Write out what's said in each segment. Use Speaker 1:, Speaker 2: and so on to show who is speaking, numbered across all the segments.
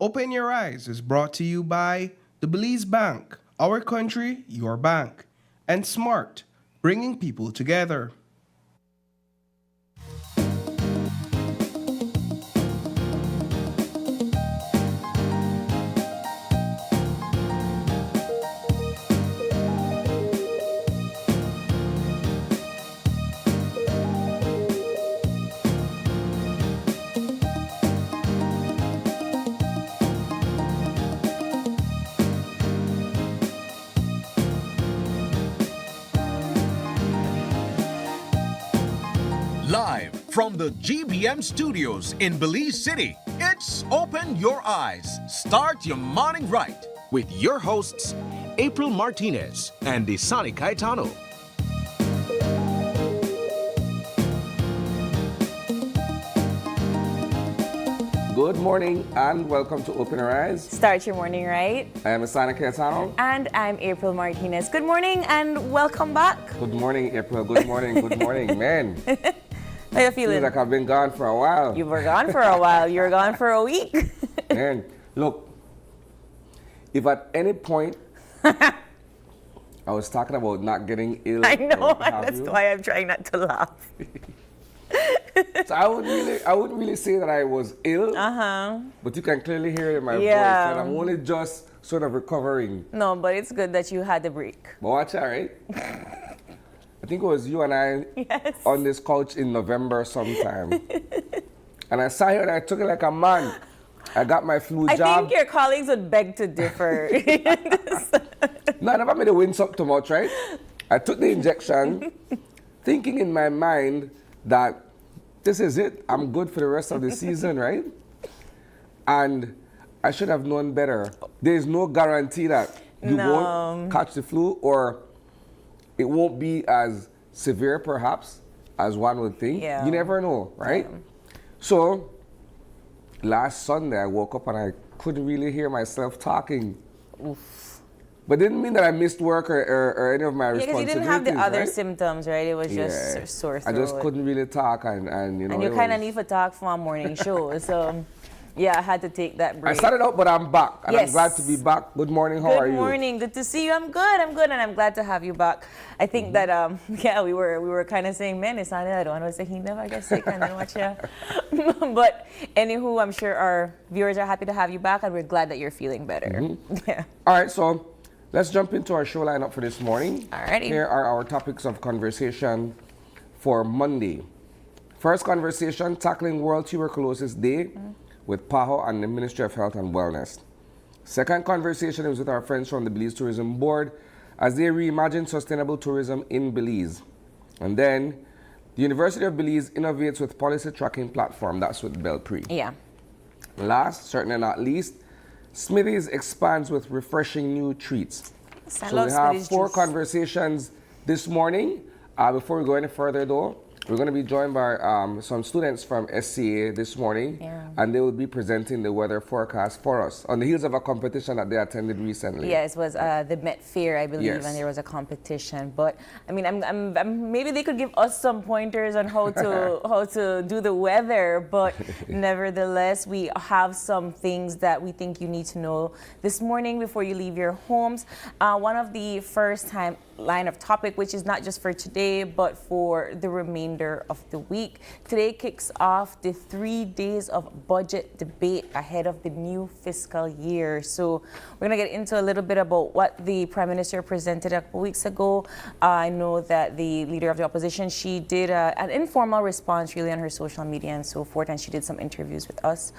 Speaker 1: Open Your Eyes is brought to you by the Belize Bank, our country, your bank, and Smart, bringing people together.
Speaker 2: Live from the GBM studios in Belize City, it's Open Your Eyes. Start your morning right with your hosts, April Martinez and Desani Caetano.
Speaker 3: Good morning and welcome to Open Your Eyes.
Speaker 4: Start your morning right.
Speaker 3: I am Smithy Caetano.
Speaker 4: And I'm April Martinez. Good morning and welcome back.
Speaker 3: Good morning, April. Good morning. Good morning, man.
Speaker 4: How you feeling?
Speaker 3: Feels like I've been gone for a while.
Speaker 4: You were gone for a while. You were gone for a week.
Speaker 3: Man, look, if at any point I was talking about not getting ill,
Speaker 4: I know, that's why I'm trying not to laugh.
Speaker 3: So I wouldn't really say that I was ill, but you can clearly hear it in my voice, and I'm only just sort of recovering.
Speaker 4: No, but it's good that you had the break.
Speaker 3: But watch out, right? I think it was you and I on this couch in November sometime. And I sat here and I took it like a man. I got my flu jab.
Speaker 4: I think your colleagues would beg to differ.
Speaker 3: No, I never made a wince up too much, right? I took the injection thinking in my mind that this is it. I'm good for the rest of the season, right? And I should have known better. There's no guarantee that you won't catch the flu, or it won't be as severe, perhaps, as one would think.
Speaker 4: Yeah.
Speaker 3: You never know, right? So, last Sunday, I woke up and I couldn't really hear myself talking. Oof. But it didn't mean that I missed work or any of my responsibilities.
Speaker 4: Because you didn't have the other
Speaker 3: right?
Speaker 4: symptoms, right? It was just sore throat.
Speaker 3: I just couldn't really talk, and you know.
Speaker 4: And you kind of need to talk for a morning show, so. Yeah, I had to take that break.
Speaker 3: I started out, but I'm back, and I'm glad to be back. Good morning, how are you?
Speaker 4: Good morning, good to see you. I'm good, and I'm glad to have you back. I think that, we were kind of saying, man, it's not I don't want to say he never gets sick, and then watch ya. But anywho, I'm sure our viewers are happy to have you back, and we're glad that you're feeling better. Yeah.
Speaker 3: All right, so let's jump into our show lineup for this morning.
Speaker 4: Alrighty.
Speaker 3: Here are our topics of conversation for Monday. First conversation, tackling World Tuberculosis Day with PAHO and the Ministry of Health and Wellness. Second conversation is with our friends from the Belize Tourism Board as they reimagine sustainable tourism in Belize. And then the University of Belize innovates with policy tracking platform. That's with Belpre.
Speaker 4: Yeah.
Speaker 3: Last, certainly not least, Smithy's expands with refreshing new treats. So we have four conversations this morning. Before we go any further though, we're going to be joined by some students from SCA this morning, and they will be presenting the weather forecast for us on the heels of a competition that they attended recently.
Speaker 4: Yes, it was the Met Fair, I believe, and there was a competition. But I mean, maybe they could give us some pointers on how to do the weather. But nevertheless, we have some things that we think you need to know this morning before you leave your homes. One of the first time line of topic, which is not just for today, but for the remainder of the week. Today kicks off the 3 days of budget debate ahead of the new fiscal year. So we're going to get into a little bit about what the Prime Minister presented a couple weeks ago. I know that the Leader of the Opposition, she did an informal response really on her social media and so forth, and she did some interviews with us.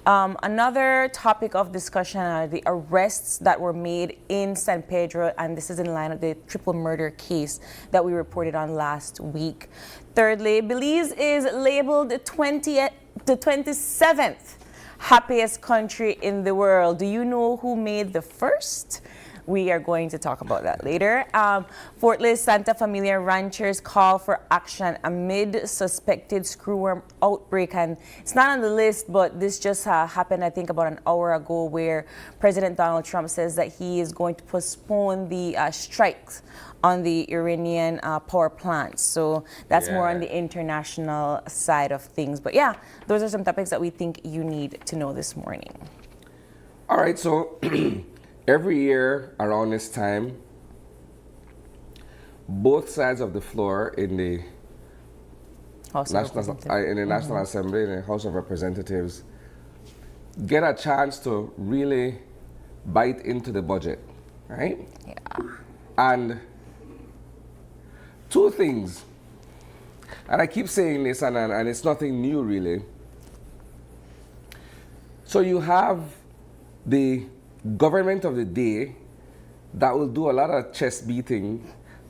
Speaker 4: Another topic of discussion are the arrests that were made in San Pedro, and this is in line with the triple murder case that we reported on last week. Thirdly, Belize is labeled the 27th happiest country in the world. Do you know who made the first? We are going to talk about that later. Fort Liz Santa Familia ranchers call for action amid suspected screwworm outbreak. And it's not on the list, but this just happened, I think, about an hour ago, where President Donald Trump says that he is going to postpone the strikes on the Iranian power plants. So that's more on the international side of things. But yeah, those are some topics that we think you need to know this morning.
Speaker 3: All right, so every year around this time, both sides of the floor in the National Assembly, in the House of Representatives, get a chance to really bite into the budget, right?
Speaker 4: Yeah.
Speaker 3: And two things, and I keep saying this, and it's nothing new really. So you have the government of the day that will do a lot of chest beating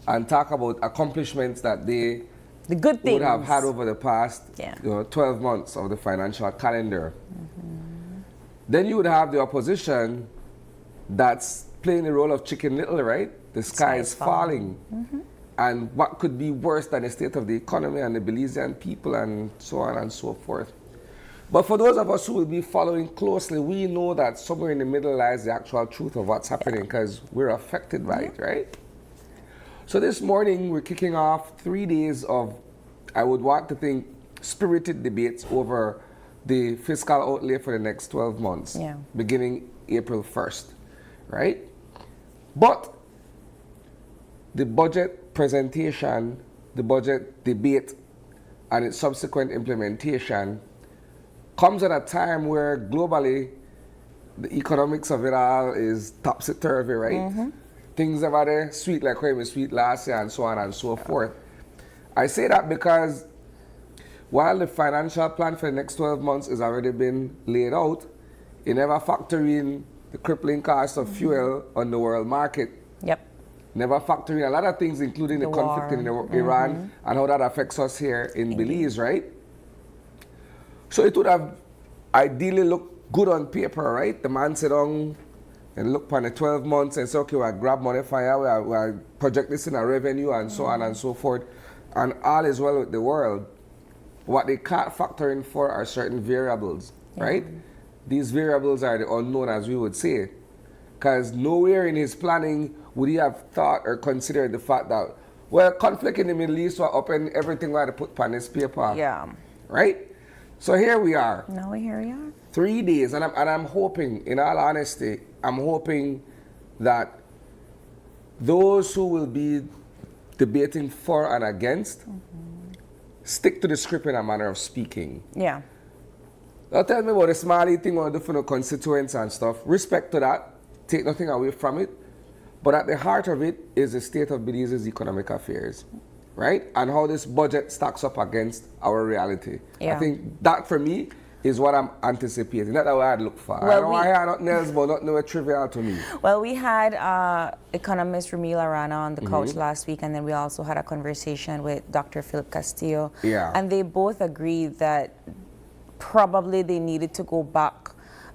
Speaker 3: and talk about accomplishments that they
Speaker 4: the good things
Speaker 3: would have had over the past 12 months of the financial calendar. Then you would have the opposition that's playing the role of Chicken Little, right? The sky is falling. And what could be worse than the state of the economy and the Belizean people and so on and so forth. But for those of us who will be following closely, we know that somewhere in the middle lies the actual truth of what's happening because we're affected by it, right? So this morning we're kicking off 3 days of, I would want to think, spirited debates over the fiscal outlay for the next 12 months, beginning April 1st, right? But the budget presentation, the budget debate, and its subsequent implementation comes at a time where globally the economics of it all is topsy-turvy, right? Things about it sweet like how it was sweet last year and so on and so forth. I say that because while the financial plan for the next 12 months has already been laid out, it never factor in the crippling cost of fuel on the world market. Never factor in a lot of things, including the conflict in Iran and how that affects us here in Belize, right? So it would have ideally looked good on paper, right? The man sit down and look upon the 12 months and say, okay, we'll grab money for you, we'll project this in a revenue and so on and so forth. And all is well with the world. What they can't factor in for are certain variables, right? These variables are the unknown, as we would say. Because nowhere in his planning would he have thought or considered the fact that, well, conflict in the Middle East will open everything we had to put on this paper. Right? So here we are.
Speaker 4: Now here we are.
Speaker 3: 3 days, and I'm hoping, in all honesty, I'm hoping that those who will be debating for and against stick to the script in a manner of speaking. Don't tell me about the small thing or different constituents and stuff. Respect to that. Take nothing away from it. But at the heart of it is the state of Belize's economic affairs, right? And how this budget stacks up against our reality. I think that, for me, is what I'm anticipating. That's what I'd look for. Well, I don't want to hear nothing else, but nothing trivial to me.
Speaker 4: Well, we had economist Ramila Rana on the couch last week, and then we also had a conversation with Dr. Philip Castillo. And they both agreed that probably they needed to go back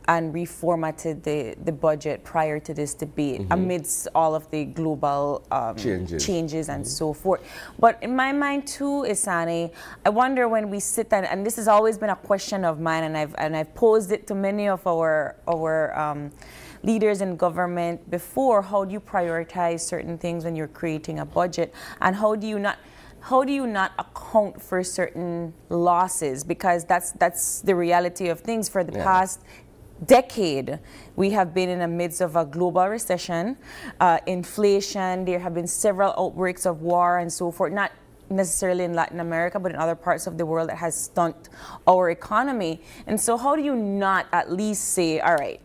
Speaker 4: and reformatted the budget prior to this debate amidst all of the global changes and so forth. But in my mind too, Isani, I wonder when we sit and this has always been a question of mine, and I've posed it to many of our leaders in government before. How do you prioritize certain things when you're creating a budget, and how do you not account for certain losses? Because that's the reality of things. For the past decade, we have been in the midst of a global recession, inflation. There have been several outbreaks of war and so forth, not necessarily in Latin America, but in other parts of the world, that has stunted our economy. And so how do you not at least say, all right,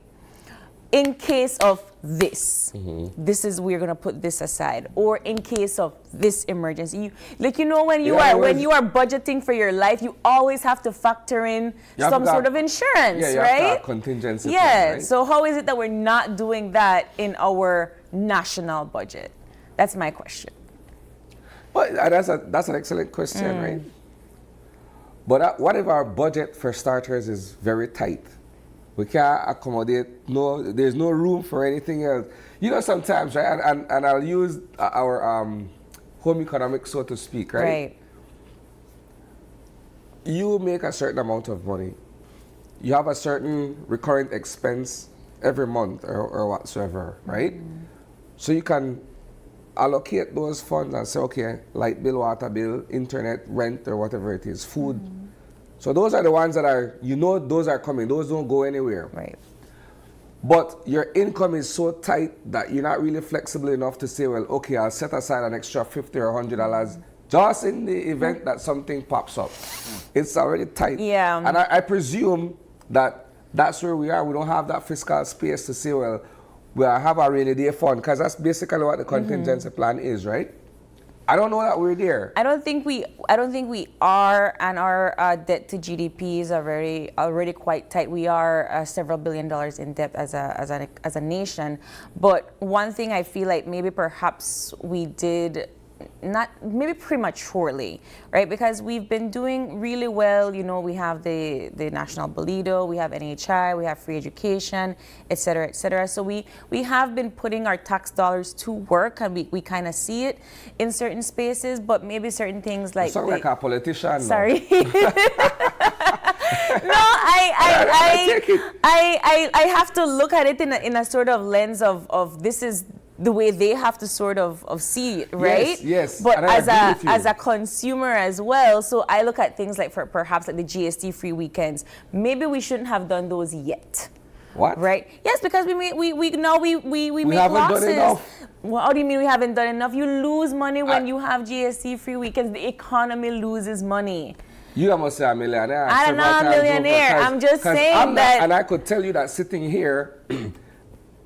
Speaker 4: in case of this, we're gonna put this aside, or in case of this emergency, when you are budgeting for your life, you always have to factor in some sort of insurance, right?
Speaker 3: Have contingency plan, right?
Speaker 4: So how is it that we're not doing that in our national budget? That's my question.
Speaker 3: Well, that's an excellent question, right? But what if our budget, for starters, is very tight? We can't accommodate, there's no room for anything else. Sometimes, right, and I'll use our home economics, so to speak, right? You make a certain amount of money. You have a certain recurrent expense every month or whatsoever, right? So you can allocate those funds and say, okay, light bill, water bill, internet, rent, or whatever it is, food. So those are the ones that are, those are coming. Those don't go anywhere.
Speaker 4: Right.
Speaker 3: but your income is so tight that you're not really flexible enough to say, well, okay, I'll set aside an extra $50 or $100 just in the event that something pops up. It's already tight.
Speaker 4: Yeah.
Speaker 3: And I presume that that's where we are. We don't have that fiscal space to say, well, we'll have a rainy day fund, because that's basically what the contingency plan is, right? I don't know that we're there.
Speaker 4: I don't think we are, and our debt to GDPs are already quite tight. We are several $billion in debt as a nation. But one thing I feel like maybe perhaps we did not, maybe prematurely, right? Because we've been doing really well. You know, we have the national BNTU, we have NHI, we have free education, et cetera, et cetera. So we have been putting our tax dollars to work, and we kind of see it in certain spaces, but maybe certain things like...
Speaker 3: You sound like a politician.
Speaker 4: Sorry. No, I have to look at it in a sort of lens of this is the way they have to sort of see it, right?
Speaker 3: Yes.
Speaker 4: But as a consumer as well, so I look at things like perhaps like the GST free weekends. Maybe we shouldn't have done those yet.
Speaker 3: What?
Speaker 4: Right? Yes, because we make
Speaker 3: haven't
Speaker 4: losses.
Speaker 3: done enough.
Speaker 4: Well, how do you mean we haven't done enough? You lose money when you have GST free weekends. The economy loses money.
Speaker 3: You must say a millionaire.
Speaker 4: I'm not a millionaire. I'm just saying that.
Speaker 3: And I could tell you that sitting here,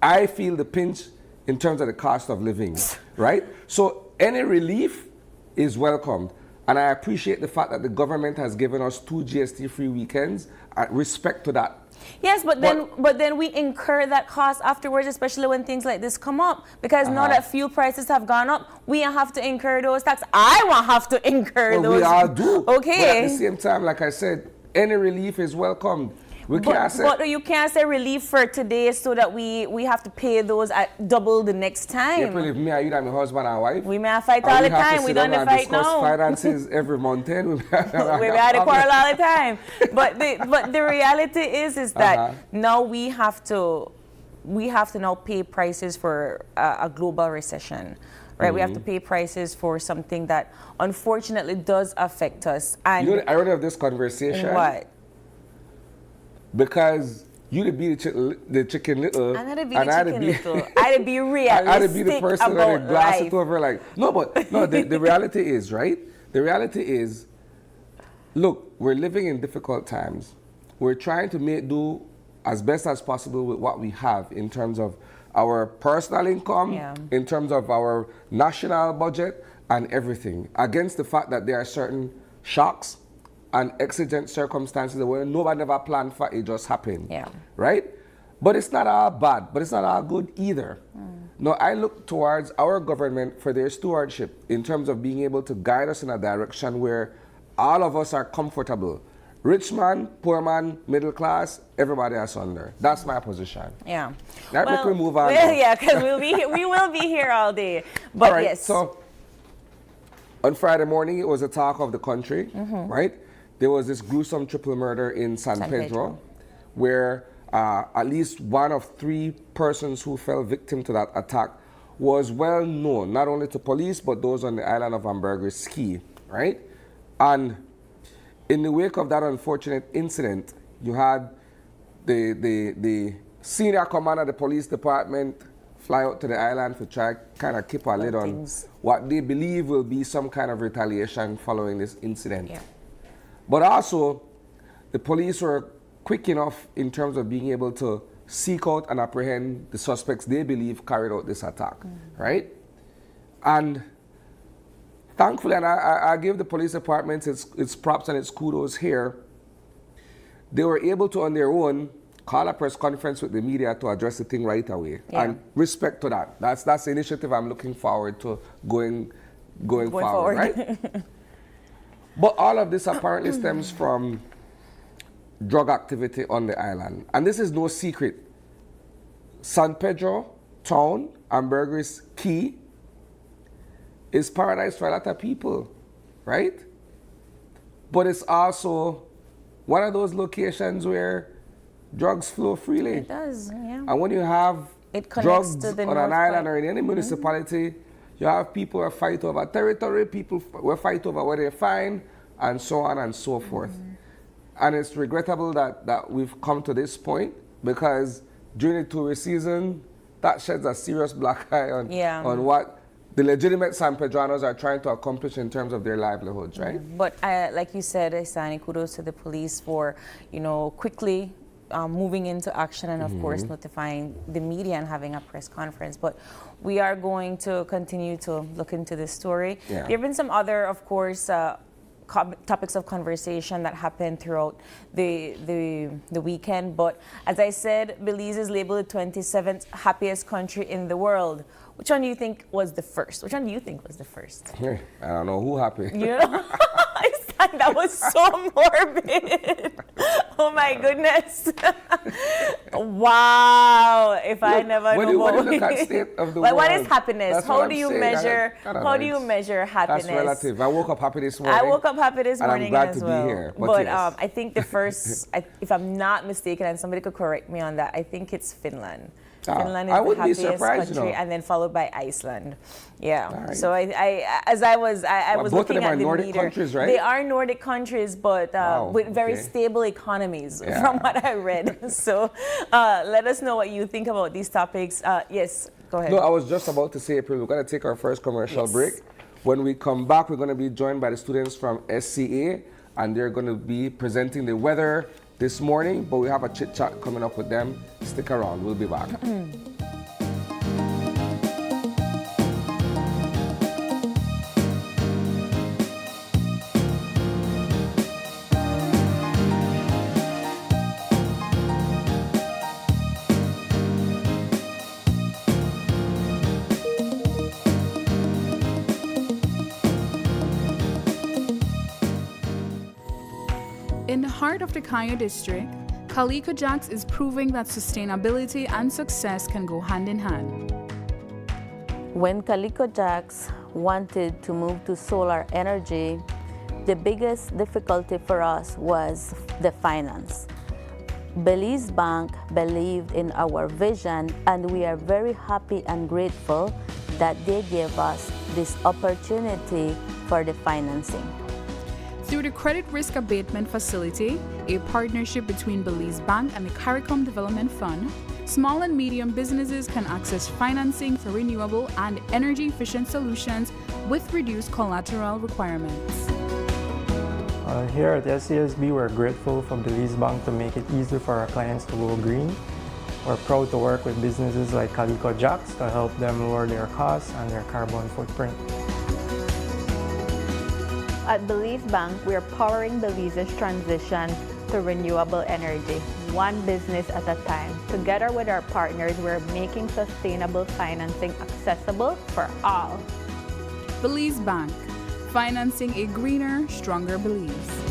Speaker 3: I feel the pinch in terms of the cost of living, right? So any relief is welcomed. And I appreciate the fact that the government has given us 2 GST-free weekends. Respect to that.
Speaker 4: Yes, but then we incur that cost afterwards, especially when things like this come up. Because now that fuel prices have gone up, we have to incur those taxes. I won't have to incur those.
Speaker 3: We all do.
Speaker 4: Okay.
Speaker 3: But at the same time, like I said, any relief is welcomed.
Speaker 4: But you can't say relief for today so that we have to pay those at double the next time.
Speaker 3: April, if me and you and my husband and wife,
Speaker 4: we may fight all the time. We don't fight now.
Speaker 3: Finances every month. We
Speaker 4: may have to quarrel all the time. But the reality is that now we have to now pay prices for a global recession. Right, we have to pay prices for something that unfortunately does affect us. And
Speaker 3: you know, I already have this conversation.
Speaker 4: What?
Speaker 3: Because you'd be the chicken little.
Speaker 4: I'm not be the chicken little. I'd be realistic.
Speaker 3: I'd be the person that glass
Speaker 4: life.
Speaker 3: it over like, no, but no, the reality is, right? The reality is, look, we're living in difficult times. We're trying to do as best as possible with what we have in terms of our personal income, in terms of our national budget and everything, against the fact that there are certain shocks and exigent circumstances where nobody never planned for, it just happened.
Speaker 4: Yeah.
Speaker 3: Right? But it's not all bad, but it's not all good either. No, I look towards our government for their stewardship in terms of being able to guide us in a direction where all of us are comfortable. Rich man, poor man, middle class, everybody is under. That's my position.
Speaker 4: Yeah.
Speaker 3: Right, well, we move on.
Speaker 4: Well, yeah, because we will be here all day. But
Speaker 3: all right,
Speaker 4: yes.
Speaker 3: So on Friday morning, it was a talk of the country, right? There was this gruesome triple murder in San Pedro, where at least one of 3 persons who fell victim to that attack was well known, not only to police, but those on the island of Ambergris Ski, right? And in the wake of that unfortunate incident, you had the senior commander of the police department fly out to the island to try kind of keep a lid on what they believe will be some kind of retaliation following this incident. Yeah. But also, the police were quick enough in terms of being able to seek out and apprehend the suspects they believe carried out this attack, right? And thankfully, and I give the police department its props and its kudos here, they were able to, on their own, call a press conference with the media to address the thing right away. Yeah. And respect to that. That's the initiative I'm looking forward to going forward, right? But all of this apparently stems from drug activity on the island. And this is no secret. San Pedro town, Ambergris Key, is paradise for a lot of people, right? But it's also one of those locations where drugs flow freely.
Speaker 4: It does, yeah.
Speaker 3: And when you have drugs on an island or in any municipality, you have people who fight over territory, people who fight over what they find, and so on and so forth. And it's regrettable that we've come to this point, because during the tourist season, that sheds a serious black eye on what the legitimate San Pedranos are trying to accomplish in terms of their livelihoods, right?
Speaker 4: But like you said, Isani, kudos to the police for, quickly moving into action and, of course, notifying the media and having a press conference. But we are going to continue to look into this story. Yeah. There have been some other, of course, topics of conversation that happened throughout the weekend. But as I said, Belize is labeled the 27th happiest country in the world. Which one do you think was the first? Which one do you think was the first?
Speaker 3: I don't know who happy.
Speaker 4: That was so morbid. Oh my goodness. Wow. If I never know
Speaker 3: what do you look at state of the world?
Speaker 4: What is happiness? How do you measure happiness?
Speaker 3: That's relative. I woke up happy this morning.
Speaker 4: I woke up happy this morning
Speaker 3: and I'm glad
Speaker 4: as
Speaker 3: to
Speaker 4: well.
Speaker 3: be here.
Speaker 4: But
Speaker 3: yes.
Speaker 4: I think the first, if I'm not mistaken, and somebody could correct me on that, I think it's Finland. Finland is the happiest country, and then followed by Iceland. Yeah. Right. So I was
Speaker 3: both
Speaker 4: looking
Speaker 3: of them
Speaker 4: at
Speaker 3: are
Speaker 4: the
Speaker 3: Nordic
Speaker 4: meter.
Speaker 3: Countries, right?
Speaker 4: They are Nordic countries, but with very stable economies, from what I read. So let us know what you think about these topics. Yes, go ahead.
Speaker 3: No, I was just about to say, April, we're going to take our first commercial break. When we come back, we're going to be joined by the students from SCA, and they're going to be presenting the weather this morning, but we have a chit-chat coming up with them. Stick around, we'll be back.
Speaker 5: In the heart of the Kayo district, Calico Jacks is proving that sustainability and success can go hand in hand.
Speaker 6: When Calico Jacks wanted to move to solar energy, the biggest difficulty for us was the finance. Belize Bank believed in our vision, and we are very happy and grateful that they gave us this opportunity for the financing.
Speaker 5: Through the Credit Risk Abatement Facility, a partnership between Belize Bank and the CARICOM Development Fund, small and medium businesses can access financing for renewable and energy-efficient solutions with reduced collateral requirements.
Speaker 7: Here at SCSB, we're grateful for Belize Bank to make it easier for our clients to go green. We're proud to work with businesses like Calico Jacks to help them lower their costs and their carbon footprint.
Speaker 8: At Belize Bank, we are powering Belize's transition to renewable energy, one business at a time. Together with our partners, we're making sustainable financing accessible for all.
Speaker 5: Belize Bank, financing a greener, stronger Belize.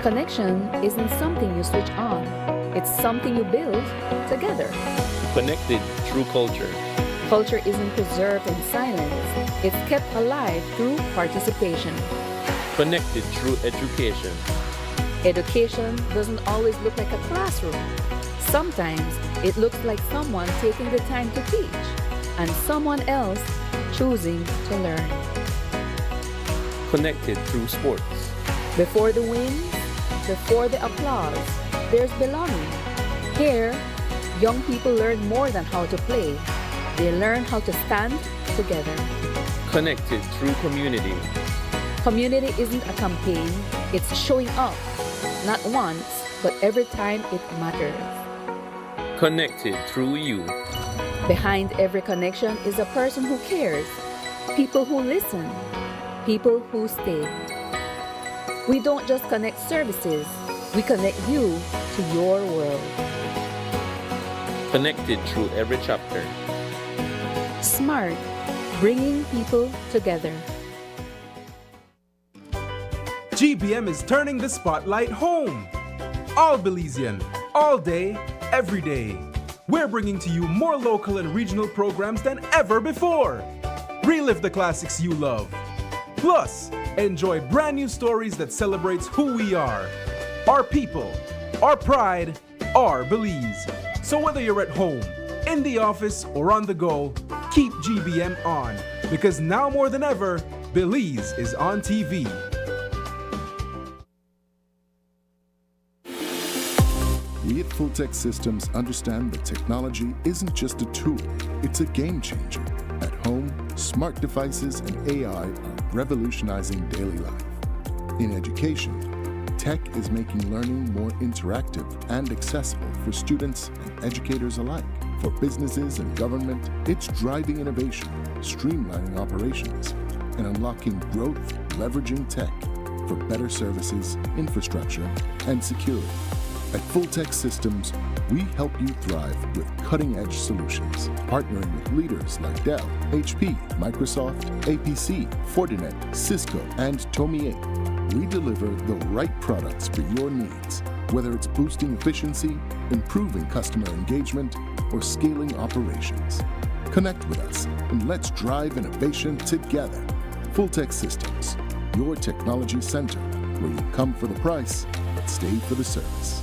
Speaker 9: Connection isn't something you switch on. It's something you build together.
Speaker 10: Connected through culture.
Speaker 9: Culture isn't preserved in silence. It's kept alive through participation.
Speaker 10: Connected through education.
Speaker 9: Education doesn't always look like a classroom. Sometimes it looks like someone taking the time to teach and someone else choosing to learn.
Speaker 10: Connected through sports.
Speaker 9: Before the wins, before the applause, there's belonging. Here, young people learn more than how to play. They learn how to stand together.
Speaker 10: Connected through community.
Speaker 9: Community isn't a campaign, it's showing up. Not once, but every time it matters.
Speaker 10: Connected through you.
Speaker 9: Behind every connection is a person who cares. People who listen. People who stay. We don't just connect services, we connect you to your world.
Speaker 10: Connected through every chapter.
Speaker 9: Smart, bringing people together.
Speaker 11: GBM is turning the spotlight home. All Belizean, all day, every day. We're bringing to you more local and regional programs than ever before. relive the classics you love. Plus, enjoy brand new stories that celebrates who we are, our people, our pride, our Belize. So whether you're at home, in the office, or on the go, keep GBM on, because now more than ever, Belize is on TV.
Speaker 12: We at Fulltech Systems understand that technology isn't just a tool, it's a game changer. At home, smart devices and AI are revolutionizing daily life. In education, tech is making learning more interactive and accessible for students and educators alike. For businesses and government, it's driving innovation, streamlining operations, and unlocking growth, leveraging tech for better services, infrastructure, and security. At Fulltech Systems, we help you thrive with cutting-edge solutions, partnering with leaders like Dell, HP, Microsoft, APC, Fortinet, Cisco, and Tomy. We deliver the right products for your needs, whether it's boosting efficiency, improving customer engagement, or scaling operations. Connect with us and let's drive innovation together. Fulltech Systems, your technology center, where you come for the price, but stay for the service.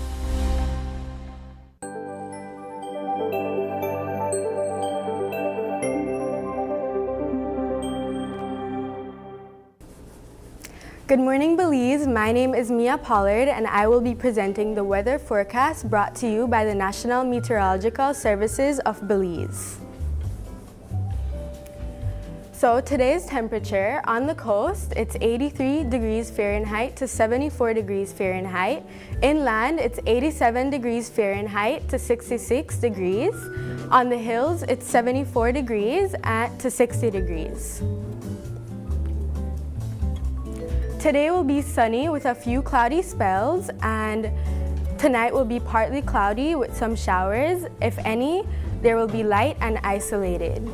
Speaker 13: Good morning, Belize. My name is Mia Pollard, and I will be presenting the weather forecast brought to you by the National Meteorological Services of Belize. So today's temperature on the coast, it's 83 degrees Fahrenheit to 74 degrees Fahrenheit. Inland, it's 87 degrees Fahrenheit to 66 degrees. On the hills, it's 74 degrees to 60 degrees. Today will be sunny with a few cloudy spells, and tonight will be partly cloudy with some showers. If any, there will be light and isolated.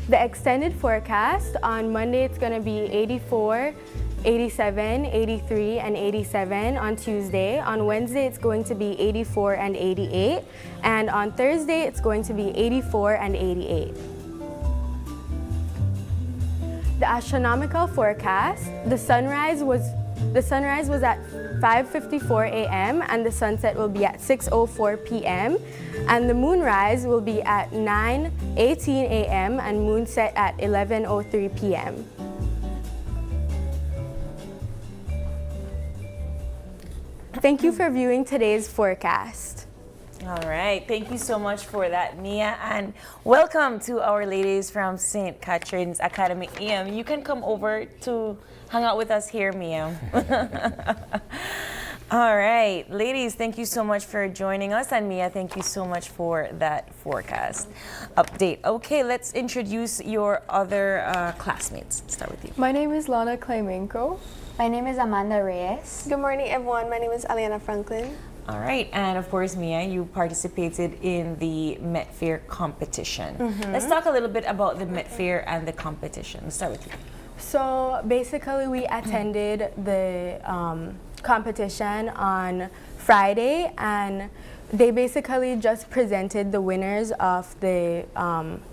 Speaker 13: The extended forecast on Monday, it's going to be 84, 87, 83, and 87 on Tuesday. On Wednesday, it's going to be 84 and 88. And on Thursday, it's going to be 84 and 88. The astronomical forecast, the sunrise was at 5:54 a.m. and the sunset will be at 6:04 p.m. and the moonrise will be at 9:18 a.m. and moonset at 11:03 p.m. Thank you for viewing today's forecast.
Speaker 4: All right, thank you so much for that, Mia, and welcome to our ladies from St. Catherine's Academy EM. You can come over to hang out with us here, Mia. All right, ladies, thank you so much for joining us, and Mia, thank you so much for that forecast update. Okay, let's introduce your other classmates. Start with you.
Speaker 14: My name is Lana Klaimenko.
Speaker 15: My name is Amanda Reyes.
Speaker 16: Good morning, everyone. My name is Aliana Franklin.
Speaker 4: All right, and of course, Mia, you participated in the Met Fair competition. Let's talk a little bit about the Met Fair and the competition. Let's start with you.
Speaker 13: So basically, we attended the competition on Friday, and they basically just presented the winners of the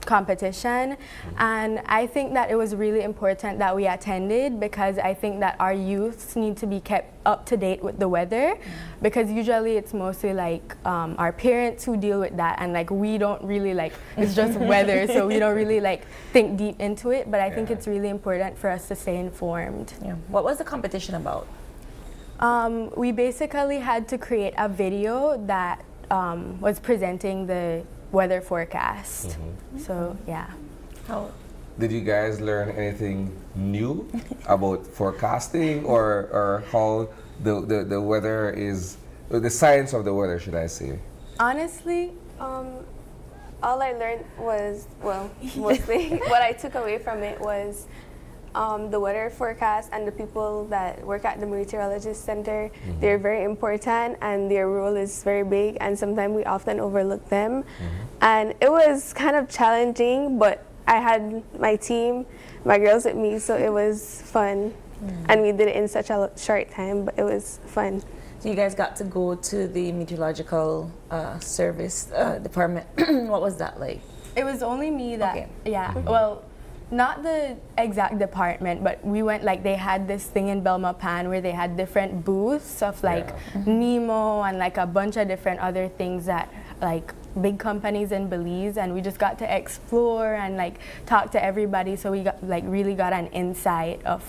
Speaker 13: competition. And I think that it was really important that we attended, because I think that our youths need to be kept up to date with the weather, because usually it's mostly like our parents who deal with that, and like we don't really like, it's just weather, so we don't really like think deep into it. But I think it's really important for us to stay informed.
Speaker 4: Yeah. What was the competition about?
Speaker 13: We basically had to create a video that was presenting the weather forecast. So yeah.
Speaker 4: How
Speaker 3: did you guys learn anything new about forecasting, or how the weather is, the science of the weather, should I say?
Speaker 16: Honestly, all I learned was, well, mostly what I took away from it was the weather forecast, and the people that work at the Meteorologist Center. They're very important, and their role is very big, and sometimes we often overlook them. And it was kind of challenging, but I had my team, my girls with me, so it was fun. And we did it in such a short time, but it was fun.
Speaker 4: So you guys got to go to the Meteorological Service Department. What was that like?
Speaker 13: It was only me that,
Speaker 4: Okay.
Speaker 13: yeah. Well, not the exact department, but we went, like, they had this thing in Belmopan where they had different booths of, like, Nemo and, like, a bunch of different other things that, like, big companies in Belize, and we just got to explore and, like, talk to everybody, so we got, like, really got an insight of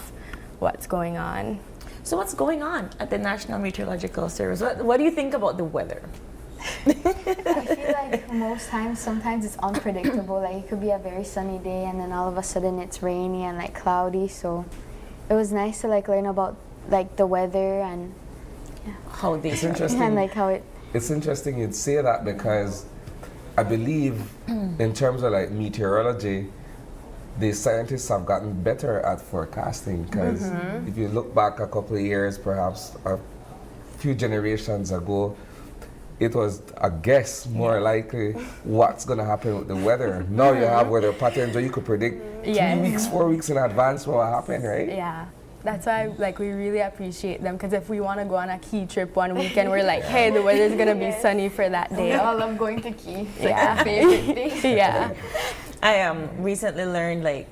Speaker 13: what's going on.
Speaker 4: So what's going on at the National Meteorological Service? What do you think about the weather?
Speaker 15: I feel like most times, sometimes it's unpredictable. Like it could be a very sunny day and then all of a sudden it's rainy and like cloudy. So it was nice to like learn about like the weather and
Speaker 4: how they
Speaker 3: It's interesting.
Speaker 15: and like how it.
Speaker 3: It's interesting you'd say that because I believe in terms of like meteorology, the scientists have gotten better at forecasting because if you look back a couple of years, perhaps a few generations ago, it was a guess more likely what's going to happen with the weather. Now you have weather patterns where you could predict 3 weeks, 4 weeks in advance what will happen, right?
Speaker 13: Yeah. That's why, like, we really appreciate them, because if we want to go on a key trip one weekend, we're like, hey, the weather's going to be sunny for that day.
Speaker 14: We all love going to Key. It's
Speaker 13: Yeah.
Speaker 14: like our favorite thing.
Speaker 13: Yeah.
Speaker 4: I recently learned, like,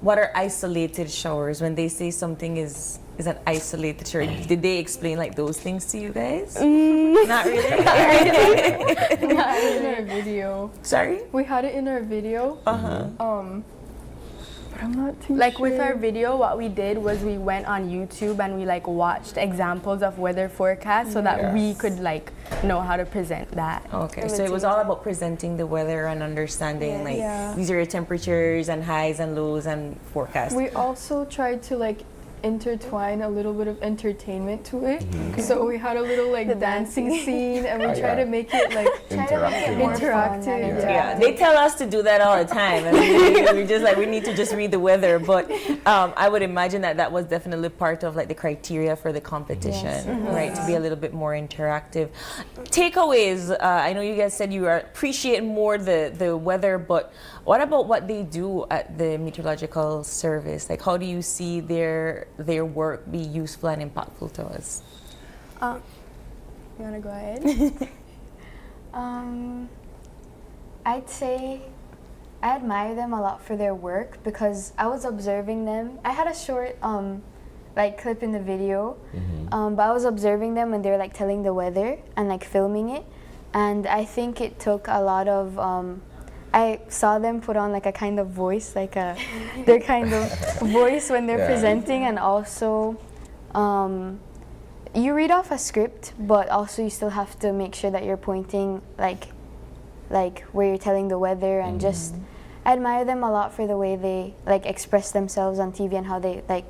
Speaker 4: what are isolated showers? When they say something is an isolated shower, did they explain like those things to you guys? Not really.
Speaker 14: We had it in our video.
Speaker 4: Sorry?
Speaker 14: We had it in our video. But I'm not too
Speaker 13: Like
Speaker 14: sure.
Speaker 13: with our video, what we did was we went on YouTube and we like watched examples of weather forecasts so that we could like know how to present that.
Speaker 4: Okay, so it was all about presenting the weather and understanding like
Speaker 14: Yeah.
Speaker 4: these are your temperatures and highs and lows and forecasts.
Speaker 14: We also tried to like intertwine a little bit of entertainment to it. So we had a little like dancing scene and we tried to make it like interactive.
Speaker 4: Yeah, they tell us to do that all the time. I mean, we just like we need to just read the weather. But I would imagine that was definitely part of like the criteria for the competition, right? To be a little bit more interactive. Takeaways. I know you guys said you appreciate more the weather, but what about what they do at the Meteorological Service? Like, how do you see their work be useful and impactful to us?
Speaker 13: You want to go ahead?
Speaker 15: I'd say I admire them a lot for their work because I was observing them. I had a short like clip in the video, but I was observing them when they were like telling the weather and like filming it, and I think it took a lot of I saw them put on like a kind of voice, like their kind of voice when they're presenting, and also you read off a script, but also you still have to make sure that you're pointing like where you're telling the weather, and just I admire them a lot for the way they like express themselves on TV and how they like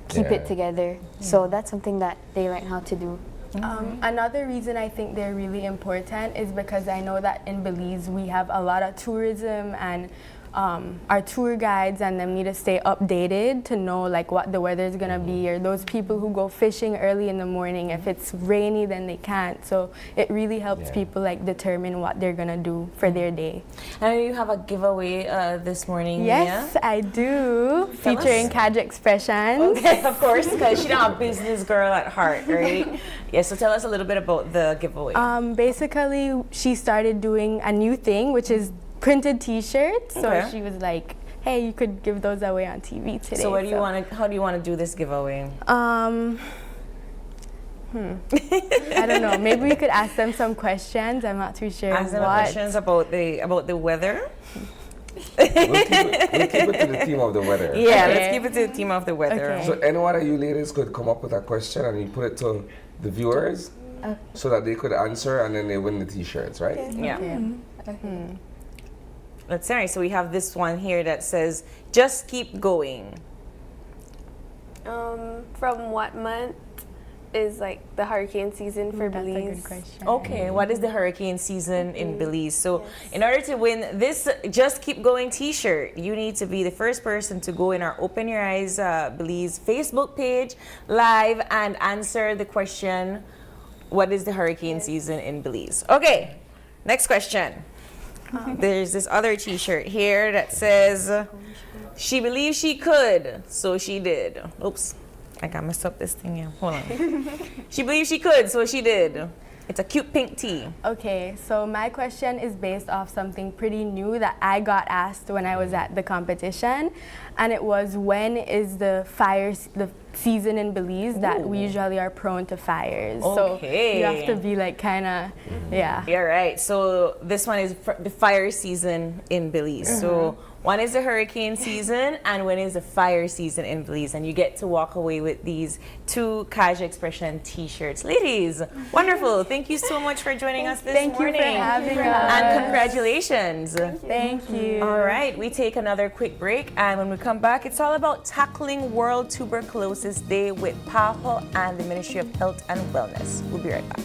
Speaker 15: keep it together. So that's something that they learn how to do.
Speaker 13: Another reason I think they're really important is because I know that in Belize we have a lot of tourism, and our tour guides and them need to stay updated to know like what the weather is gonna be, or those people who go fishing early in the morning, if it's rainy then they can't. So it really helps people like determine what they're gonna do for their day.
Speaker 4: I know you have a giveaway this morning.
Speaker 13: Yes,
Speaker 4: Mia.
Speaker 13: I do,
Speaker 4: Tell
Speaker 13: featuring
Speaker 4: us.
Speaker 13: Kaj Expressions.
Speaker 4: Okay, of course, because she's not a business girl at heart, right? Yeah, so tell us a little bit about the giveaway.
Speaker 13: Basically, she started doing a new thing, which is printed T-shirts. So
Speaker 4: Okay.
Speaker 13: she was like, "Hey, you could give those away on TV today."
Speaker 4: So what do you want to? How do you want to do this giveaway?
Speaker 13: I don't know. Maybe we could ask them some questions. I'm not too sure.
Speaker 4: Ask them questions about the weather.
Speaker 3: We'll keep it to the theme of the weather.
Speaker 4: Yeah, let's keep it to the theme of the weather.
Speaker 13: Okay.
Speaker 3: So any one of you ladies could come up with a question and you put it to the viewers so that they could answer, and then they win the T-shirts, right?
Speaker 4: Yeah. Let's see. So we have this one here that says, "Just keep going."
Speaker 16: From what month is like the hurricane season for
Speaker 13: That's
Speaker 16: Belize?
Speaker 13: a good question.
Speaker 4: Okay, what is the hurricane season in Belize? So in order to win this Just Keep Going t-shirt, you need to be the first person to go in our Open Your Eyes Belize Facebook page live and answer the question, what is the hurricane season in Belize? Okay, next question. There's this other t-shirt here that says, "She believed she could, so she did." Oops, I got messed up this thing here. Hold on. She believed she could, so she did. It's a cute pink tea.
Speaker 13: Okay, so my question is based off something pretty new that I got asked when I was at the competition, and it was, when is the season in Belize that we usually are prone to fires?
Speaker 4: Okay.
Speaker 13: So you have to be like kind of, yeah.
Speaker 4: Yeah, right. So this one is the fire season in Belize. So one is the hurricane season, and one is the fire season in Belize. And you get to walk away with these 2 Casual Expression t-shirts. Ladies, wonderful. Thank you so much for joining us this morning.
Speaker 13: Thank you for having us.
Speaker 4: And congratulations.
Speaker 13: Thank you.
Speaker 4: All right, we take another quick break, and when we come back, it's all about tackling World Tuberculosis Day with PAHO and the Ministry of Health and Wellness. We'll be right back.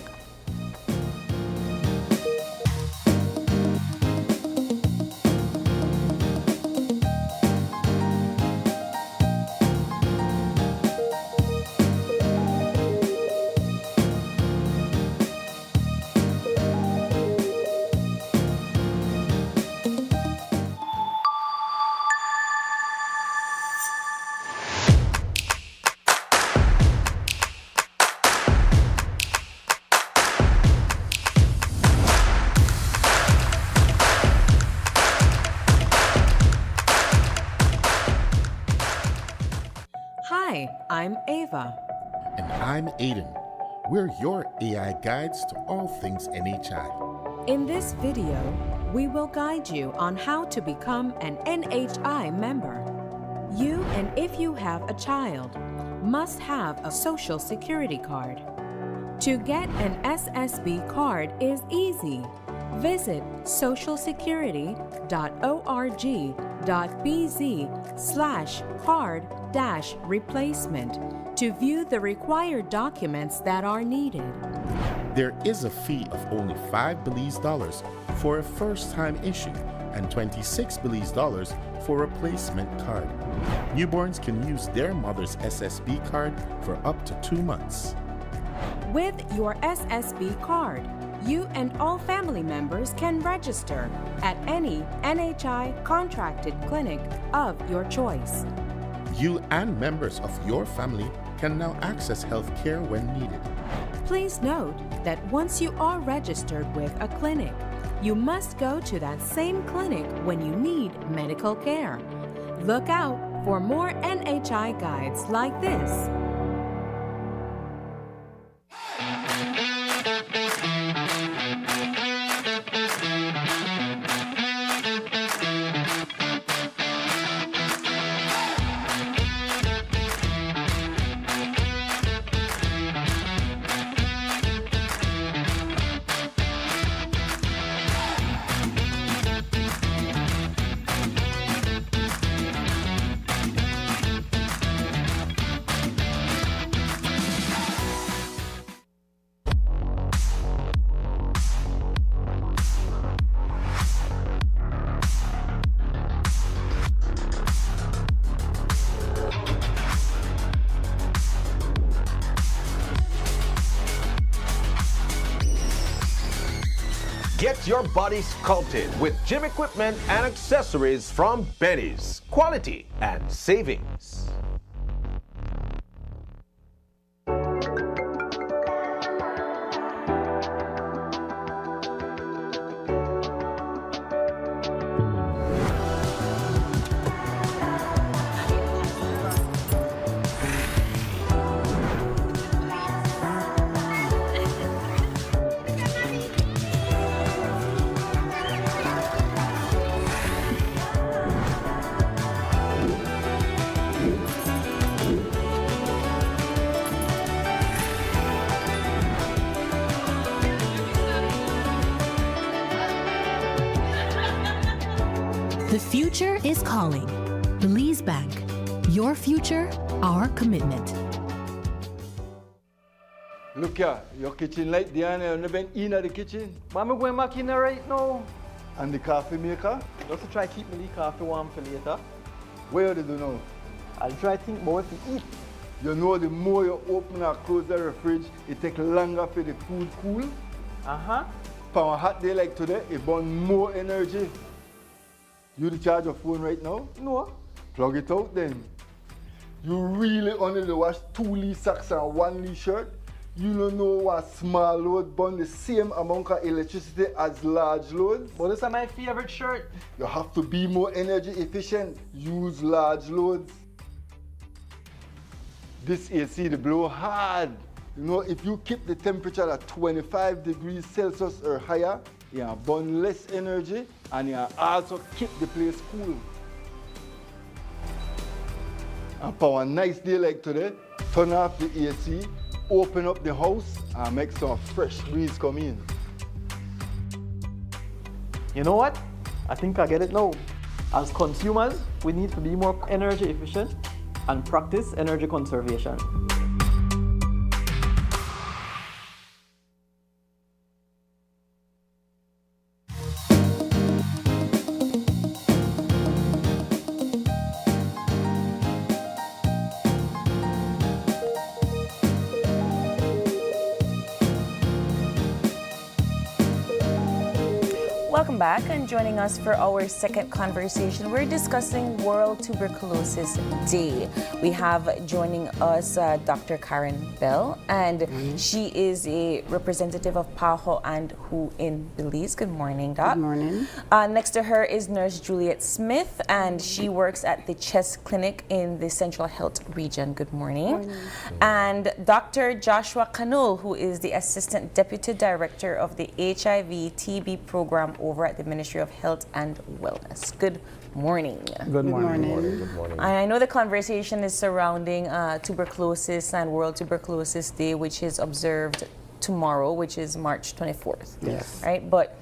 Speaker 17: Hi, I'm Ava.
Speaker 18: And I'm Aiden. We're your AI guides to all things NHI.
Speaker 17: In this video, we will guide you on how to become an NHI member. You, and if you have a child, must have a Social Security card. To get an SSB card is easy. Visit socialsecurity.org.bz/card-replacement to view the required documents that are needed.
Speaker 18: There is a fee of only $5 Belize dollars for a first-time issue and $26 Belize dollars for a replacement card. Newborns can use their mother's SSB card for up to 2 months.
Speaker 17: With your SSB card, you and all family members can register at any NHI contracted clinic of your choice.
Speaker 18: You and members of your family can now access health care when needed.
Speaker 17: Please note that once you are registered with a clinic, you must go to that same clinic when you need medical care. Look out for more NHI guides like this.
Speaker 2: Get your body sculpted with gym equipment and accessories from Benny's. Quality and savings.
Speaker 19: The future is calling. Belize Bank. Your future, our commitment.
Speaker 20: Look here, your kitchen light there and you've never been in the kitchen.
Speaker 21: But I'm going back in there right now.
Speaker 20: And the coffee maker?
Speaker 21: Just to try keep my coffee warm for later.
Speaker 20: Where do you know?
Speaker 21: I'll try to think more to eat.
Speaker 20: You know the more you open or close the fridge, it takes longer for the food cool.
Speaker 21: Uh-huh.
Speaker 20: For a hot day like today, it burns more energy. You charge your phone right now?
Speaker 21: No.
Speaker 20: Plug it out then. You really only wash 2 Lee socks and 1 Lee shirt? You don't know what small load burn the same amount of electricity as large loads?
Speaker 21: But this is my favorite shirt.
Speaker 20: You have to be more energy efficient. Use large loads. This AC they blow hard. You know, if you keep the temperature at 25 degrees Celsius or higher, you burn less energy and you also keep the place cool. And for a nice day like today, turn off the AC, open up the house and make some fresh breeze come in.
Speaker 21: You know what? I think I get it now. As consumers, we need to be more energy efficient and practice energy conservation.
Speaker 4: Welcome back, and joining us for our second conversation, we're discussing World Tuberculosis Day. We have joining us Dr. Karen Bell, and she is a representative of PAHO and WHO in Belize. Good morning, Doc.
Speaker 1: Good morning.
Speaker 4: Next to her is Nurse Juliet Smith, and she works at the Chest Clinic in the Central Health Region. Good morning. And Dr. Joshua Canole, who is the Assistant Deputy Director of the HIV/TB program over at the Ministry of Health and Wellness. Good morning.
Speaker 1: Good morning.
Speaker 3: Good morning.
Speaker 4: I know the conversation is surrounding tuberculosis and World Tuberculosis Day, which is observed tomorrow, which is March 24th.
Speaker 1: Yes.
Speaker 4: Right? But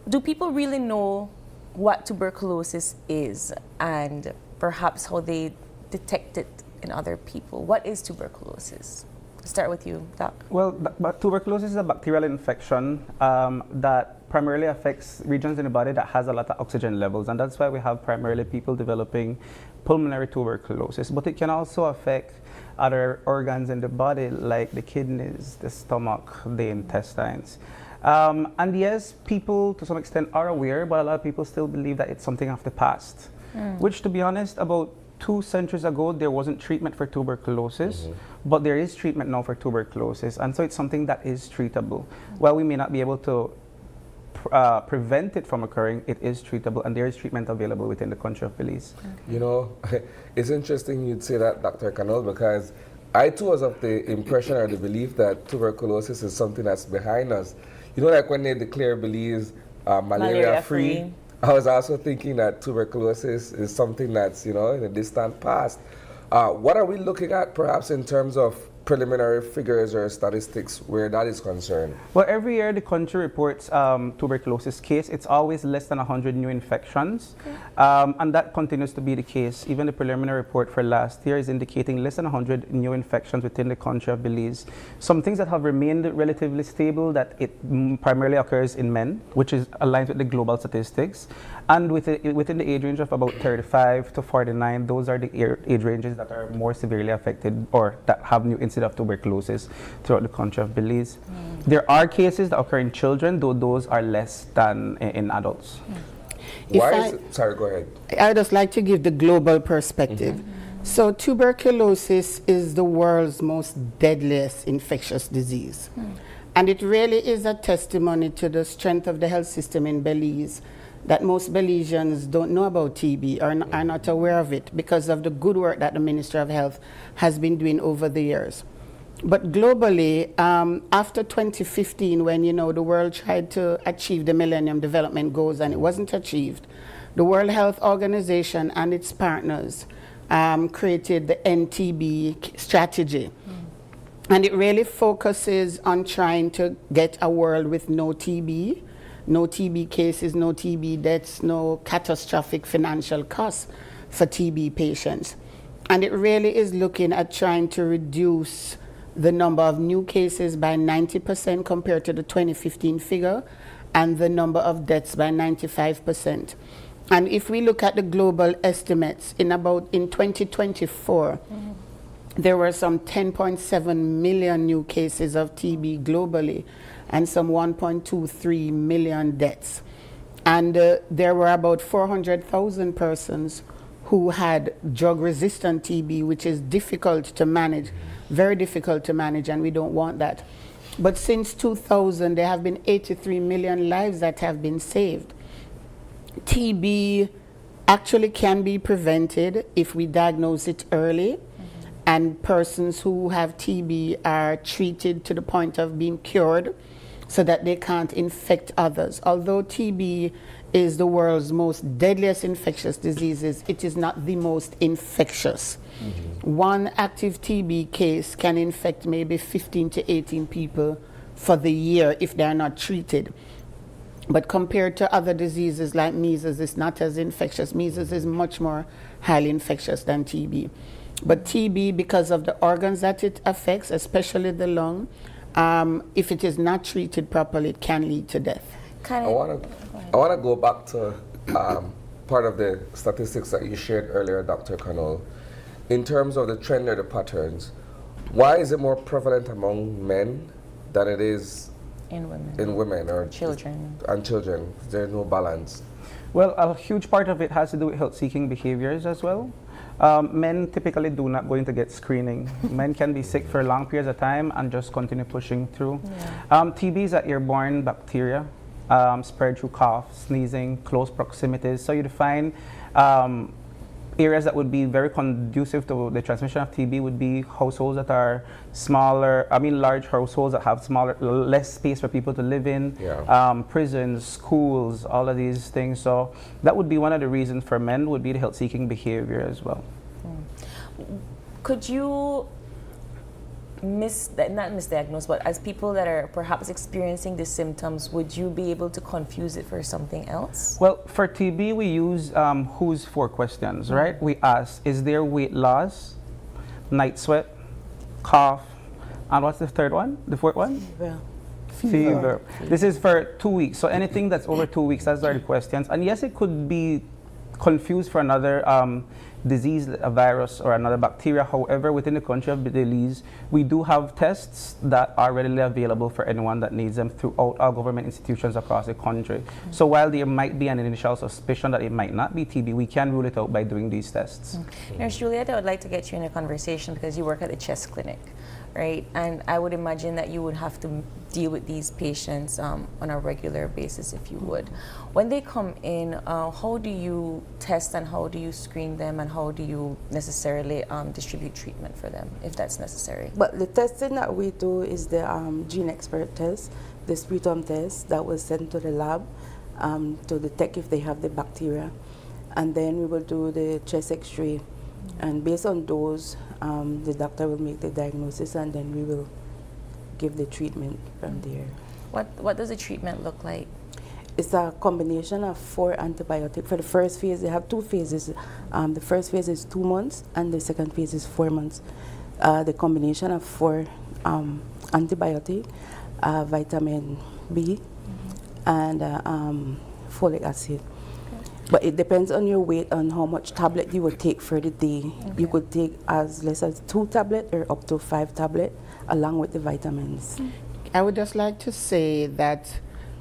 Speaker 4: do people really know what tuberculosis is and perhaps how they detect it in other people? What is tuberculosis? Start with you, Doc.
Speaker 22: Well, tuberculosis is a bacterial infection that primarily affects regions in the body that has a lot of oxygen levels, and that's why we have primarily people developing pulmonary tuberculosis. But it can also affect other organs in the body like the kidneys, the stomach, the intestines. And yes, people to some extent are aware, but a lot of people still believe that it's something of the past, which, to be honest, about 2 centuries ago, there wasn't treatment for tuberculosis, but there is treatment now for tuberculosis, and so it's something that is treatable. While we may not be able to prevent it from occurring, it is treatable, and there is treatment available within the country of Belize.
Speaker 3: You know, it's interesting you'd say that, Dr. Canole, because I too was of the impression or the belief that tuberculosis is something that's behind us. You know, like when they declare Belize malaria-free, I was also thinking that tuberculosis is something that's, you know, in the distant past. What are we looking at perhaps in terms of preliminary figures or statistics where that is concerned?
Speaker 22: Well, every year the country reports tuberculosis case. It's always less than 100 new infections, and that continues to be the case. Even the preliminary report for last year is indicating less than 100 new infections within the country of Belize. Some things that have remained relatively stable, that it primarily occurs in men, which is aligned with the global statistics, and within the age range of about 35 to 49, those are the age ranges that are more severely affected or that have new incidents of tuberculosis throughout the country of Belize. There are cases that occur in children, though those are less than in adults.
Speaker 3: Sorry, go ahead.
Speaker 1: I'd just like to give the global perspective. So tuberculosis is the world's most deadliest infectious disease. And it really is a testimony to the strength of the health system in Belize, that most Belizeans don't know about TB or are not aware of it because of the good work that the Ministry of Health has been doing over the years. But globally, after 2015, when, you know, the world tried to achieve the Millennium Development Goals and it wasn't achieved, the World Health Organization and its partners created the NTB strategy. And it really focuses on trying to get a world with no TB, no TB cases, no TB deaths, no catastrophic financial costs for TB patients. And it really is looking at trying to reduce the number of new cases by 90% compared to the 2015 figure, and the number of deaths by 95%. And if we look at the global estimates, in 2024, there were some 10.7 million new cases of TB globally, and some 1.23 million deaths. And there were about 400,000 persons who had drug-resistant TB, which is difficult to manage, very difficult to manage, and we don't want that. But since 2000, there have been 83 million lives that have been saved. TB actually can be prevented if we diagnose it early, and persons who have TB are treated to the point of being cured so that they can't infect others. Although TB is the world's most deadliest infectious diseases, it is not the most infectious. One active TB case can infect maybe 15 to 18 people for the year if they are not treated. But compared to other diseases like measles, it's not as infectious. Measles is much more highly infectious than TB. But TB, because of the organs that it affects, especially the lung, if it is not treated properly, it can lead to death.
Speaker 3: I want to go back to part of the statistics that you shared earlier, Dr. Connell. In terms of the trend or the patterns, why is it more prevalent among men than it is in women or
Speaker 4: children?
Speaker 3: And children, there's no balance.
Speaker 22: Well, a huge part of it has to do with health-seeking behaviors as well. Men typically do not going to get screening. Men can be sick for long periods of time and just continue pushing through. TB is an airborne bacteria, spread through cough, sneezing, close proximities. So you'd find areas that would be very conducive to the transmission of TB would be households that are smaller, large households that have less space for people to live in, prisons, schools, all of these things. So that would be one of the reasons for men would be the health-seeking behavior as well.
Speaker 4: Could you not misdiagnose, but as people that are perhaps experiencing the symptoms, would you be able to confuse it for something else?
Speaker 22: Well, for TB, we use WHO's 4 questions, right? We ask, is there weight loss, night sweat, cough, and what's the third one, the fourth one? Fever. This is for 2 weeks. So anything that's over 2 weeks, those are the questions. And yes, it could be confused for another disease, a virus or another bacteria. However, within the country of Belize, we do have tests that are readily available for anyone that needs them throughout our government institutions across the country. So while there might be an initial suspicion that it might not be TB, we can rule it out by doing these tests.
Speaker 4: Nurse Juliet, I would like to get you in a conversation because you work at the chest clinic, right? And I would imagine that you would have to deal with these patients on a regular basis, if you would. When they come in, how do you test and how do you screen them and how do you necessarily distribute treatment for them, if that's necessary?
Speaker 6: But the testing that we do is the gene expert test, the sputum test that was sent to the lab to detect if they have the bacteria. And then we will do the chest x-ray. And based on those, the doctor will make the diagnosis and then we will give the treatment from there.
Speaker 4: What does the treatment look like?
Speaker 6: It's a combination of 4 antibiotics. For the first phase, they have 2 phases. The first phase is 2 months and the second phase is 4 months. The combination of 4 antibiotic, vitamin B, and folic acid. But it depends on your weight and how much tablet you will take for the day. You could take as less as 2 tablets or up to 5 tablets along with the vitamins.
Speaker 1: I would just like to say that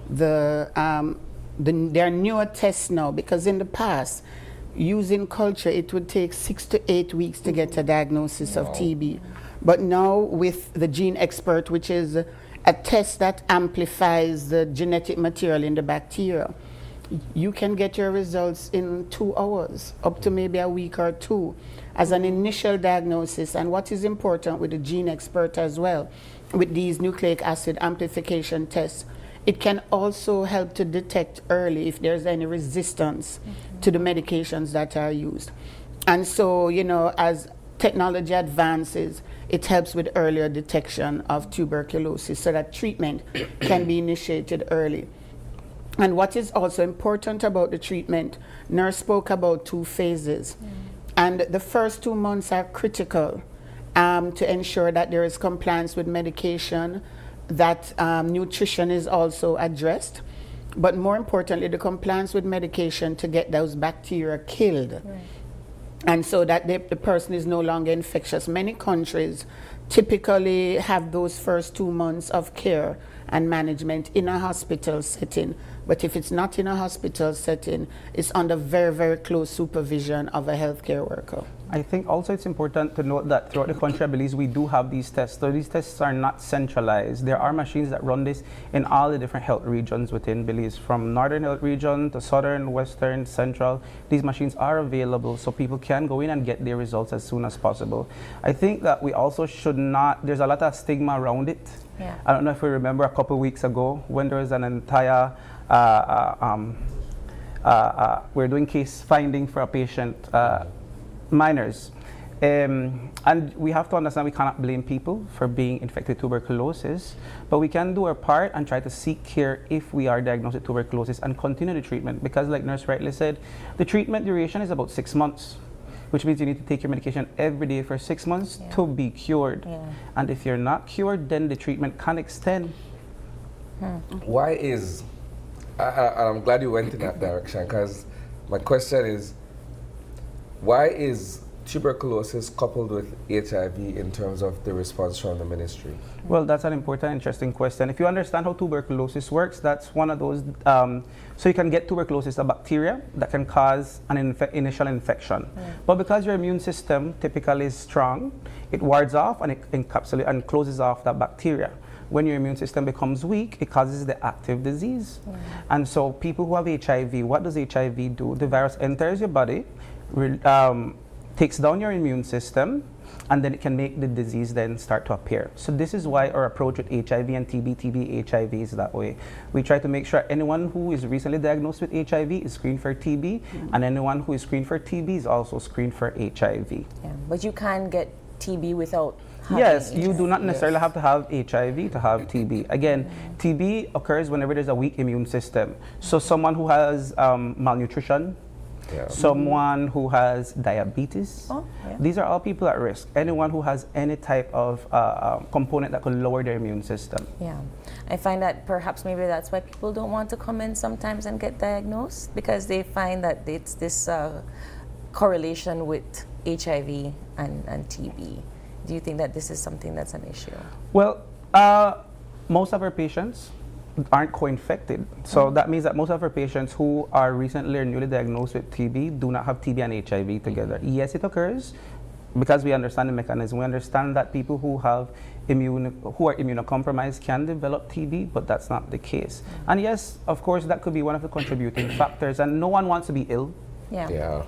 Speaker 1: there are newer tests now, because in the past, using culture, it would take 6 to 8 weeks to get a diagnosis of TB. But now with the gene expert, which is a test that amplifies the genetic material in the bacteria, you can get your results in 2 hours, up to maybe a week or 2 as an initial diagnosis. And what is important with the gene expert as well, with these nucleic acid amplification tests, it can also help to detect early if there's any resistance to the medications that are used. And so, as technology advances, it helps with earlier detection of tuberculosis so that treatment can be initiated early. And what is also important about the treatment, nurse spoke about 2 phases. And the first 2 months are critical to ensure that there is compliance with medication, that nutrition is also addressed, but more importantly, the compliance with medication to get those bacteria killed. and so that the person is no longer infectious. Many countries typically have those first 2 months of care and management in a hospital setting. But if it's not in a hospital setting, it's under very, very close supervision of a healthcare worker.
Speaker 22: I think also it's important to note that throughout the country, I believe we do have these tests. So these tests are not centralized. There are machines that run this in all the different health regions within Belize, from northern health region to southern, western, central. These machines are available so people can go in and get their results as soon as possible. I think that we also should not, there's a lot of stigma around it.
Speaker 4: Yeah.
Speaker 22: I don't know if you remember a couple of weeks ago when there was an entire we're doing case finding for a patient, minors. And we have to understand we cannot blame people for being infected with tuberculosis, but we can do our part and try to seek care if we are diagnosed with tuberculosis and continue the treatment, because like Nurse rightly said, the treatment duration is about 6 months, which means you need to take your medication every day for 6 months to be cured. And if you're not cured, then the treatment can extend.
Speaker 3: Why is, I'm glad you went in that direction, because my question is, why is tuberculosis coupled with HIV in terms of the response from the ministry?
Speaker 22: Well, that's an important, interesting question. If you understand how tuberculosis works, that's one of those, so you can get tuberculosis, a bacteria that can cause an initial infection. But because your immune system typically is strong, it wards off and it encapsulates and closes off that bacteria. When your immune system becomes weak, it causes the active disease. And so people who have HIV, what does HIV do? The virus enters your body, takes down your immune system, and then it can make the disease then start to appear. So this is why our approach with HIV and TB, HIV is that way. We try to make sure anyone who is recently diagnosed with HIV is screened for TB, and anyone who is screened for TB is also screened for HIV.
Speaker 4: Yeah, but you can get TB without
Speaker 22: Yes, you do not necessarily have to have HIV to have TB. Again, TB occurs whenever there's a weak immune system. So someone who has malnutrition, someone who has diabetes, these are all people at risk. Anyone who has any type of component that could lower their immune system.
Speaker 4: Yeah, I find that perhaps maybe that's why people don't want to come in sometimes and get diagnosed, because they find that it's this correlation with HIV and TB. Do you think that this is something that's an issue?
Speaker 22: Well, most of our patients aren't co-infected. So that means that most of our patients who are recently or newly diagnosed with TB do not have TB and HIV together. Yes, it occurs because we understand the mechanism. We understand that people who have who are immunocompromised can develop TB, but that's not the case. And yes, of course, that could be one of the contributing factors, and no one wants to be ill.
Speaker 4: Yeah.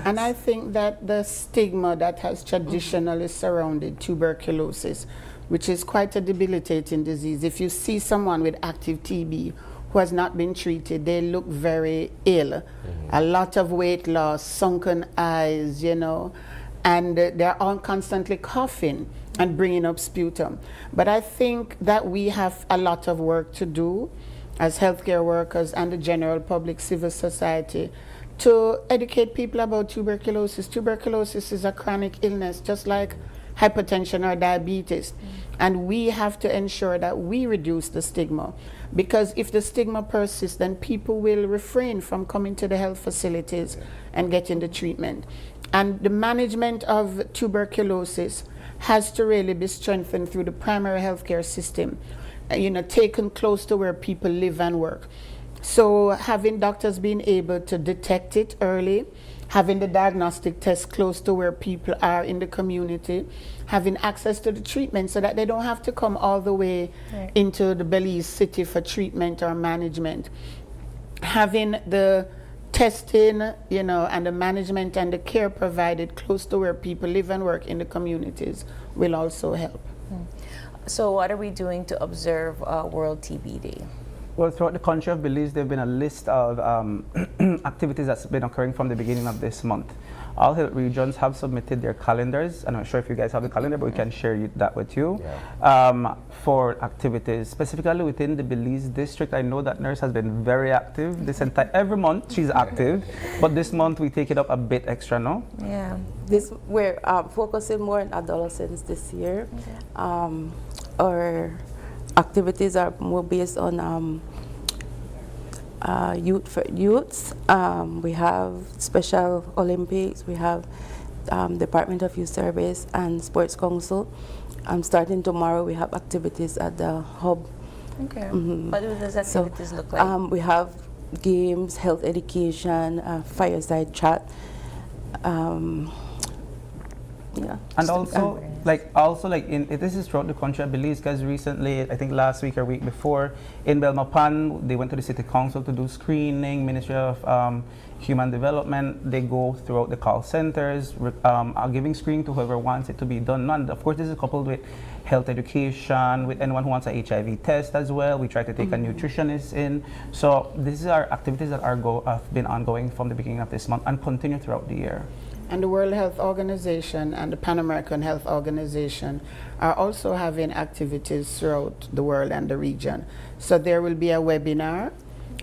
Speaker 1: And I think that the stigma that has traditionally surrounded tuberculosis, which is quite a debilitating disease. If you see someone with active TB who has not been treated, they look very ill. A lot of weight loss, sunken eyes, you know, and they're all constantly coughing and bringing up sputum. But I think that we have a lot of work to do as healthcare workers and the general public, civil society, to educate people about tuberculosis. Tuberculosis is a chronic illness, just like hypertension or diabetes. And we have to ensure that we reduce the stigma, because if the stigma persists, then people will refrain from coming to the health facilities and getting the treatment. And the management of tuberculosis has to really be strengthened through the primary healthcare system, you know, taken close to where people live and work. So having doctors being able to detect it early, having the diagnostic test close to where people are in the community, having access to the treatment so that they don't have to come all the way into the Belize city for treatment or management. Having the testing, you know, and the management and the care provided close to where people live and work in the communities will also help.
Speaker 4: So what are we doing to observe World TB Day?
Speaker 22: Well, throughout the country of Belize, there have been a list of activities that's been occurring from the beginning of this month. All health regions have submitted their calendars. I'm not sure if you guys have the calendar, but we can share that with you for activities. Specifically within the Belize district, I know that Nurse has been very active this every month. She's active, but this month we take it up a bit extra, no?
Speaker 4: Yeah.
Speaker 6: We're focusing more on adolescents this year. Our activities are more based on youth for youths. We have Special Olympics. We have Department of Youth Service and Sports Council. Starting tomorrow, we have activities at the hub.
Speaker 4: Okay. What do those activities look like?
Speaker 6: We have games, health education, fireside chat. Yeah.
Speaker 22: And also, this is throughout the country, I believe, because recently, I think last week or week before, in Belmopan, they went to the city council to do screening, Ministry of Human Development. They go throughout the call centers, are giving screening to whoever wants it to be done. And of course, this is coupled with health education, with anyone who wants a HIV test as well. We try to take a nutritionist in. So these are activities that have been ongoing from the beginning of this month and continue throughout the year.
Speaker 1: And the World Health Organization and the Pan American Health Organization are also having activities throughout the world and the region. So there will be a webinar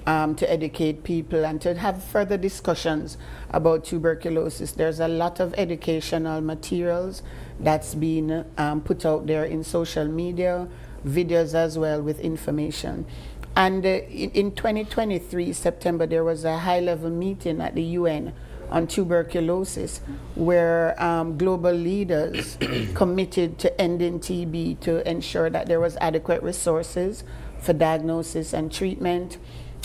Speaker 1: to educate people and to have further discussions about tuberculosis. There's a lot of educational materials that's been put out there in social media, videos as well with information. And in 2023, September, there was a high-level meeting at the UN on tuberculosis, where global leaders committed to ending TB to ensure that there was adequate resources for diagnosis and treatment,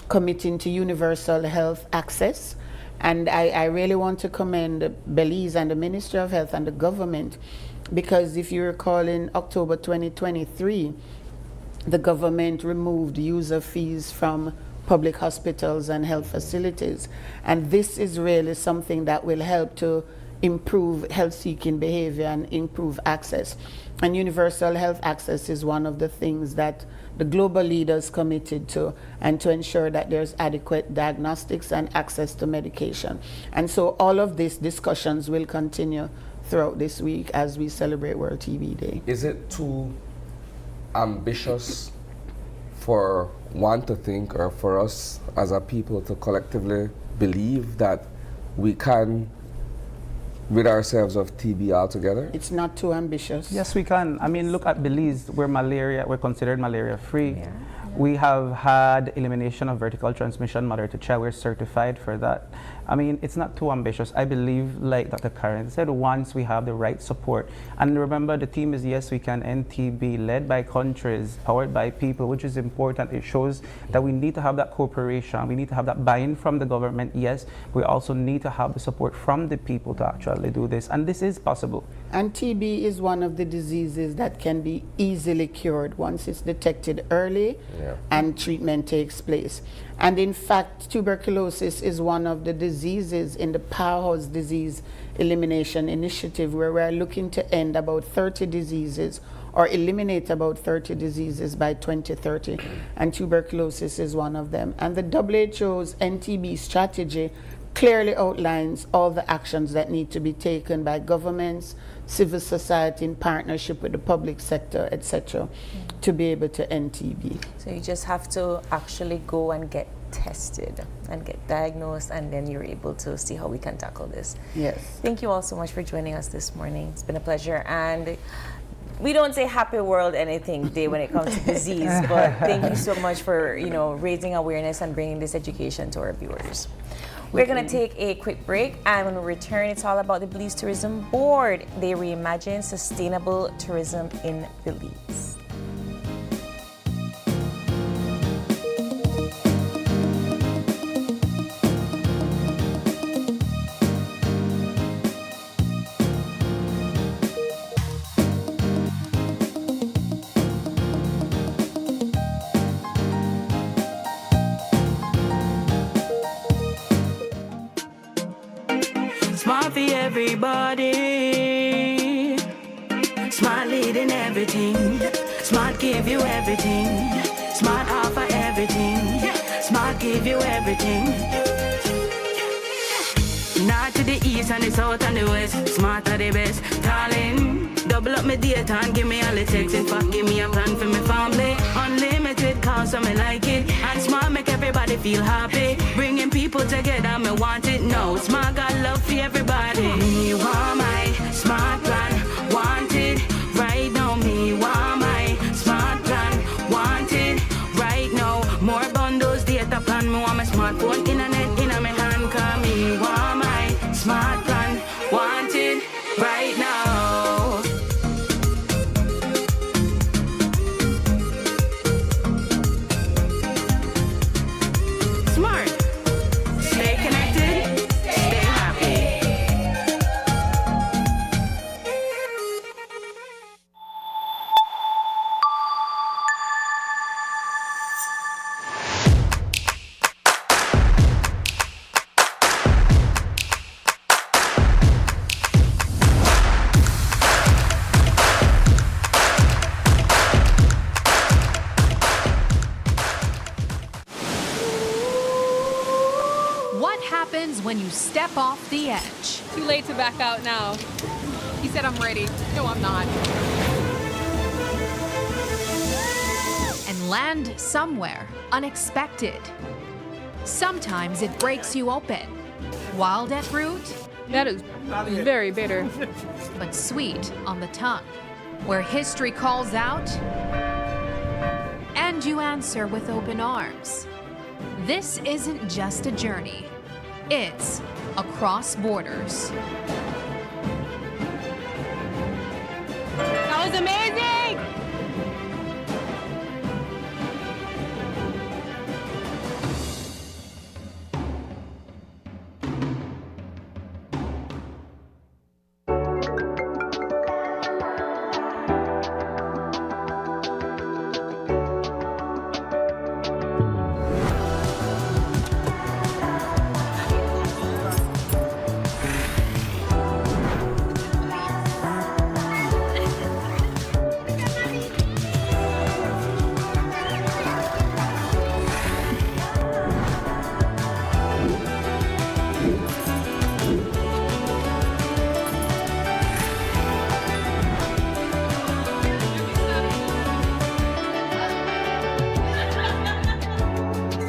Speaker 1: committing to universal health access. And I really want to commend Belize and the Ministry of Health and the government, because if you recall, in October 2023, the government removed user fees from public hospitals and health facilities. And this is really something that will help to improve health-seeking behavior and improve access. And universal health access is one of the things that the global leaders committed to, and to ensure that there's adequate diagnostics and access to medication. And so all of these discussions will continue throughout this week as we celebrate World TB Day.
Speaker 3: Is it too ambitious for one to think, or for us as a people to collectively believe that we can rid ourselves of TB altogether?
Speaker 1: It's not too ambitious.
Speaker 22: Yes, we can. I mean, look at Belize. We're considered malaria-free. Yeah. We have had elimination of vertical transmission, mother to child. We're certified for that. I mean, it's not too ambitious. I believe, like Dr. Karen said, once we have the right support. And remember, the theme is Yes, We Can End TB, led by countries, powered by people, which is important. It shows that we need to have that cooperation. We need to have that buy-in from the government, yes. We also need to have the support from the people to actually do this. And this is possible.
Speaker 1: And TB is one of the diseases that can be easily cured once it's detected early and treatment takes place. And in fact, tuberculosis is one of the diseases in the PAHO's disease elimination initiative, where we're looking to end about 30 diseases or eliminate about 30 diseases by 2030. And tuberculosis is one of them. And the WHO's NTB strategy clearly outlines all the actions that need to be taken by governments, civil society in partnership with the public sector, etc., to be able to end TB.
Speaker 4: So you just have to actually go and get tested and get diagnosed, and then you're able to see how we can tackle this.
Speaker 1: Yes.
Speaker 4: Thank you all so much for joining us this morning. It's been a pleasure. And we don't say Happy World Anything Day when it comes to disease, but thank you so much for raising awareness and bringing this education to our viewers. We're going to take a quick break, and when we return, it's all about the Belize Tourism Board. They reimagine sustainable tourism in Belize.
Speaker 7: Smart for everybody. Smart leading everything. Smart give you everything. Smart offer everything. Smart give you everything. North to the east and the south and the west. Smart are the best. Darling, double up my data and give me all the text. In fact, give me a plan for my family. Unlimited calls, so me like it. And Smart make everybody feel happy. Bringing people together, me want it now. Smart got love for everybody. Me want my Smart plan. Want it right now. Me want my Smart plan. Want it right now. More bundles, data start a plan. Me want my smartphone, internet in my hand. Cause me want my smart plan. Want it right now. Smart. Stay connected. Stay happy.
Speaker 5: What happens when you step off the edge?
Speaker 8: Too late to back out now. He said I'm ready. No, I'm not.
Speaker 5: And land somewhere unexpected. Sometimes it breaks you open. Wild at root?
Speaker 8: That is very bitter.
Speaker 5: But sweet on the tongue. Where history calls out, and you answer with open arms. This isn't just a journey. It's across borders.
Speaker 8: That was amazing!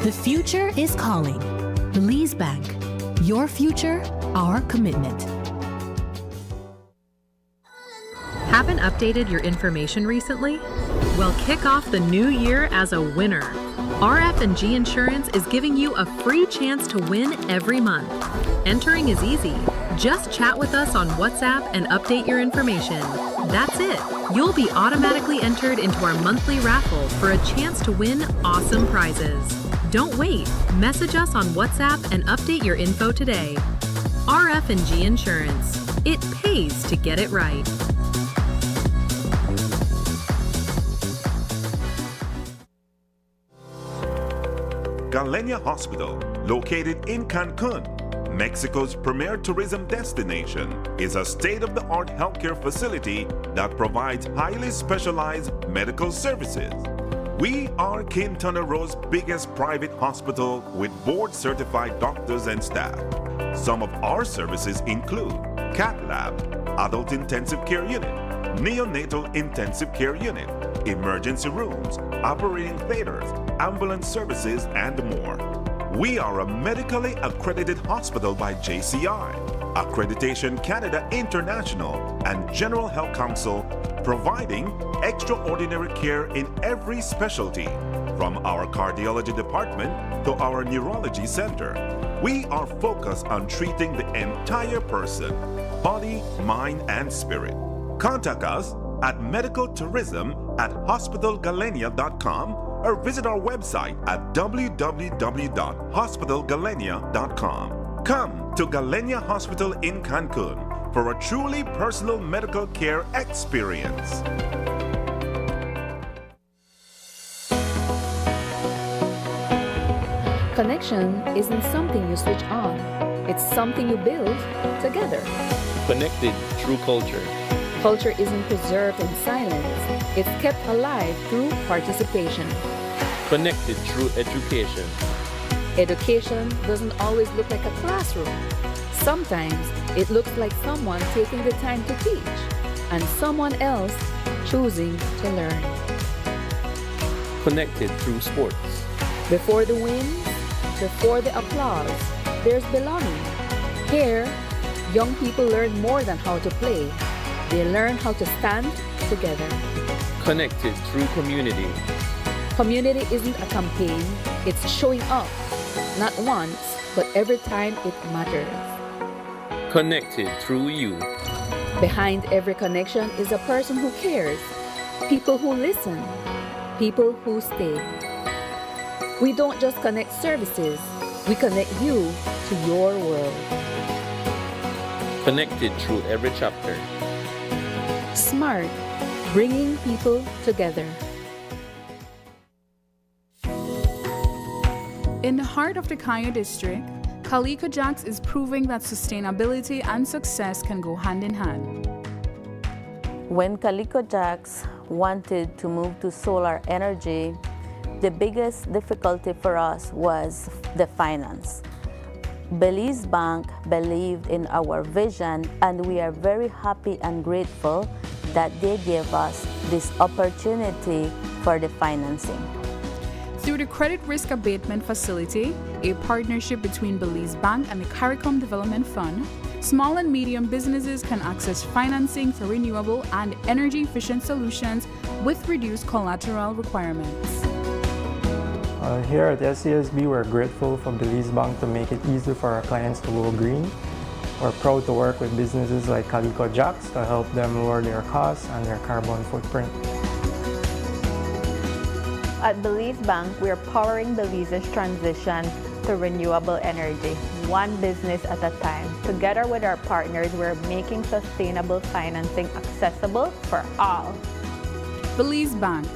Speaker 19: The future is calling. Belize Bank. Your future, our commitment.
Speaker 23: Haven't updated your information recently? Well, kick off the new year as a winner. RF&G Insurance is giving you a free chance to win every month. Entering is easy. Just chat with us on WhatsApp and update your information. That's it. You'll be automatically entered into our monthly raffle for a chance to win awesome prizes. Don't wait. Message us on WhatsApp and update your info today. RF&G Insurance. It pays to get it right.
Speaker 24: Galenia Hospital, located in Cancun, Mexico's premier tourism destination, is a state-of-the-art healthcare facility that provides highly specialized medical services. We are Quintana Roo's biggest private hospital with board-certified doctors and staff. Some of our services include cath lab, adult intensive care unit, neonatal intensive care unit, emergency rooms, operating theaters, ambulance services, and more. We are a medically accredited hospital by JCI, Accreditation Canada International, and General Health Council, providing extraordinary care in every specialty, from our cardiology department to our neurology center. We are focused on treating the entire person, body, mind, and spirit. Contact us at medicaltourism@hospitalgalenia.com or visit our website at www.hospitalgalenia.com. Come to Galenia Hospital in Cancun for a truly personal medical care experience.
Speaker 9: Connection isn't something you switch on. It's something you build together.
Speaker 10: Connected through culture.
Speaker 9: Culture isn't preserved in silence. It's kept alive through participation.
Speaker 10: Connected through education.
Speaker 9: Education doesn't always look like a classroom. Sometimes it looks like someone taking the time to teach and someone else choosing to learn.
Speaker 10: Connected through sports.
Speaker 9: Before the wins, before the applause, there's belonging. Here, young people learn more than how to play. They learn how to stand together.
Speaker 10: Connected through community.
Speaker 9: Community isn't a campaign, It's showing up, not once, but every time it matters.
Speaker 10: Connected through you.
Speaker 9: Behind every connection is a person who cares, people who listen, people who stay. We don't just connect services, we connect you to your world.
Speaker 10: Connected through every chapter.
Speaker 9: Smart, bringing people together.
Speaker 11: In the heart of the Kayo district, Calico Jacks is proving that sustainability and success can go hand in hand.
Speaker 12: When Calico Jacks wanted to move to solar energy, the biggest difficulty for us was the finance. Belize Bank believed in our vision, and we are very happy and grateful that they gave us this opportunity for the financing.
Speaker 11: Through the Credit Risk Abatement Facility, a partnership between Belize Bank and the CARICOM Development Fund, small and medium businesses can access financing for renewable and energy-efficient solutions with reduced collateral requirements.
Speaker 21: Here at SCSB, we're grateful for Belize Bank to make it easy for our clients to go green. We're proud to work with businesses like Calico Jacks to help them lower their costs and their carbon footprint.
Speaker 14: At Belize Bank, we are powering Belize's transition to renewable energy, one business at a time. Together with our partners, we're making sustainable financing accessible for all.
Speaker 11: Belize Bank,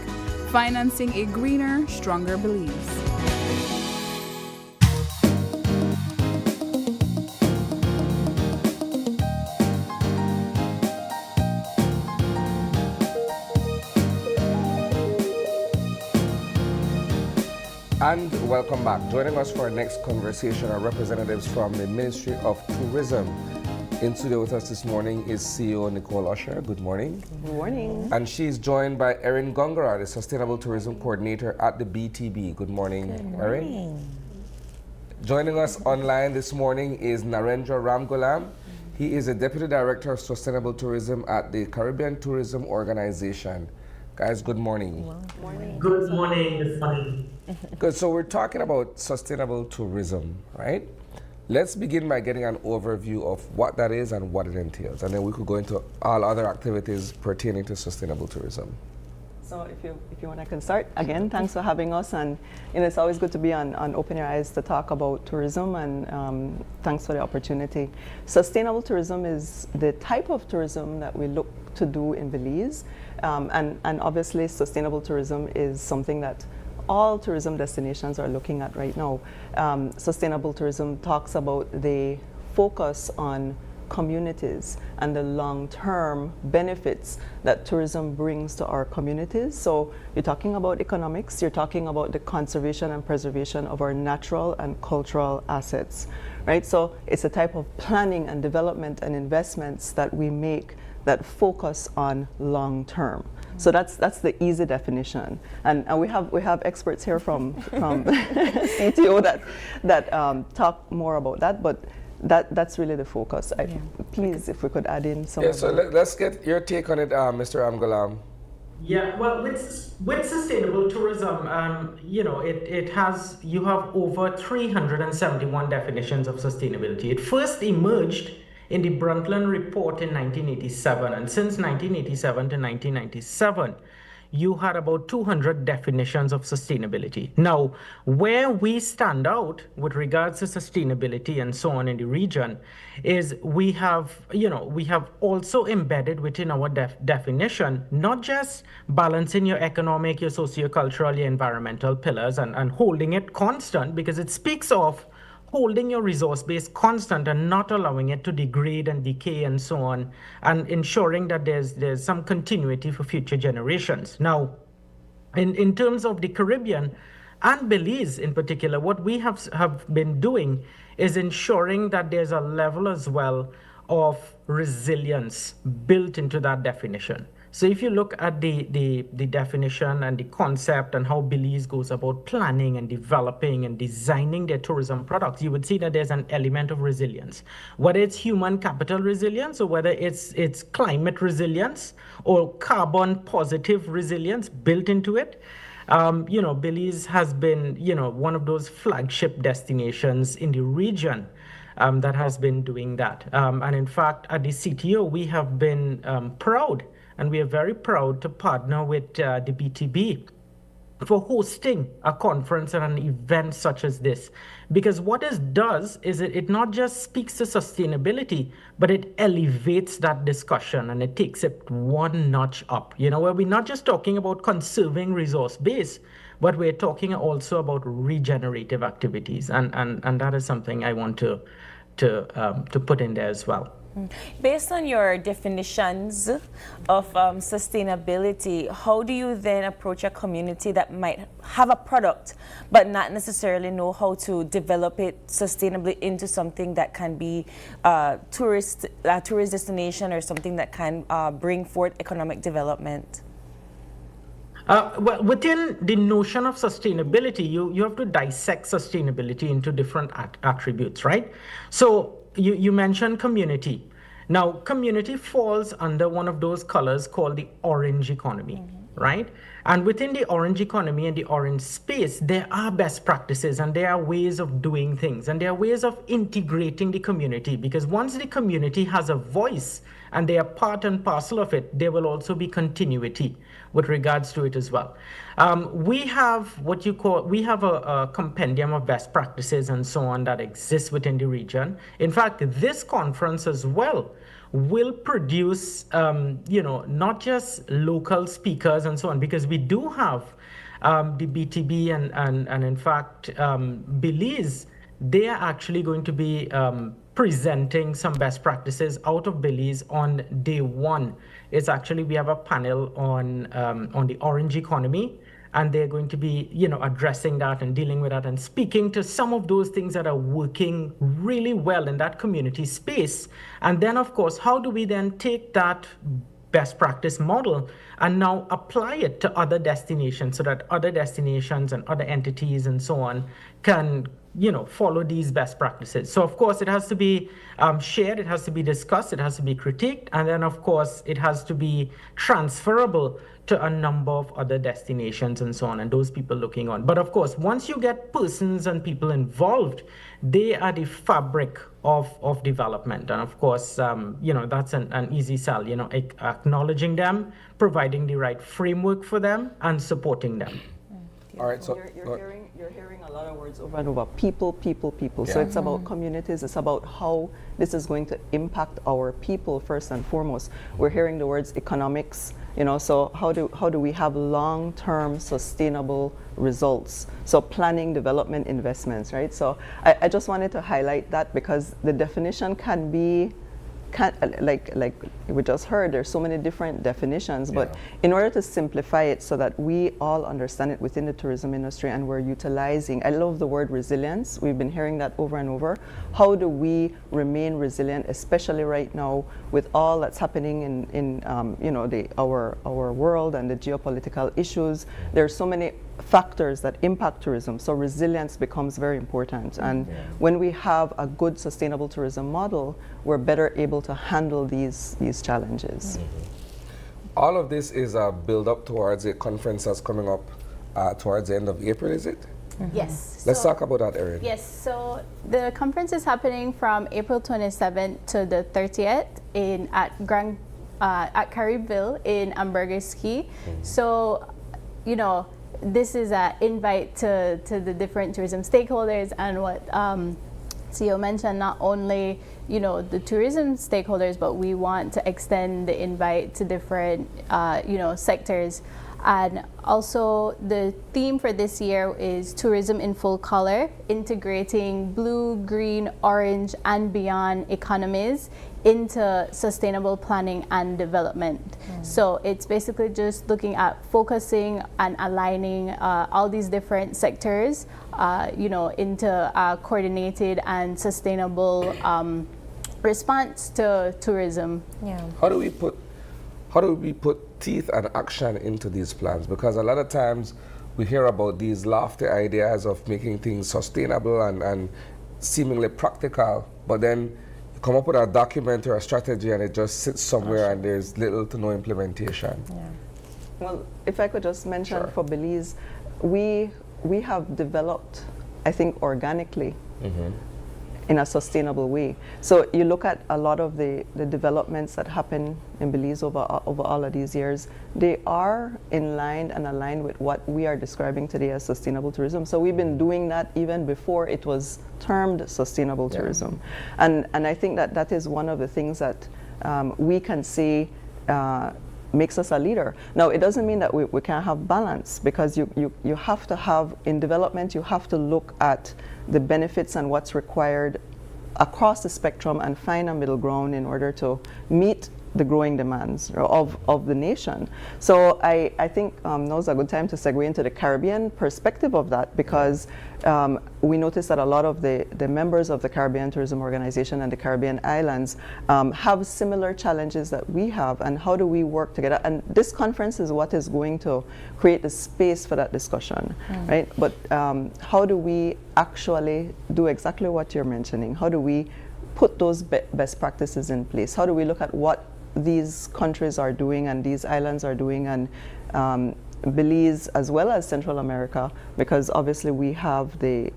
Speaker 11: financing a greener, stronger Belize.
Speaker 3: And welcome back. Joining us for our next conversation are representatives from the Ministry of Tourism. In studio with us this morning is CEO Nicole Usher. Good morning.
Speaker 15: Good morning.
Speaker 3: And she's joined by Erin Gongara, the Sustainable Tourism Coordinator at the BTB. Good morning, Erin. Joining us online this morning is Narendra Ramgulam. He is a Deputy Director of Sustainable Tourism at the Caribbean Tourism Organization. Guys, good morning.
Speaker 15: Good morning.
Speaker 25: Good morning. Good morning.
Speaker 3: Good. So we're talking about sustainable tourism, right? Let's begin by getting an overview of what that is and what it entails, and then we could go into all other activities pertaining to sustainable tourism.
Speaker 21: So if you want, I can start. Again, thanks for having us, and it's always good to be on Open Your Eyes to talk about tourism, and thanks for the opportunity. Sustainable tourism is the type of tourism that we look to do in Belize, and obviously sustainable tourism is something that all tourism destinations are looking at right now. Sustainable tourism talks about the focus on communities and the long-term benefits that tourism brings to our communities. So you're talking about economics, you're talking about the conservation and preservation of our natural and cultural assets, right? So it's a type of planning and development and investments that we make that focus on long-term. So that's the easy definition, and we have experts here from CTO that talk more about that, but that's really the focus. Please, if we could add in some.
Speaker 3: Yeah, so let's get your take on it, Mr. Amgalam.
Speaker 25: Yeah, well, with sustainable tourism, you have over 371 definitions of sustainability. It first emerged in the Brundtland Report in 1987, and since 1987 to 1997, you had about 200 definitions of sustainability. Now, where we stand out with regards to sustainability and so on in the region is we have also embedded within our definition, not just balancing your economic, your socio-cultural, your environmental pillars and holding it constant, because it speaks of holding your resource base constant and not allowing it to degrade and decay and so on, and ensuring that there's some continuity for future generations. Now, in terms of the Caribbean and Belize in particular, what we have been doing is ensuring that there's a level as well of resilience built into that definition. So if you look at the definition and the concept and how Belize goes about planning and developing and designing their tourism products, you would see that there's an element of resilience. Whether it's human capital resilience or whether it's climate resilience or carbon positive resilience built into it. Belize has been, one of those flagship destinations in the region that has been doing that. And in fact, at the CTO, we have been proud, and we are very proud to partner with the BTB for hosting a conference and an event such as this. Because what it does is it not just speaks to sustainability, but it elevates that discussion and it takes it one notch up, where we're not just talking about conserving resource base, but we're talking also about regenerative activities. And that is something I want to put in there as well.
Speaker 4: Based on your definitions of sustainability, how do you then approach a community that might have a product but not necessarily know how to develop it sustainably into something that can be a tourist destination or something that can bring forth economic development?
Speaker 25: Well, within the notion of sustainability, you have to dissect sustainability into different attributes, right? So you mentioned community. Now, community falls under one of those colors called the orange economy, right? And within the orange economy and the orange space, there are best practices and there are ways of doing things and there are ways of integrating the community, because once the community has a voice and they are part and parcel of it, there will also be continuity with regards to it as well. We have a compendium of best practices and so on that exists within the region. In fact, this conference as well will produce, not just local speakers and so on, because we do have the BTB and in fact, Belize, they are actually going to be presenting some best practices out of Belize on day one. It's actually, we have a panel on the orange economy, and they're going to be, addressing that and dealing with that and speaking to some of those things that are working really well in that community space. And then, of course, how do we then take that best practice model and now apply it to other destinations so that other destinations and other entities and so on can follow these best practices. So of course it has to be shared, it has to be discussed, it has to be critiqued, and then of course it has to be transferable to a number of other destinations and so on, and those people looking on. But of course, once you get persons and people involved, they are the fabric of development. And of course, that's an easy sell, acknowledging them, providing the right framework for them, and supporting them.
Speaker 3: All right, so
Speaker 21: you're hearing a lot of words over and over. People.
Speaker 3: Yeah.
Speaker 21: So it's about communities. It's about how this is going to impact our people first and foremost. We're hearing the words economics. So how do we have long-term sustainable results? So planning, development, investments, right? So I just wanted to highlight that because the definition can be. Like we just heard, there's so many different definitions, but in order to simplify it so that we all understand it within the tourism industry and we're utilizing, I love the word resilience, we've been hearing that over and over. How do we remain resilient, especially right now with all that's happening in our world and the geopolitical issues? There's so many factors that impact tourism, so resilience becomes very important. And when we have a good sustainable tourism model, we're better able to handle these challenges.
Speaker 3: all of this is a build up towards a conference that's coming up towards the end of April, is it?
Speaker 13: Yes.
Speaker 3: Let's talk about that, Erin.
Speaker 13: Yes, so the conference is happening from April 27th to the 30th at Caribville in Ambergris-Key. So, you know, this is an invite to the different tourism stakeholders, and what CEO mentioned, not only, you know, the tourism stakeholders, but we want to extend the invite to different, you know, sectors. And also the theme for this year is tourism in full color, integrating blue, green, orange, and beyond economies into sustainable planning and development. So it's basically just looking at focusing and aligning all these different sectors, you know, into a coordinated and sustainable response to tourism.
Speaker 4: Yeah.
Speaker 3: How do we put teeth and action into these plans? Because a lot of times we hear about these lofty ideas of making things sustainable and seemingly practical, but then you come up with a document or a strategy and it just sits somewhere and there's little to no implementation.
Speaker 21: Yeah. Well, if I could just mention for Belize, we have developed, I think, organically in a sustainable way. So you look at a lot of the developments that happen in Belize over all of these years, they are in line and aligned with what we are describing today as sustainable tourism. So we've been doing that even before it was termed sustainable tourism. And I think that is one of the things that we can say makes us a leader. Now, it doesn't mean that we can't have balance, because you have to have, in development, you have to look at the benefits and what's required across the spectrum and find a middle ground in order to meet the growing demands of the nation. So I think now's a good time to segue into the Caribbean perspective of that, because we noticed that a lot of the members of the Caribbean Tourism Organization and the Caribbean islands have similar challenges that we have, and how do we work together? And this conference is what is going to create the space for that discussion, right? But how do we actually do exactly what you're mentioning? How do we put those best practices in place? How do we look at what these countries are doing and these islands are doing, and Belize as well as Central America, because obviously we have the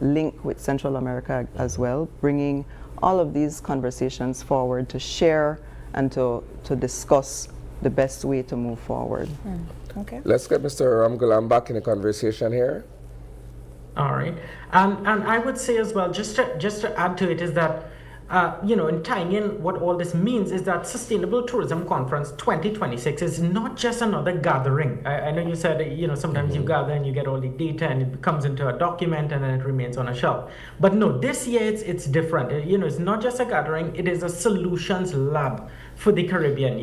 Speaker 21: link with Central America as well, bringing all of these conversations forward to share and to discuss the best way to move forward.
Speaker 4: Okay.
Speaker 3: Let's get Mr. Ramgulam back in the conversation here.
Speaker 25: All right, and I would say as well, just to add to it, is that in tying in what all this means is that Sustainable Tourism Conference 2026 is not just another gathering. I know you said, sometimes you gather and you get all the data and it comes into a document and then it remains on a shelf. But no, this year it's different. It's not just a gathering, it is a solutions lab for the Caribbean,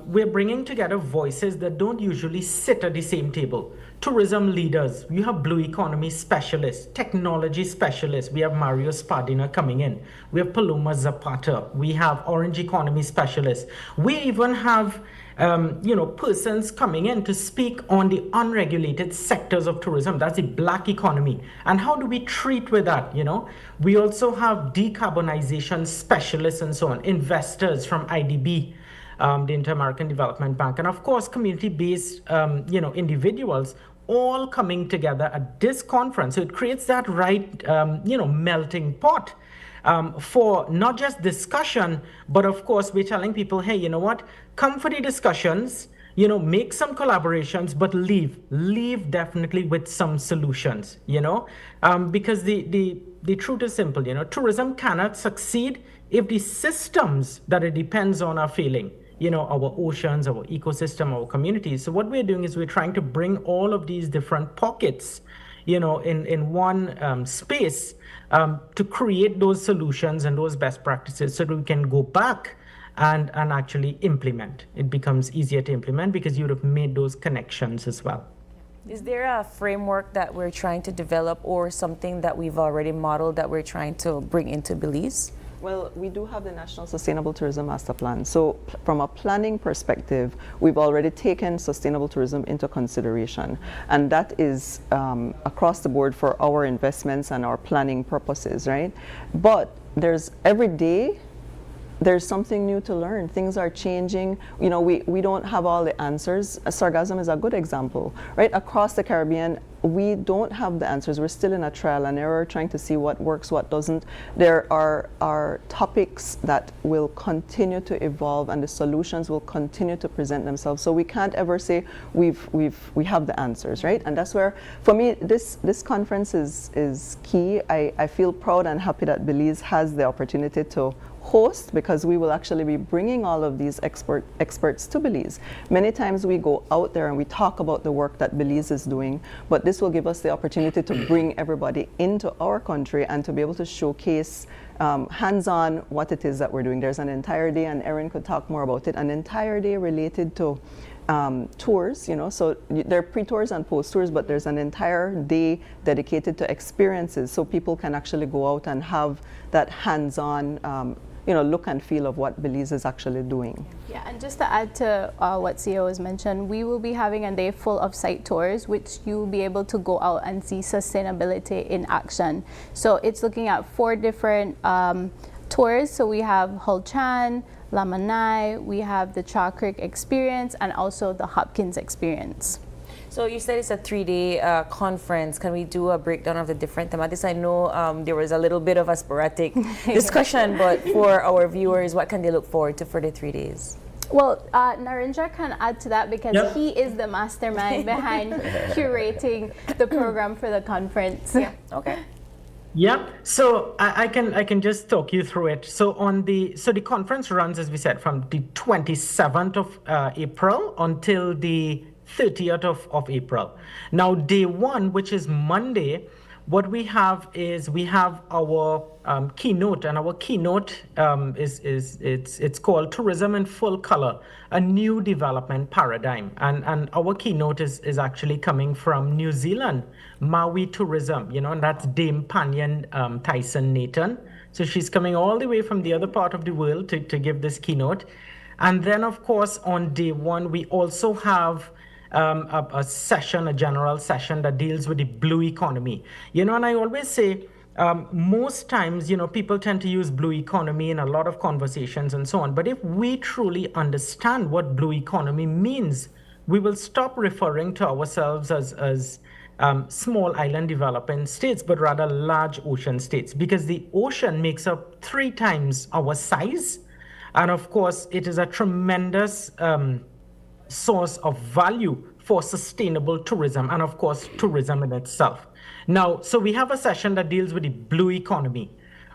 Speaker 25: We're bringing together voices that don't usually sit at the same table. Tourism leaders, you have blue economy specialists, technology specialists. We have Mario Spadina coming in. We have Paloma Zapata. We have orange economy specialists. We even have persons coming in to speak on the unregulated sectors of tourism. That's the black economy. And how do we treat with that, We also have decarbonization specialists and so on, investors from IDB, the Inter-American Development Bank, and of course, community-based, individuals, all coming together at this conference. So it creates that right, melting pot for not just discussion, but of course, we're telling people, hey, you know what? Come for the discussions, make some collaborations, but leave definitely with some solutions, because the truth is simple, tourism cannot succeed if the systems that it depends on are failing. Our oceans, our ecosystem, our communities. So what we're doing is we're trying to bring all of these different pockets, in one space to create those solutions and those best practices so that we can go back and actually implement. It becomes easier to implement because you would have made those connections as well.
Speaker 4: Is there a framework that we're trying to develop or something that we've already modeled that we're trying to bring into Belize?
Speaker 21: Well, we do have the National Sustainable Tourism Master Plan. So from a planning perspective, we've already taken sustainable tourism into consideration. And that is across the board for our investments and our planning purposes, right? But every day, there's something new to learn. Things are changing. We don't have all the answers. Sargassum is a good example, right? Across the Caribbean, we don't have the answers. We're still in a trial and error, trying to see what works, what doesn't. There are topics that will continue to evolve, and the solutions will continue to present themselves. So we can't ever say we have the answers, right? And that's where, for me, this conference is key. I feel proud and happy that Belize has the opportunity to host, because we will actually be bringing all of these experts to Belize. Many times we go out there and we talk about the work that Belize is doing, but this will give us the opportunity to bring everybody into our country and to be able to showcase hands-on what it is that we're doing. There's an entire day, and Erin could talk more about it, an entire day related to tours, so there are pre-tours and post-tours, but there's an entire day dedicated to experiences, so people can actually go out and have that hands-on look and feel of what Belize is actually doing.
Speaker 13: Yeah, and just to add to what CEO has mentioned, we will be having a day full of site tours, which you will be able to go out and see sustainability in action. So it's looking at 4 different tours. So we have Hull Chan, Lamanai, we have the Chaw Creek experience, and also the Hopkins experience.
Speaker 4: So you said it's a 3-day conference. Can we do a breakdown of the different thematics? I know there was a little bit of a sporadic discussion, but for our viewers, what can they look forward to for the 3 days?
Speaker 13: Well, Narendra can add to that because he is the mastermind behind curating the program for the conference.
Speaker 4: Yeah. Okay.
Speaker 25: Yeah, so I can just talk you through it. So the conference runs, as we said, from the 27th of April until the 30th of April. Now, day one, which is Monday, what we have is we have our keynote, and our keynote it's called Tourism in Full Color, a New Development Paradigm. And our keynote is actually coming from New Zealand, Maui Tourism, and that's Dame Panyan Tyson Nathan. So she's coming all the way from the other part of the world to give this keynote. And then, of course, on day one, we also have a session, a general session that deals with the blue economy. And I always say, most times, people tend to use blue economy in a lot of conversations and so on. But if we truly understand what blue economy means, we will stop referring to ourselves as small island developing states, but rather large ocean states, because the ocean makes up 3 times our size. And of course, it is a tremendous source of value for sustainable tourism, and of course tourism in itself. Now, so we have a session that deals with the blue economy,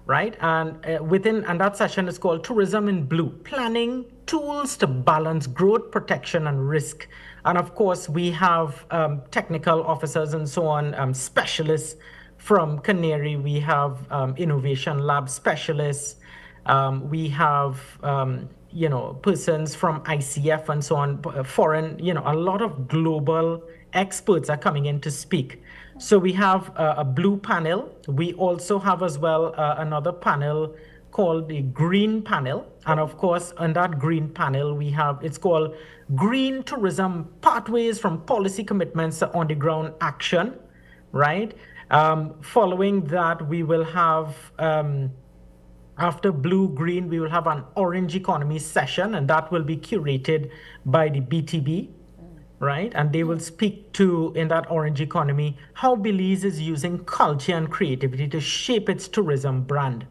Speaker 25: right? And and that session is called Tourism in Blue: Planning Tools to Balance Growth, Protection, and Risk. And of course, we have technical officers and so on, specialists from Canary. We have innovation lab specialists. We have persons from ICF and so on, foreign, a lot of global experts are coming in to speak. So we have a blue panel. We also have as well another panel called the green panel. And of course, on that green panel, it's called Green Tourism Pathways from Policy Commitments to On-the-Ground Action, right? Following that, we will have after blue-green, we will have an orange economy session, and that will be curated by the BTB, right? And they will speak to, in that orange economy, how Belize is using culture and creativity to shape its tourism brand.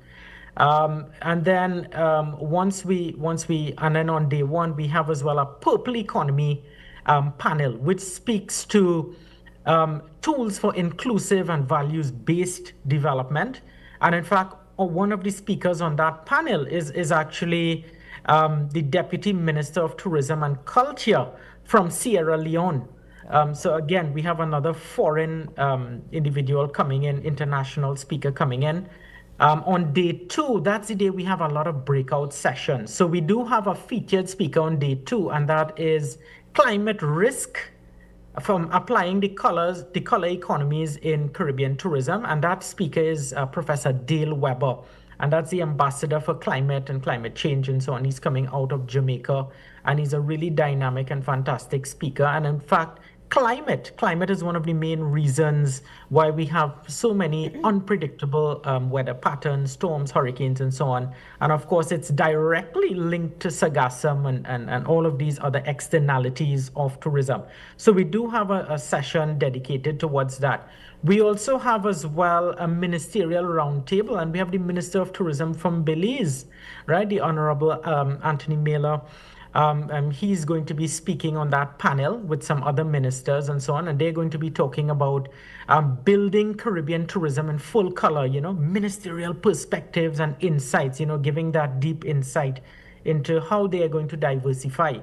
Speaker 25: And then and then on day one, we have as well a purple economy panel, which speaks to tools for inclusive and values-based development. And in fact, one of the speakers on that panel is actually the Deputy Minister of Tourism and Culture from Sierra Leone. So again, we have another foreign individual coming in, international speaker coming in. On day 2, that's the day we have a lot of breakout sessions. So we do have a featured speaker on day 2, and that is climate risk from applying the color economies in Caribbean tourism. And that speaker is Professor Dale Weber. And that's the ambassador for climate and climate change and so on. He's coming out of Jamaica, and he's a really dynamic and fantastic speaker. And in fact, climate is one of the main reasons why we have so many unpredictable weather patterns, storms, hurricanes, and so on. And of course, it's directly linked to sargassum and all of these other externalities of tourism. So we do have a session dedicated towards that. We also have as well a ministerial roundtable, and we have the Minister of Tourism from Belize, right? The Honorable Anthony Miller. He's going to be speaking on that panel with some other ministers and so on, and they're going to be talking about building Caribbean tourism in full color, ministerial perspectives and insights, giving that deep insight into how they are going to diversify.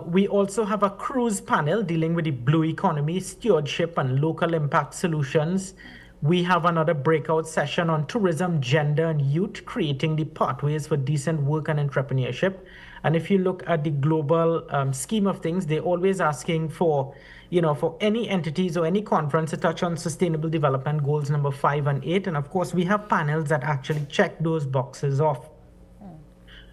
Speaker 25: We also have a cruise panel dealing with the blue economy, stewardship, and local impact solutions. We have another breakout session on tourism, gender, and youth, creating the pathways for decent work and entrepreneurship. And if you look at the global scheme of things, they're always asking for, for any entities or any conference to touch on sustainable development goals number 5 and 8. And of course, we have panels that actually check those boxes off.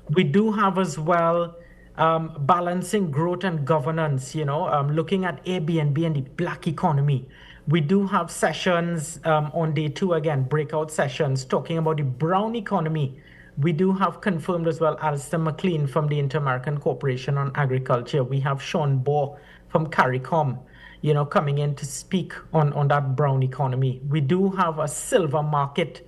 Speaker 25: We do have as well balancing growth and governance, looking at Airbnb and the black economy. We do have sessions on day 2, again, breakout sessions talking about the brown economy. We do have confirmed as well Alistair McLean from the Inter-American Corporation on Agriculture. We have Sean Bohr from CARICOM. coming in to speak on that brown economy. We do have a silver market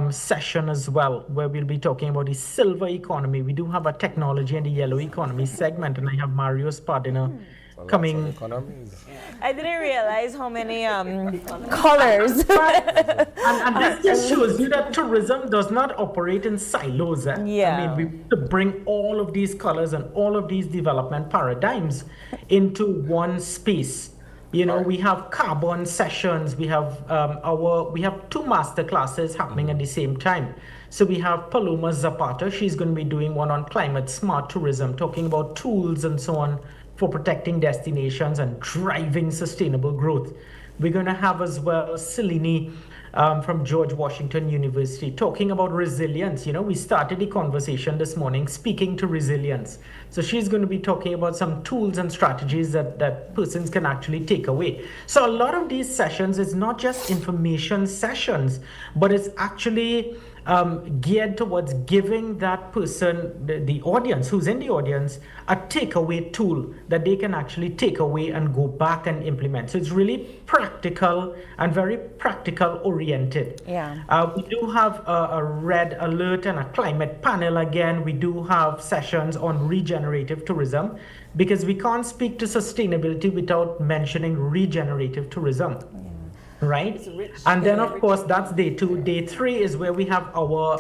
Speaker 25: session as well, where we'll be talking about the silver economy. We do have a technology and the yellow economy segment, and I have Mario Spadina coming.
Speaker 4: I didn't realize how many colors.
Speaker 25: and this just shows you that tourism does not operate in silos.
Speaker 4: Yeah.
Speaker 25: I mean, we have to bring all of these colors and all of these development paradigms into one space. We have carbon sessions. We have we have 2 master classes happening at the same time. So we have Paloma Zapata. She's going to be doing one on climate smart tourism, talking about tools and so on for protecting destinations and driving sustainable growth. We're going to have as well Selini from George Washington University talking about resilience. We started the conversation this morning speaking to resilience. So she's going to be talking about some tools and strategies that persons can actually take away. So a lot of these sessions is not just information sessions, but it's actually geared towards giving that person, the audience, who's in the audience, a takeaway tool that they can actually take away and go back and implement. So it's really practical and very practical oriented.
Speaker 4: Yeah.
Speaker 25: We do have a red alert and a climate panel again. We do have sessions on regenerative tourism, because we can't speak to sustainability without mentioning regenerative tourism. Right? And then, of course, that's day 2. Day 3 is where we have our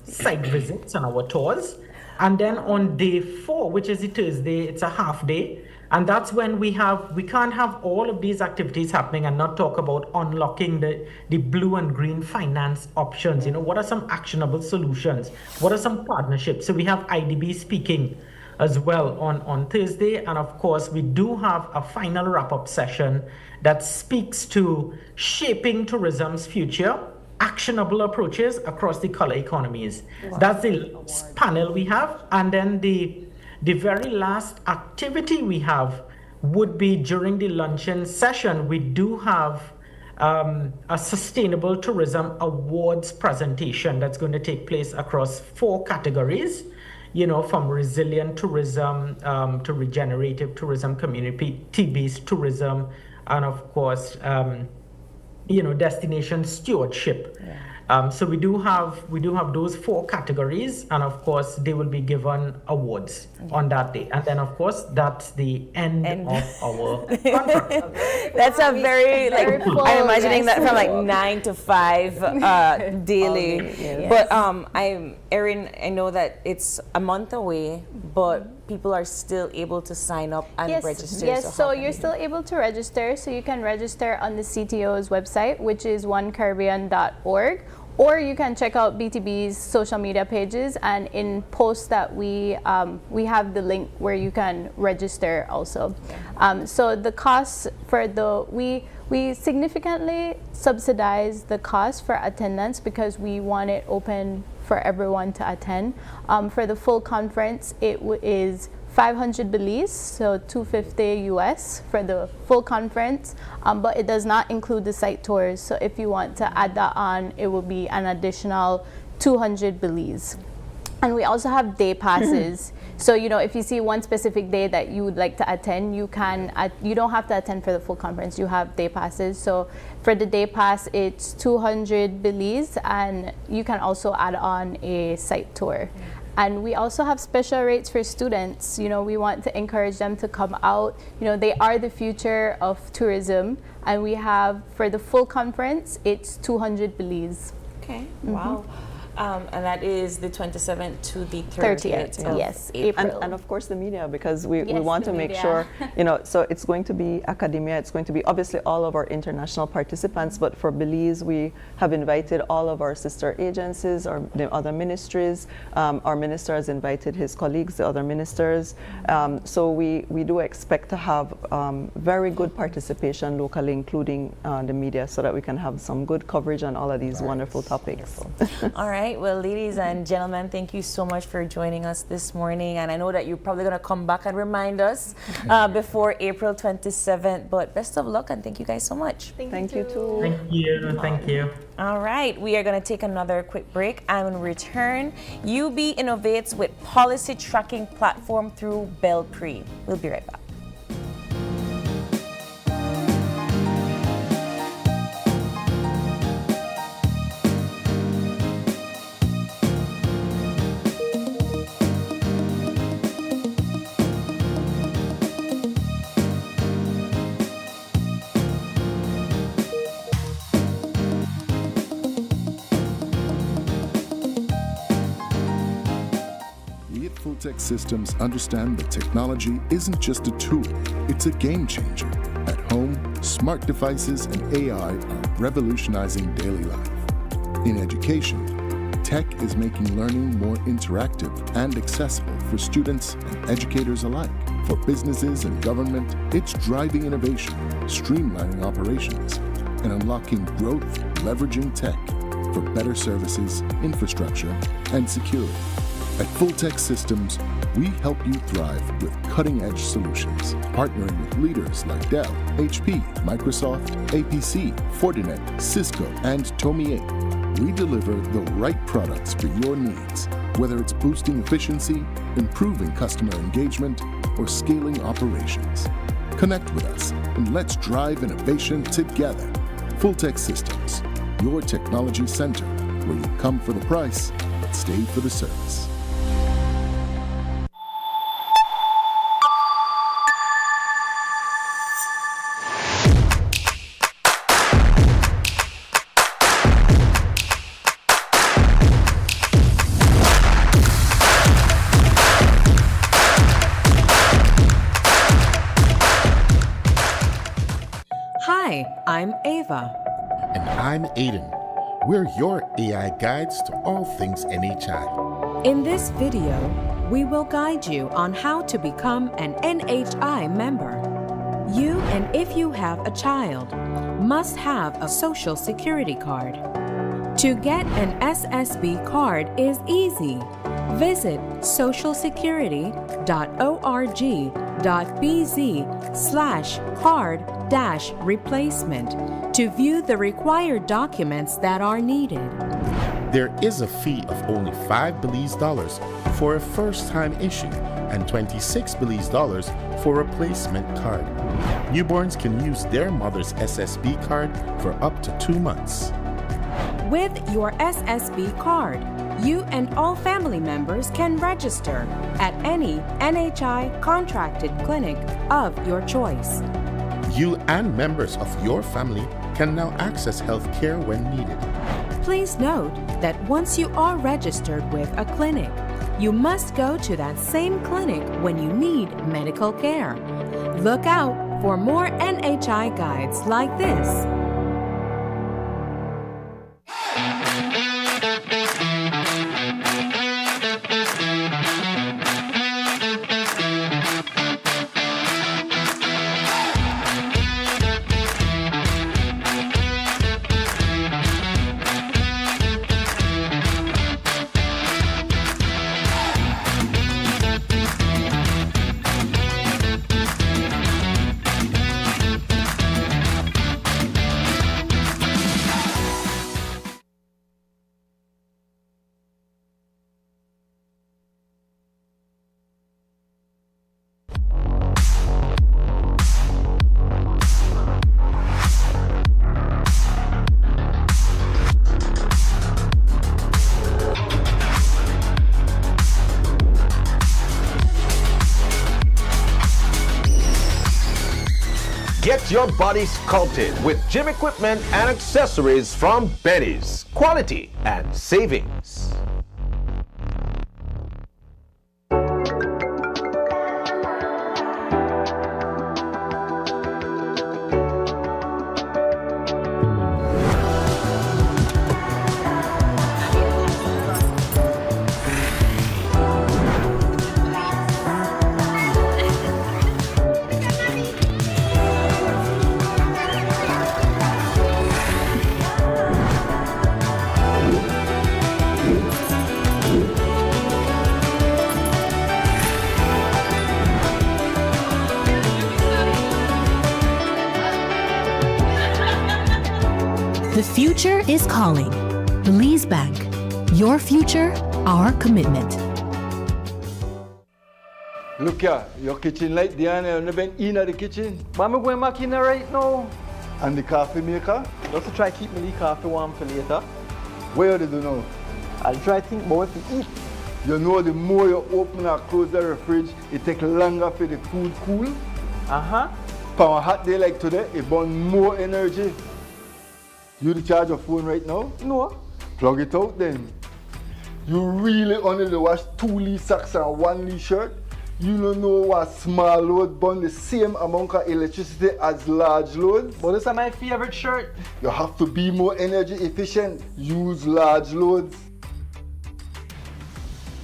Speaker 25: site visits and our tours. And then on day 4, which is a Thursday, it's a half day. And that's when we can't have all of these activities happening and not talk about unlocking the blue and green finance options. What are some actionable solutions? What are some partnerships? So we have IDB speaking as well on Thursday. And of course, we do have a final wrap-up session that speaks to shaping tourism's future, actionable approaches across the color economies. Wow. That's the panel we have. And then the very last activity we have would be during the luncheon session. We do have a sustainable tourism awards presentation that's going to take place across 4 categories. From resilient tourism to regenerative tourism, community-based tourism, and of course, destination stewardship. Yeah. So we do have those 4 categories, and of course, they will be given awards on that day. And then, of course, that's the end of our conference.
Speaker 4: That's a very I'm imagining that from 9 to 5 daily. Yes. But Erin, I know that it's a month away, but people are still able to sign up and register.
Speaker 13: Yes, so you're still able to register. So you can register on the CTO's website, which is onecaribbean.org. Or you can check out BTB's social media pages, and in posts that we have the link where you can register also. So the costs for we significantly subsidize the cost for attendance because we want it open for everyone to attend. For the full conference, it is 500 Belize, so $250 US for the full conference, but it does not include the site tours. So if you want to add that on, it will be an additional 200 Belize. And we also have day passes. So, if you see one specific day that you would like to attend, you don't have to attend for the full conference. You have day passes. So for the day pass, it's 200 Belize, and you can also add on a site tour. And we also have special rates for students. We want to encourage them to come out. They are the future of tourism. And we have, for the full conference, it's 200 Belize.
Speaker 4: Okay, wow. And that is the 27th to the 30th of April.
Speaker 21: And of course the media, because we want to make sure, so it's going to be academia, it's going to be obviously all of our international participants, but for Belize, we have invited all of our sister agencies or the other ministries. Our minister has invited his colleagues, the other ministers. So we do expect to have very good participation locally, including the media, so that we can have some good coverage on all of these wonderful topics.
Speaker 4: All right. Well, ladies and gentlemen, thank you so much for joining us this morning. And I know that you're probably going to come back and remind us before April 27th. But best of luck, and thank you guys so much.
Speaker 21: Thank you too.
Speaker 25: Thank you. Thank you.
Speaker 4: All right. We are going to take another quick break. And in return, UB Innovates with policy tracking platform through Belpre. We'll be right back.
Speaker 2: Full-Tech Systems understand that technology isn't just a tool, it's a game changer. At home, smart devices and AI are revolutionizing daily life. In education, tech is making learning more interactive and accessible for students and educators alike. For businesses and government, it's driving innovation, streamlining operations, and unlocking growth, leveraging tech for better services, infrastructure, and security. At Full-Tech Systems, we help you thrive with cutting-edge solutions, partnering with leaders like Dell, HP, Microsoft, APC, Fortinet, Cisco, and Tomie. We deliver the right products for your needs, whether it's boosting efficiency, improving customer engagement, or scaling operations. Connect with us and let's drive innovation together. Full-Tech Systems, your technology center, where you come for the price, but stay for the service.
Speaker 15: Hi, I'm Ava.
Speaker 16: And I'm Aiden. We're your AI guides to all things NHI.
Speaker 15: In this video, we will guide you on how to become an NHI member. You, and if you have a child, must have a Social Security card. To get an SSB card is easy. Visit socialsecurity.org.bz/card-replacement to view the required documents that are needed.
Speaker 16: There is a fee of only $5 Belize for a first-time issue and $26 Belize for a replacement card. Newborns can use their mother's SSB card for up to 2 months.
Speaker 15: With your SSB card, you and all family members can register at any NHI contracted clinic of your choice.
Speaker 16: You and members of your family can now access health care when needed.
Speaker 15: Please note that once you are registered with a clinic, you must go to that same clinic when you need medical care. Look out for more NHI guides like this.
Speaker 17: Get your body sculpted with gym equipment and accessories from Benny's. Quality and savings.
Speaker 19: The future is calling. Belize Bank. Your future, our commitment.
Speaker 20: Look here, your kitchen light there and you've been in the kitchen.
Speaker 21: But I'm going back in there right now.
Speaker 20: And the coffee maker?
Speaker 21: Just to try to keep my coffee warm for later.
Speaker 20: Where do you know?
Speaker 21: I'll try to think about what to eat.
Speaker 20: You know the more you open or close the fridge, it takes longer for the food cool.
Speaker 21: Uh-huh.
Speaker 20: For a hot day like today, it burns more energy. You charge your phone right now?
Speaker 21: No.
Speaker 20: Plug it out then. You really only wash 2 Lee socks and 1 Lee shirt? You don't know what small load burn the same amount of electricity as large loads?
Speaker 21: But this is my favorite shirt.
Speaker 20: You have to be more energy efficient. Use large loads.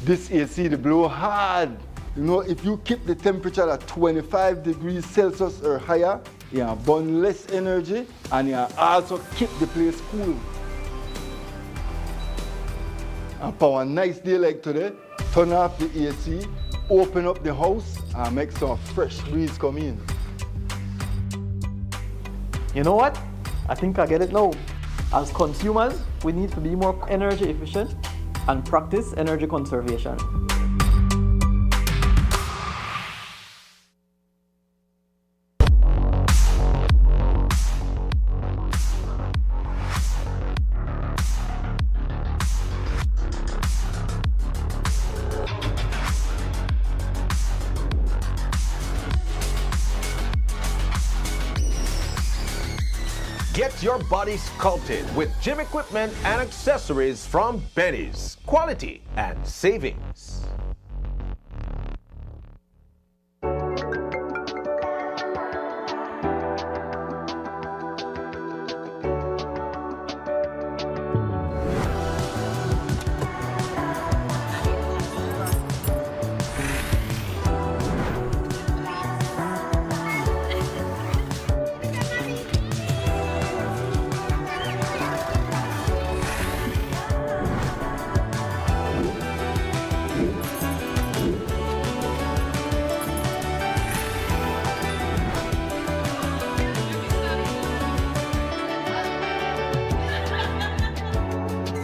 Speaker 20: This AC, they blow hard. You know, if you keep the temperature at 25 degrees Celsius or higher, you burn less energy and you also keep the place cool. And for a nice day like today, turn off the AC, open up the house and make some fresh breeze come in.
Speaker 21: You know what? I think I get it now. As consumers, we need to be more energy efficient and practice energy conservation.
Speaker 17: Get your body sculpted with gym equipment and accessories from Benny's. Quality and savings.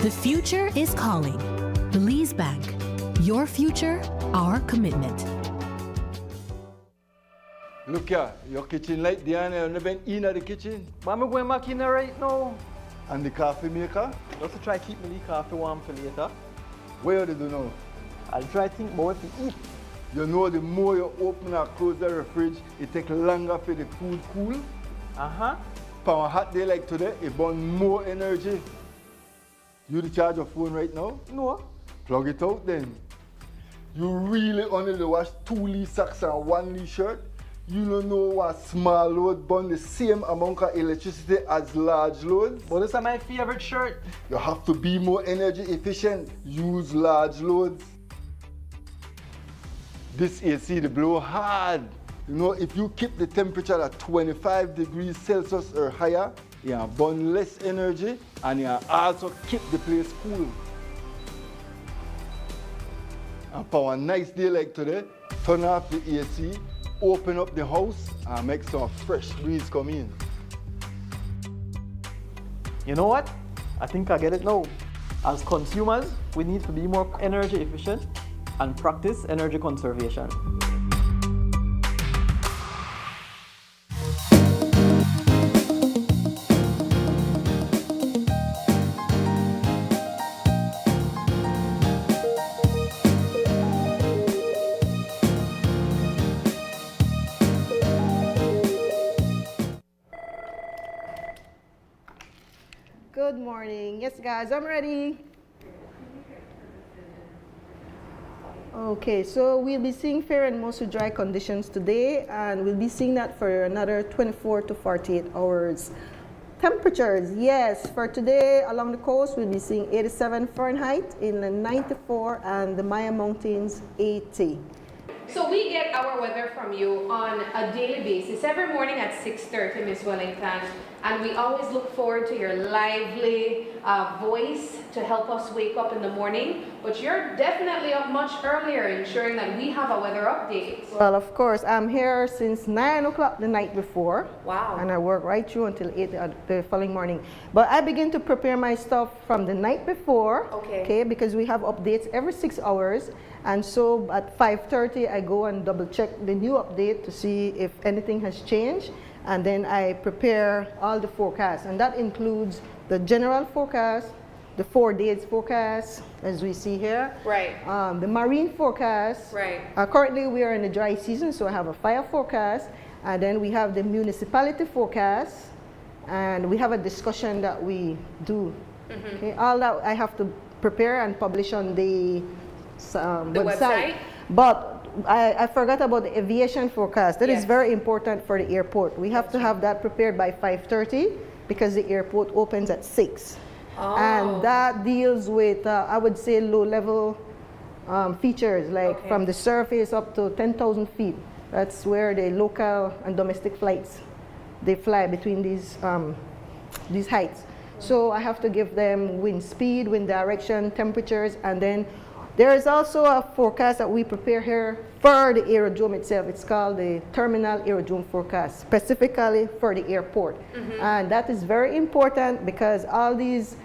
Speaker 19: The future is calling. Belize Bank. Your future, our commitment.
Speaker 20: Look here, your kitchen light there and you've never been in the kitchen.
Speaker 21: But I'm going back in there right now.
Speaker 20: And the coffee maker?
Speaker 21: Just to try to keep my coffee warm for later.
Speaker 20: What do you do now?
Speaker 21: I'll try to think about what to eat.
Speaker 20: You know, the more you open and close the fridge, it takes longer for the food cool.
Speaker 21: Uh-huh.
Speaker 20: For a hot day like today, it burns more energy. You charge your phone right now?
Speaker 21: No.
Speaker 20: Plug it out then. You really only wash 2 Lee socks and 1 Lee shirt? You don't know what small load burn the same amount of electricity as large loads?
Speaker 21: But this is my favorite shirt.
Speaker 20: You have to be more energy efficient. Use large loads. This AC, they blow hard. You know, if you keep the temperature at 25 degrees Celsius or higher, you burn less energy and you also keep the place cool. And for a nice day like today, turn off the AC, open up the house and make some fresh breeze come in.
Speaker 21: You know what? I think I get it now. As consumers, we need to be more energy efficient and practice energy conservation.
Speaker 1: Good morning. Yes, guys, I'm ready. Okay, so we'll be seeing fair and mostly dry conditions today, and we'll be seeing that for another 24 to 48 hours. Temperatures, yes, for today along the coast, we'll be seeing 87 Fahrenheit, in the 94, and the Maya Mountains, 80.
Speaker 8: So we get our weather from you on a daily basis, every morning at 6:30, Ms. Wellington, and we always look forward to your lively voice to help us wake up in the morning, but you're definitely up much earlier, ensuring that we have a weather update.
Speaker 1: Well, of course, I'm here since 9 o'clock the night before.
Speaker 8: Wow.
Speaker 1: And I work right through until 8 the following morning. But I begin to prepare my stuff from the night before, okay, because we have updates every 6 hours. And so at 5:30, I go and double check the new update to see if anything has changed. And then I prepare all the forecasts. And that includes the general forecast, the 4 days forecast, as we see here.
Speaker 8: Right.
Speaker 1: The marine forecast.
Speaker 8: Right.
Speaker 1: Currently, we are in the dry season, so I have a fire forecast. And then we have the municipality forecast. And we have a discussion that we do. Okay, all that I have to prepare and publish on the
Speaker 8: website.
Speaker 1: But I forgot about the aviation forecast. That
Speaker 8: Yes.
Speaker 1: is very important for the airport. We have to have that prepared by 5:30 because the airport opens at 6.
Speaker 8: Oh.
Speaker 1: And that deals with, I would say, low-level features, like from the surface up to 10,000 feet. That's where the local and domestic flights, they fly between these heights. So I have to give them wind speed, wind direction, temperatures, and then there is also a forecast that we prepare here for the aerodrome itself. It's called the Terminal Aerodrome Forecast, specifically for the airport. And that is very important because all these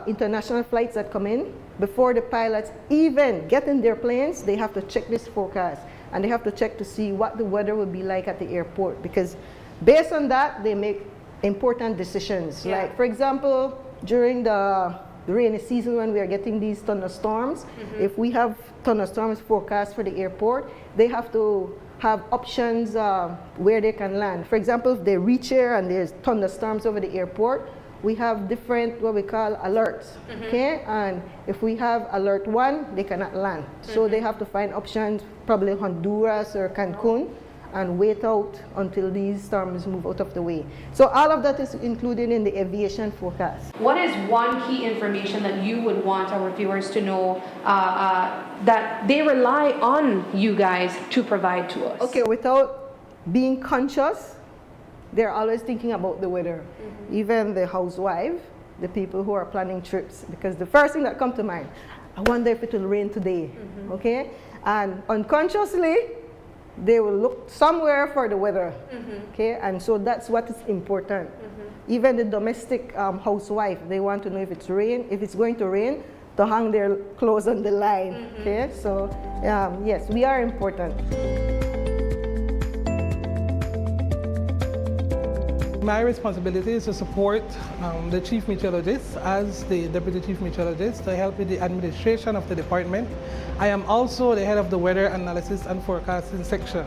Speaker 1: international flights that come in, before the pilots even get in their planes, they have to check this forecast. And they have to check to see what the weather will be like at the airport. Because based on that, they make important decisions.
Speaker 8: Yeah.
Speaker 1: Like, for example, during the rainy season when we are getting these thunderstorms, if we have thunderstorms forecast for the airport, they have to have options where they can land. For example, if they reach here and there's thunderstorms over the airport, we have different what we call alerts, okay? And if we have alert 1, they cannot land. So they have to find options, probably Honduras or Cancun, and wait out until these storms move out of the way. So all of that is included in the aviation forecast.
Speaker 8: What is one key information that you would want our viewers to know that they rely on you guys to provide to us?
Speaker 1: Okay, without being conscious, they're always thinking about the weather. Even the housewife, the people who are planning trips, because the first thing that comes to mind, I wonder if it will rain today, okay? And unconsciously, they will look somewhere for the weather, okay? And so that's what is important. Even the domestic housewife, they want to know if it's going to rain, to hang their clothes on the line, okay? So yes, we are important.
Speaker 5: My responsibility is to support the Chief Meteorologist as the Deputy Chief Meteorologist to help with the administration of the department. I am also the head of the Weather Analysis and Forecasting section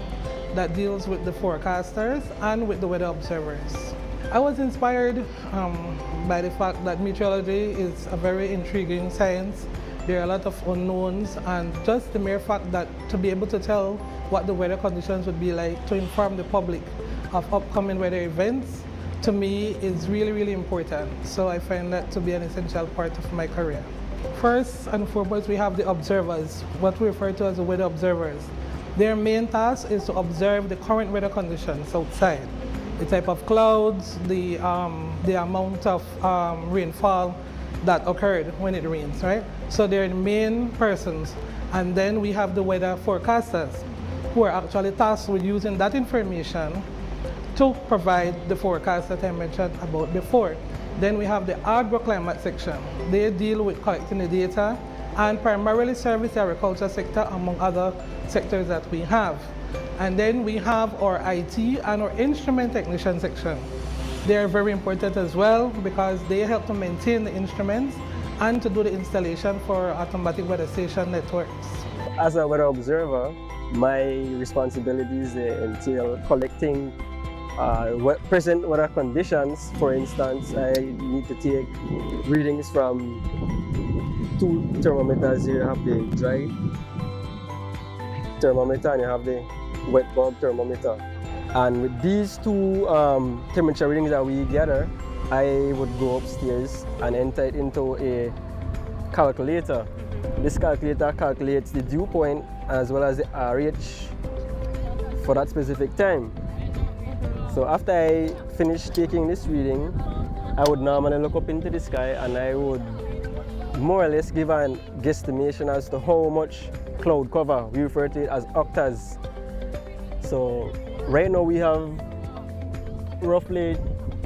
Speaker 5: that deals with the forecasters and with the weather observers. I was inspired by the fact that meteorology is a very intriguing science. There are a lot of unknowns, and just the mere fact that to be able to tell what the weather conditions would be like to inform the public of upcoming weather events, to me is really, really important. So I find that to be an essential part of my career. First and foremost, we have the observers, what we refer to as the weather observers. Their main task is to observe the current weather conditions outside, the type of clouds, the amount of rainfall that occurred when it rains, right? So they're the main persons. And then we have the weather forecasters, who are actually tasked with using that information to provide the forecast that I mentioned about before. Then we have the agroclimate section. They deal with collecting the data and primarily service the agriculture sector among other sectors that we have. And then we have our IT and our instrument technician section. They are very important as well because they help to maintain the instruments and to do the installation for automatic weather station networks.
Speaker 6: As a weather observer, my responsibilities entail collecting present weather conditions. For instance, I need to take readings from 2 thermometers. Here you have the dry thermometer and you have the wet bulb thermometer. And with these 2 temperature readings that we gather, I would go upstairs and enter it into a calculator. This calculator calculates the dew point as well as the RH for that specific time. So after I finish taking this reading, I would normally look up into the sky and I would more or less give an guesstimation as to how much cloud cover. We refer to it as octas. So right now we have roughly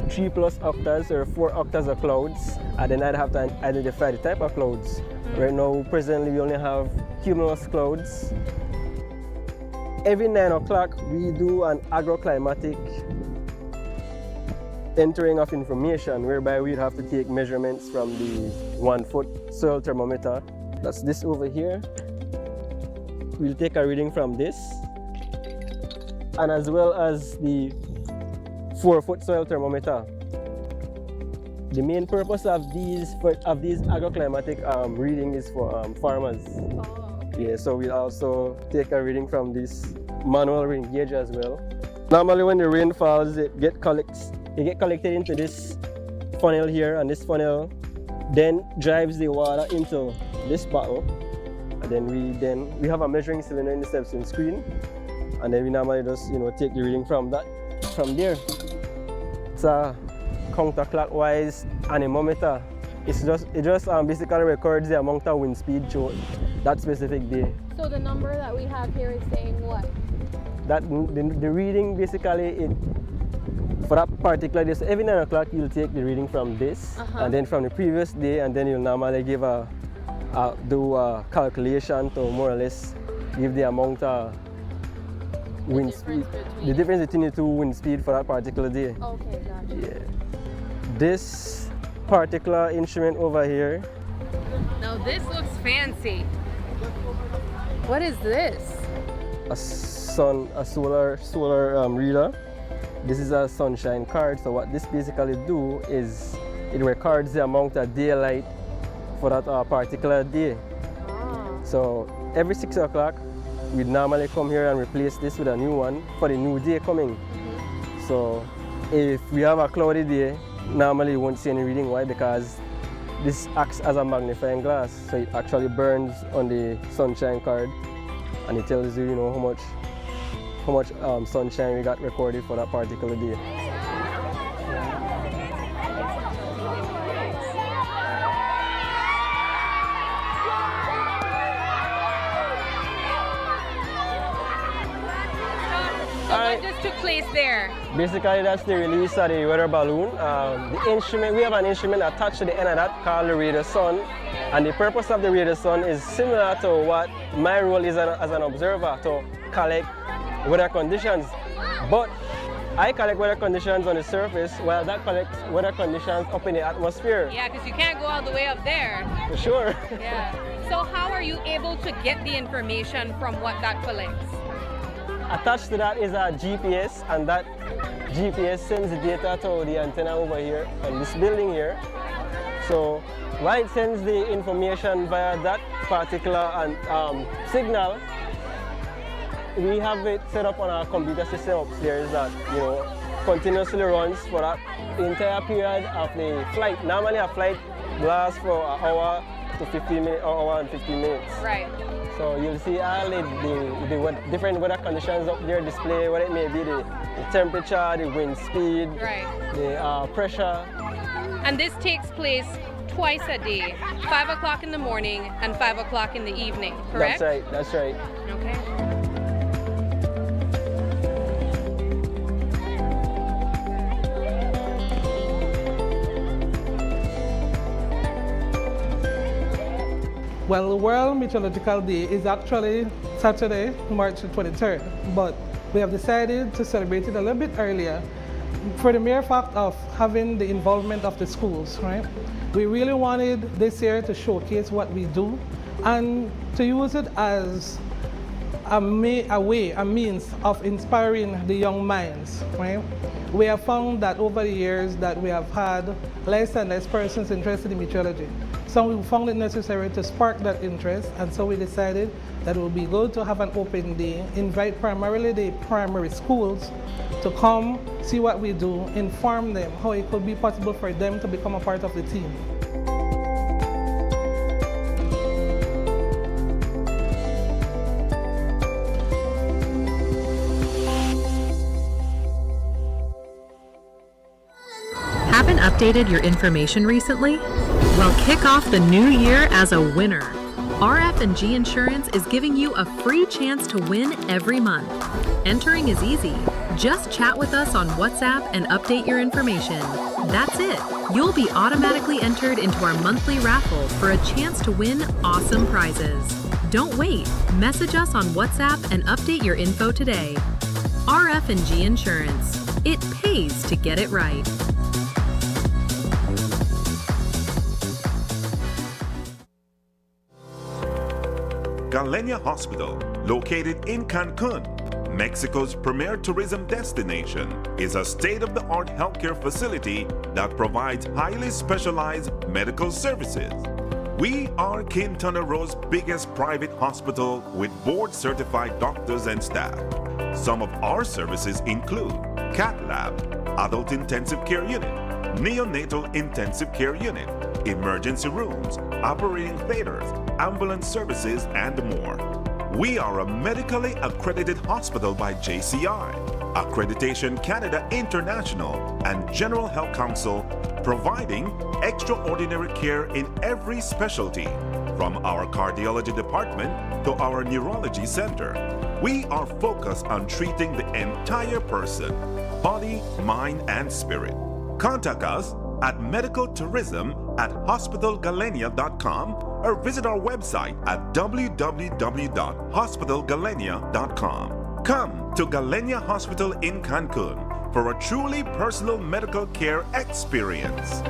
Speaker 6: 3+ octas or 4 octas of clouds, and then I'd have to identify the type of clouds. Right now, presently, we only have cumulus clouds. Every 9 o'clock, we do an agroclimatic entering of information, whereby we'd have to take measurements from the 1-foot soil thermometer. That's this over here. We'll take a reading from this, and as well as the 4-foot soil thermometer. The main purpose of these agroclimatic reading is for farmers. Yeah, so we also take a reading from this manual rain gauge as well. Normally when the rain falls, it get collected into this funnel here, and this funnel then drives the water into this bottle. And then we have a measuring cylinder in the Stepson screen, and then we normally just take the reading from there. It's a counterclockwise anemometer. It just basically records the amount of wind speed through that specific day.
Speaker 8: So the number that we have here is saying what?
Speaker 6: That the reading basically for that particular day. So every 9 o'clock you'll take the reading from this, and then from the previous day, and then you'll normally give do a calculation to more or less give the amount of wind speed, the difference between the two wind speed for that particular day.
Speaker 8: Okay, gotcha.
Speaker 6: Yeah. This particular instrument over here.
Speaker 8: Now this looks fancy. What is this?
Speaker 6: A solar reader. This is a sunshine card. So what this basically do is it records the amount of daylight for that particular day. So every 6 o'clock we'd normally come here and replace this with a new one for the new day coming. So if we have a cloudy day, normally you won't see any reading. Why? Because this acts as a magnifying glass, so it actually burns on the sunshine card, and it tells you, how much sunshine we got recorded for that particular day.
Speaker 8: What just took place there?
Speaker 6: Basically, that's the release of the weather balloon. The instrument, we have an instrument attached to the end of that called the radar sun, and the purpose of the radar sun is similar to what my role is as an observer, to collect weather conditions. But I collect weather conditions on the surface, while that collects weather conditions up in the atmosphere.
Speaker 8: Yeah, because you can't go all the way up there.
Speaker 6: For sure.
Speaker 8: Yeah. So how are you able to get the information from what that collects?
Speaker 6: Attached to that is a GPS, and that GPS sends the data to the antenna over here on this building here. So while it sends the information via that particular signal, we have it set up on our computer system upstairs that continuously runs for that entire period of the flight. Normally a flight lasts for an hour to 15 minutes, or hour and 15 minutes.
Speaker 8: Right.
Speaker 6: So you'll see all the different weather conditions up there display, what it may be, the temperature, the wind speed, the pressure.
Speaker 8: And this takes place twice a day, 5 o'clock in the morning and 5 o'clock in the evening, correct?
Speaker 6: That's right.
Speaker 8: Okay.
Speaker 5: Well, the World Meteorological Day is actually Saturday, March 23rd, but we have decided to celebrate it a little bit earlier for the mere fact of having the involvement of the schools, right? We really wanted this year to showcase what we do and to use it as a means of inspiring the young minds, right? We have found that over the years that we have had less and less persons interested in meteorology. So we found it necessary to spark that interest, and so we decided that it would be good to have an open day, invite primarily the primary schools to come, see what we do, inform them how it could be possible for them to become a part of the team.
Speaker 19: Haven't updated your information recently? Well, kick off the new year as a winner. RF&G Insurance is giving you a free chance to win every month. Entering is easy. Just chat with us on WhatsApp and update your information. That's it. You'll be automatically entered into our monthly raffle for a chance to win awesome prizes. Don't wait. Message us on WhatsApp and update your info today. RF&G Insurance. It pays to get it right.
Speaker 7: Galenia Hospital, located in Cancun, Mexico's premier tourism destination, is a state-of-the-art healthcare facility that provides highly specialized medical services. We are Quintana Roo's biggest private hospital with board-certified doctors and staff. Some of our services include Cath Lab, Adult Intensive Care Unit, Neonatal Intensive Care Unit, emergency rooms, operating theaters, ambulance services, and more. We are a medically accredited hospital by JCI, Accreditation Canada International, and General Health Council, providing extraordinary care in every specialty, from our cardiology department to our neurology center. We are focused on treating the entire person, body, mind, and spirit. Contact us at medicaltourism@hospitalgalenia.com or visit our website at www.hospitalgalenia.com. Come to Galenia Hospital in Cancun for a truly personal medical care experience.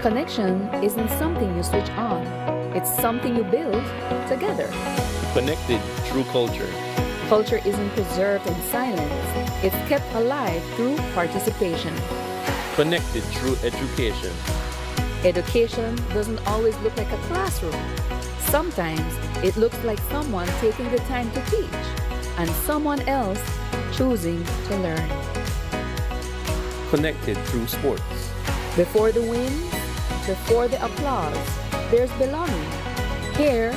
Speaker 9: Connection isn't something you switch on. It's something you build together.
Speaker 10: Connected through culture.
Speaker 9: Culture isn't preserved in silence. It's kept alive through participation.
Speaker 10: Connected through education.
Speaker 9: Education doesn't always look like a classroom. Sometimes it looks like someone taking the time to teach and someone else choosing to learn.
Speaker 10: Connected through sports.
Speaker 9: Before the wins, before the applause, there's belonging. Here,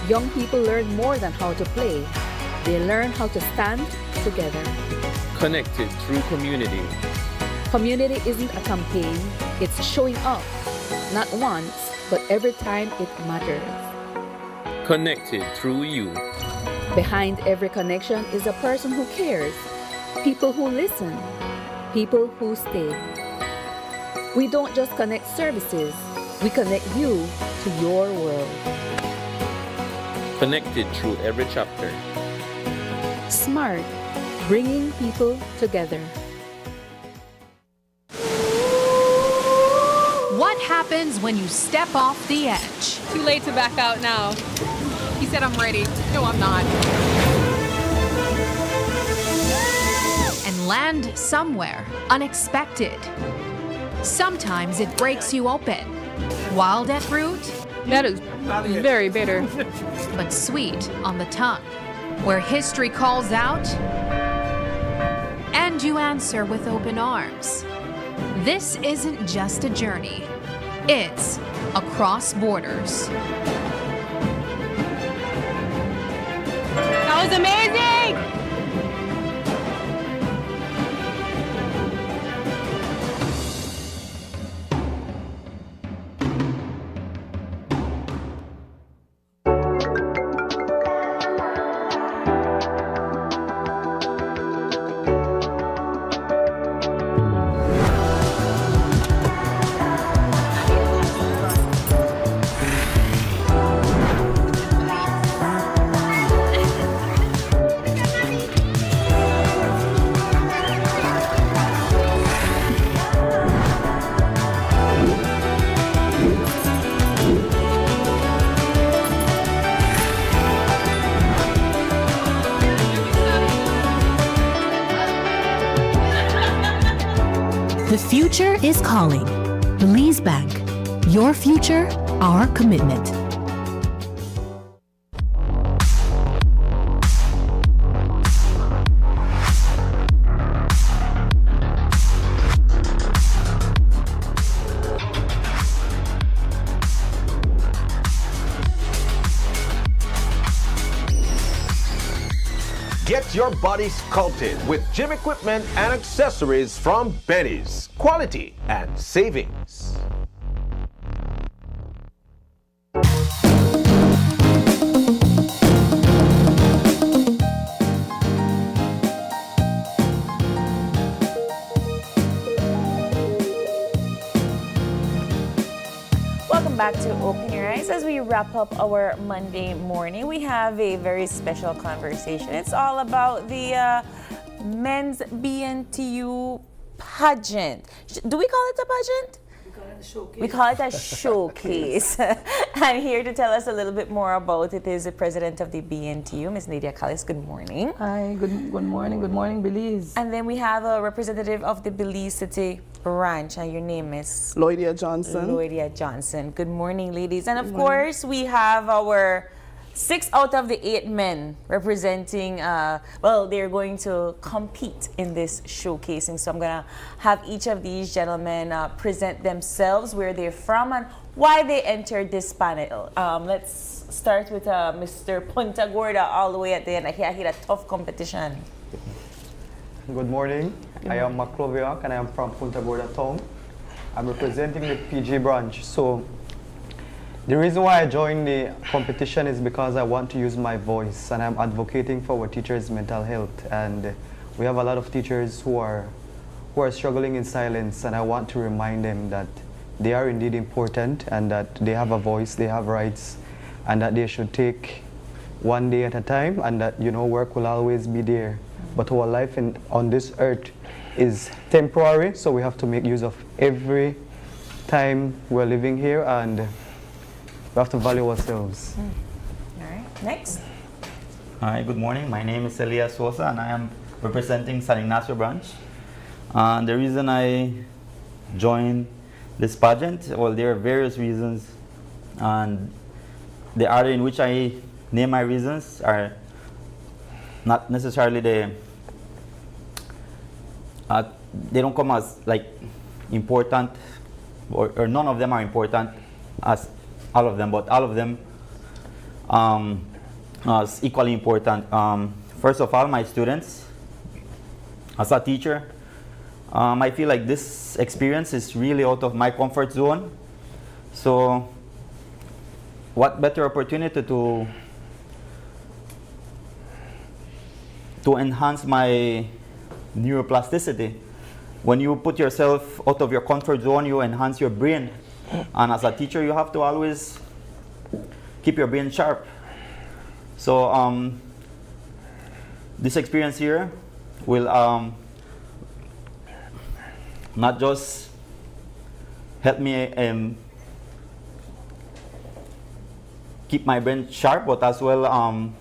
Speaker 9: young people learn more than how to play. They learn how to stand together.
Speaker 10: Connected through community.
Speaker 9: Community isn't a campaign, it's showing up. Not once, but every time it matters.
Speaker 10: Connected through you.
Speaker 9: Behind every connection is a person who cares. People who listen. People who stay. We don't just connect services, we connect you to your world.
Speaker 10: Connected through every chapter.
Speaker 9: SMART, bringing people together.
Speaker 18: What happens when you step off the edge?
Speaker 22: Too late to back out now. He said I'm ready. No, I'm not.
Speaker 18: And land somewhere unexpected. Sometimes it breaks you open. Wild at root?
Speaker 22: That is very bitter.
Speaker 18: But sweet on the tongue. Where history calls out, and you answer with open arms. This isn't just a journey, it's across borders.
Speaker 22: That was amazing!
Speaker 23: The future is calling. Belize Bank. Your future, our commitment.
Speaker 17: Get your body sculpted with gym equipment and accessories from Benny's. Quality and savings.
Speaker 4: Welcome back to Open Your Eyes. As we wrap up our Monday morning, we have a very special conversation. It's all about the men's BNTU pageant. Do we call it a pageant? We call it a showcase. And here to tell us a little bit more about it is the president of the BNTU, Ms. Nadia Callis. Good morning.
Speaker 3: Hi, good morning, Belize.
Speaker 4: And then we have a representative of the Belize City branch, and your name is?
Speaker 11: Lloydia Johnson.
Speaker 4: Lloydia Johnson. Good morning, ladies. And of course, we have our 6 out of the 8 men representing, well, they're going to compete in this showcasing. So I'm going to have each of these gentlemen present themselves, where they're from, and why they entered this panel. Let's start with Mr. Punta Gorda all the way at the end. I hear a tough competition.
Speaker 12: Good morning. I am Macloviak and I am from Punta Gorda town. I'm representing the PG branch. So the reason why I joined the competition is because I want to use my voice, and I'm advocating for our teachers' mental health. And we have a lot of teachers who are struggling in silence, and I want to remind them that they are indeed important, and that they have a voice, they have rights, and that they should take one day at a time, and that, you know, work will always be there. But our life on this earth is temporary, so we have to make use of every time we're living here, and we have to value ourselves.
Speaker 4: All right, next.
Speaker 14: Hi, good morning. My name is Elias Sosa, and I am representing San Ignacio branch. The reason I joined this pageant, well, there are various reasons, and the order in which I name my reasons are not necessarily they don't come as like important, or none of them are important as all of them, but all of them is equally important. First of all, my students. As a teacher, I feel like this experience is really out of my comfort zone. So what better opportunity to enhance my neuroplasticity. When you put yourself out of your comfort zone, you enhance your brain. And as a teacher, you have to always keep your brain sharp. So this experience here will not just help me keep my brain sharp, but as well,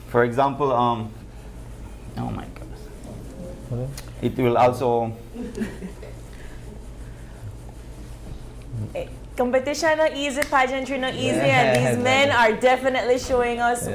Speaker 14: for example, oh my God, it will also
Speaker 4: competition not easy, pageantry not easy, and these men are definitely showing us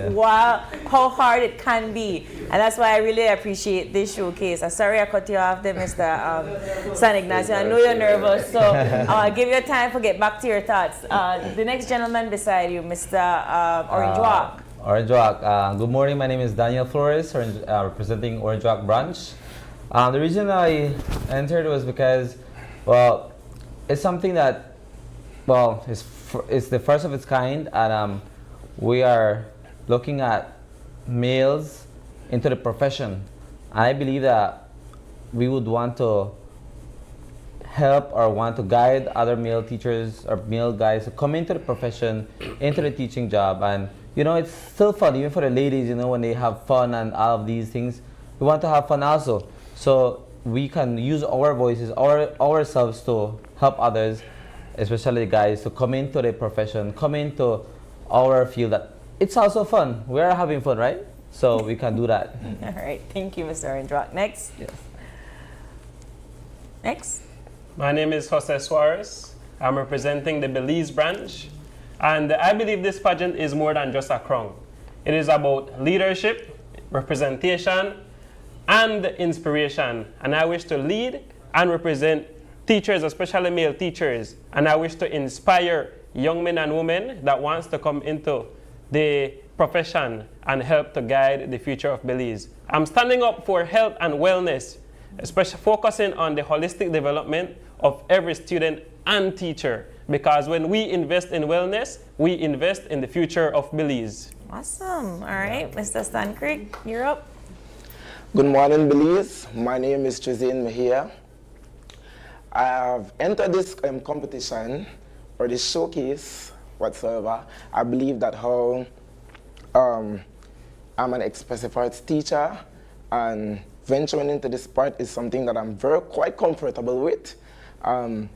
Speaker 4: how hard it can be, and that's why I really appreciate this showcase. I'm sorry I cut you off there, Mr. San Ignacio. I know you're nervous, so I'll give you time to get back to your thoughts. The next gentleman beside you, Mr. Orange Walk.
Speaker 24: Orange Walk. Good morning. My name is Daniel Flores, representing Orange Walk branch. The reason I entered was because, well, it's something that, well, it's the first of its kind, and we are looking at males into the profession. I believe that we would want to help or want to guide other male teachers or male guys to come into the profession, into the teaching job. And you know, it's still fun, even for the ladies, you know, when they have fun and all of these things. We want to have fun also. So we can use our voices, ourselves to help others, especially the guys, to come into the profession, come into our field. That it's also fun. We're having fun, right? So we can do that.
Speaker 4: All right. Thank you, Mr. Orange Walk. Next.
Speaker 24: Yes.
Speaker 4: Next.
Speaker 26: My name is Jose Suarez. I'm representing the Belize branch. And I believe this pageant is more than just a crown. It is about leadership, representation, and inspiration. And I wish to lead and represent teachers, especially male teachers. And I wish to inspire young men and women that wants to come into the profession and help to guide the future of Belize. I'm standing up for health and wellness, especially focusing on the holistic development of every student and teacher. Because when we invest in wellness, we invest in the future of Belize.
Speaker 4: Awesome. All right, Mr. Stan Creek, you're up.
Speaker 27: Good morning, Belize. My name is Trizine Mejia. I have entered this competition or this showcase whatsoever. I believe that how I'm an expressive arts teacher, and venturing into this part is something that I'm quite comfortable with. I'm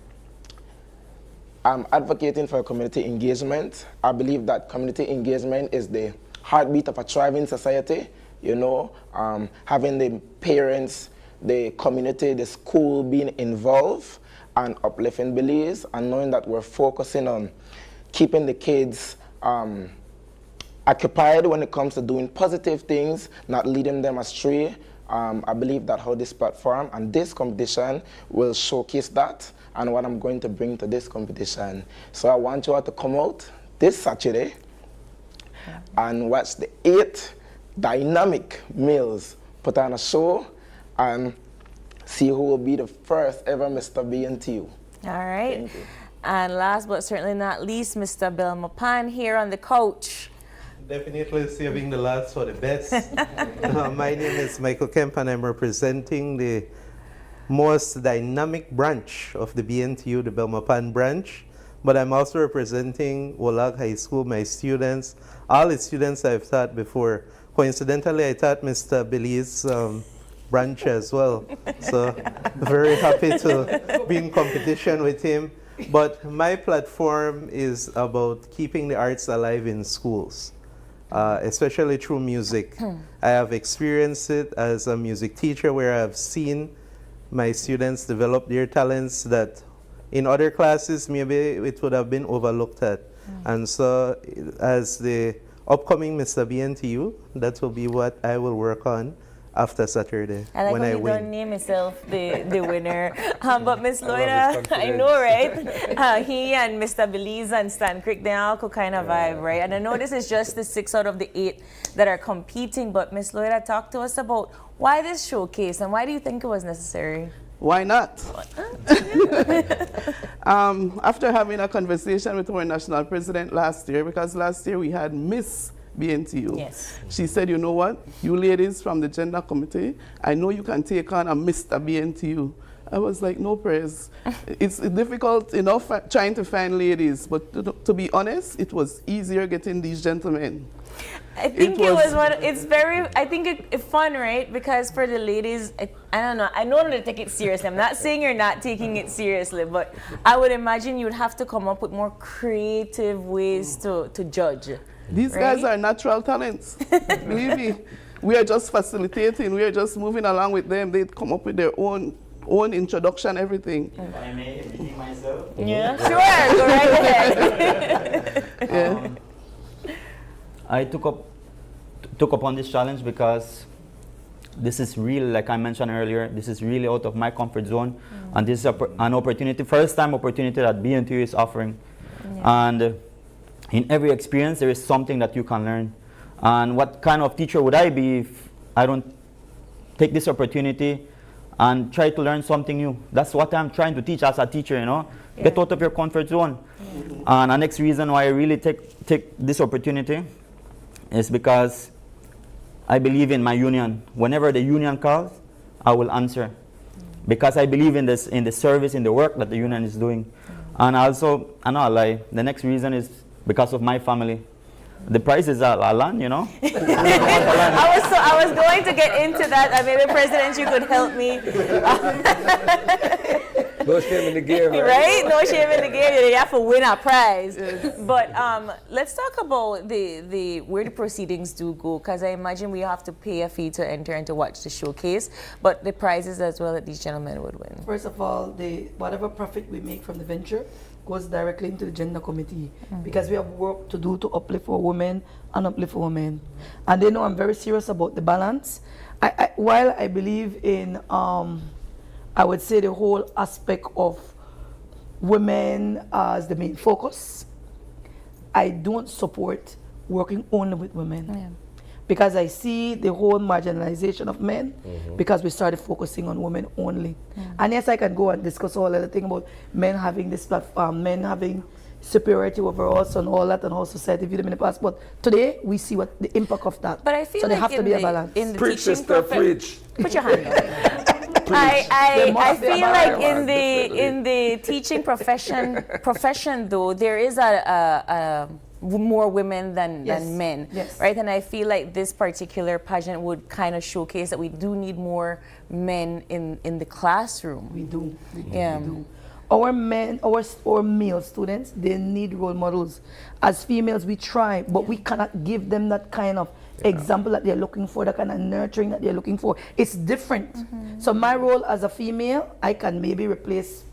Speaker 27: advocating for community engagement. I believe that community engagement is the heartbeat of a thriving society. You know, having the parents, the community, the school being involved and uplifting Belize, and knowing that we're focusing on keeping the kids occupied when it comes to doing positive things, not leading them astray. I believe that how this platform and this competition will showcase that and what I'm going to bring to this competition. So I want you all to come out this Saturday and watch the 8 dynamic males put on a show and see who will be the first ever Mr. BNTU.
Speaker 4: All right. And last but certainly not least, Mr. Bill Mapan here on the couch.
Speaker 2: Definitely saving the last for the best. My name is Michael Kemp and I'm representing the most dynamic branch of the BNTU, the Belmopan branch. But I'm also representing Wolag High School, my students, all the students I've taught before. Coincidentally, I taught Mr. Belize branch as well. So very happy to be in competition with him. But my platform is about keeping the arts alive in schools, especially through music. I have experienced it as a music teacher where I've seen my students develop their talents that in other classes maybe it would have been overlooked at. And so as the upcoming Mr. BNTU, that will be what I will work on after Saturday.
Speaker 4: I like
Speaker 2: when
Speaker 4: how
Speaker 2: I
Speaker 4: you
Speaker 2: win.
Speaker 4: don't name yourself the winner. But Miss Loida, I know, right? He and Mr. Belize and Stan Creek, they all could kind of vibe, right? And I know this is just the 6 out of the 8 that are competing, but Miss Loida, talk to us about why this showcase and why do you think it was necessary?
Speaker 11: Why not? After having a conversation with our national president last year, because last year we had Miss BNTU.
Speaker 4: Yes.
Speaker 11: She said, you know what, you ladies from the gender committee, I know you can take on a Mr. BNTU. I was like, no praise. It's difficult enough trying to find ladies, but to be honest, it was easier getting these gentlemen.
Speaker 4: I think it's very, I think it's fun, right? Because for the ladies, I don't know, I know they take it seriously. I'm not saying you're not taking it seriously, but I would imagine you'd have to come up with more creative ways to judge.
Speaker 11: These guys are natural talents. Believe me, we are just facilitating, we are just moving along with them. They come up with their own introduction, everything.
Speaker 14: If I may repeat myself?
Speaker 4: Yeah, sure, go right ahead.
Speaker 14: I took upon this challenge because this is really, like I mentioned earlier, this is really out of my comfort zone, and this is an opportunity, first time opportunity that BNTU is offering. And in every experience, there is something that you can learn. And what kind of teacher would I be if I don't take this opportunity and try to learn something new? That's what I'm trying to teach as a teacher, you know? Get out of your comfort zone. And the next reason why I really take this opportunity is because I believe in my union. Whenever the union calls, I will answer. Because I believe in this, in the service, in the work that the union is doing. And also, I know I lie, the next reason is because of my family. The prices are land, you know.
Speaker 4: I was going to get into that. I maybe President, you could help me.
Speaker 13: No shame in the game,
Speaker 4: right? No shame in the game. You have to win a prize. But let's talk about the where the proceedings do go, because I imagine we have to pay a fee to enter and to watch the showcase, but the prizes as well that these gentlemen would win.
Speaker 3: First of all, whatever profit we make from the venture goes directly into the gender committee, because we have work to do to uplift our women and uplift our men. And they know I'm very serious about the balance. While I believe in I would say the whole aspect of women as the main focus, I don't support working only with women. Because I see the whole marginalization of men, because we started focusing on women only. And yes, I can go and discuss all other thing about men having this platform, men having superiority over us and all that, and how society viewed them in the past. But today, we see what the impact of that.
Speaker 4: But I feel
Speaker 3: so
Speaker 4: like
Speaker 3: there have to be a balance.
Speaker 4: In the
Speaker 13: preach, sister, preach.
Speaker 4: Put your hand up. I feel like in the teaching profession though, there is a more women than men,
Speaker 3: Yes.
Speaker 4: right? And I feel like this particular pageant would kind of showcase that we do need more men in the classroom.
Speaker 3: We do. We
Speaker 4: Yeah.
Speaker 3: do. Our men, our male students, they need role models. As females, we try, but we cannot give them that kind of example that they're looking for, that kind of nurturing that they're looking for. It's different. So my role as a female, I can maybe replace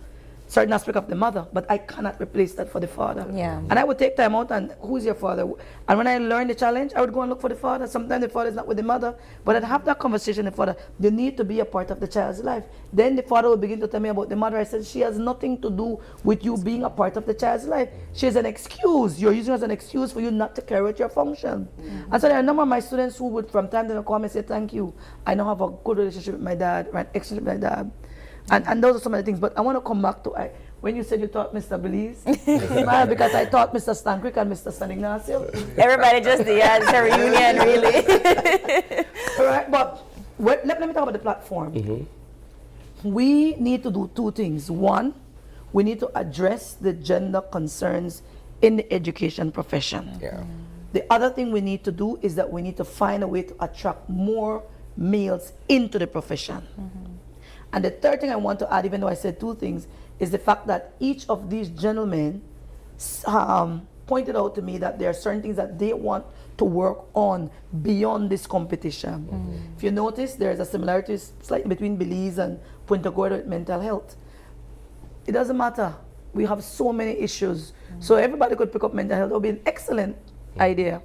Speaker 3: certain aspect of the mother, but I cannot replace that for the father.
Speaker 4: Yeah.
Speaker 3: And I would take time out and who's your father? And when I learned the challenge, I would go and look for the father. Sometimes the father is not with the mother, but I'd have that conversation with the father. They need to be a part of the child's life. Then the father will begin to tell me about the mother. I said, she has nothing to do with you being a part of the child's life. She's an excuse. You're using her as an excuse for you not to carry out your function. And so there are a number of my students who would from time to time come and say, thank you. I now have a good relationship with my dad, right? Excellent with my dad. And those are some of the things. But I want to come back to when you said you taught Mr. Belize, smile because I taught Mr. Stancrick and Mr. San Ignacio.
Speaker 4: Everybody just it's a reunion, really.
Speaker 3: All right, but let me talk about the platform. We need to do two things. One, we need to address the gender concerns in the education profession. The other thing we need to do is that we need to find a way to attract more males into the profession. And the third thing I want to add, even though I said two things, is the fact that each of these gentlemen pointed out to me that there are certain things that they want to work on beyond this competition. If you notice, there's a similarity slightly between Belize and Punta Gorda with mental health. It doesn't matter. We have so many issues. So everybody could pick up mental health. It would be an excellent idea.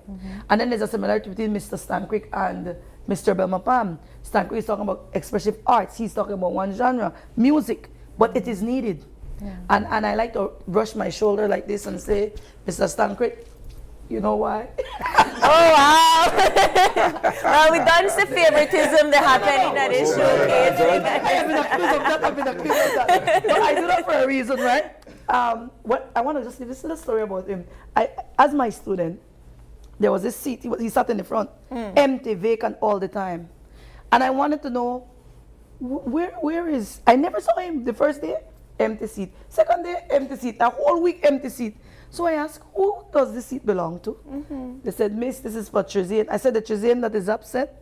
Speaker 3: And then there's a similarity between Mr. Stancrick and Mr. Belmapam. Stancrick is talking about expressive arts. He's talking about one genre, music. But it is needed. And I like to brush my shoulder like this and say, Mr. Stancrick, you know why?
Speaker 4: Oh, wow. Well, we done the favoritism that happened in this showcase.
Speaker 3: I've been accused of that. But I do that for a reason, right? What I want to just listen to a story about him. As my student, there was this seat, he sat in the front, empty, vacant all the time. And I wanted to know, where is, I never saw him the first day, empty seat. Second day, empty seat. A whole week, empty seat. So I asked, who does this seat belong to? They said, Miss, this is for Trizane. I said, the Trizane that is upset?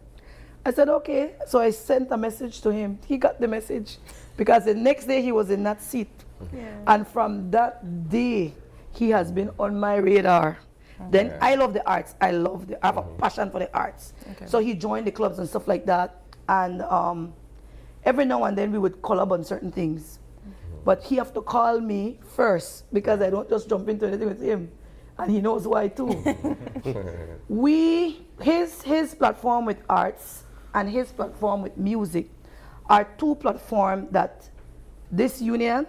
Speaker 3: I said, okay. So I sent a message to him. He got the message because the next day he was in that seat. And from that day, he has been on my radar. Then I love the arts. I have a passion for the arts. So he joined the clubs and stuff like that. And every now and then we would collab on certain things. But he have to call me first because I don't just jump into anything with him. And he knows why too. His platform with arts and his platform with music are two platforms that this union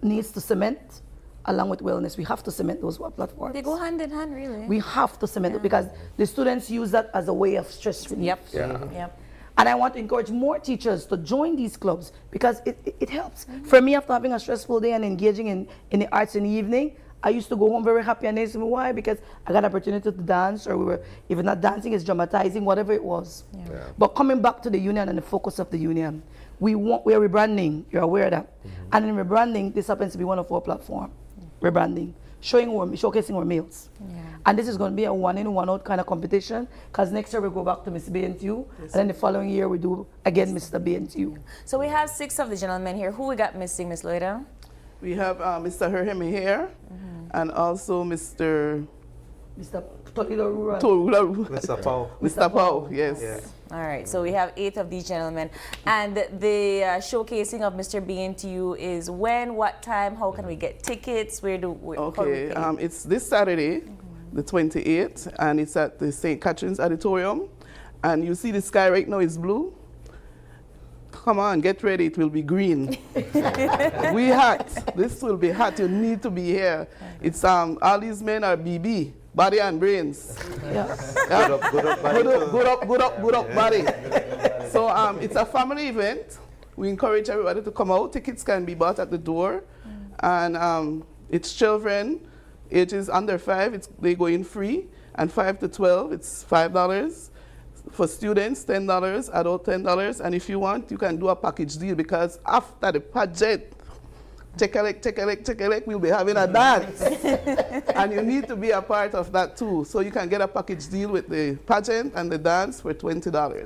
Speaker 3: needs to cement along with wellness. We have to cement those platforms.
Speaker 4: They go hand in hand, really.
Speaker 3: We have to cement it because the students use that as a way of stress relief.
Speaker 4: Yep.
Speaker 3: And I want to encourage more teachers to join these clubs because it helps. For me, after having a stressful day and engaging in the arts in the evening, I used to go home very happy and ask me why, because I got an opportunity to dance, or we were, if not dancing, it's dramatizing, whatever it was. But coming back to the union and the focus of the union, we are rebranding, you're aware of that. And in rebranding, this happens to be one of our platforms, rebranding, showcasing our meals. And this is going to be a one-in, one-out kind of competition, because next year we go back to Miss BNTU, and then the following year we do again Mr. BNTU.
Speaker 4: So we have 6 of the gentlemen here. Who we got missing, Miss Loida?
Speaker 11: We have Mr. Herhemi here, and also Mr.
Speaker 3: Toledo Rural.
Speaker 2: Mr. PAHO.
Speaker 11: Mr. PAHO, yes.
Speaker 4: All right, so we have 8 of these gentlemen. And the showcasing of Mr. BNTU is when, what time, how can we get tickets?
Speaker 11: Okay, it's this Saturday, the 28th, and it's at the St. Catherine's Auditorium. And you see the sky right now is blue. Come on, get ready, it will be green. We hot. This will be hot, you need to be here. It's all these men are BB, body and brains. Good up body. So it's a family event. We encourage everybody to come out. Tickets can be bought at the door. And it's children, ages under 5, they go in free. And 5 to 12, it's $5. For students, $10, adult $10, and if you want, you can do a package deal because after the pageant, check a leg, we'll be having a dance. And you need to be a part of that too. So you can get a package deal with the pageant and the dance for $20.
Speaker 4: Okay.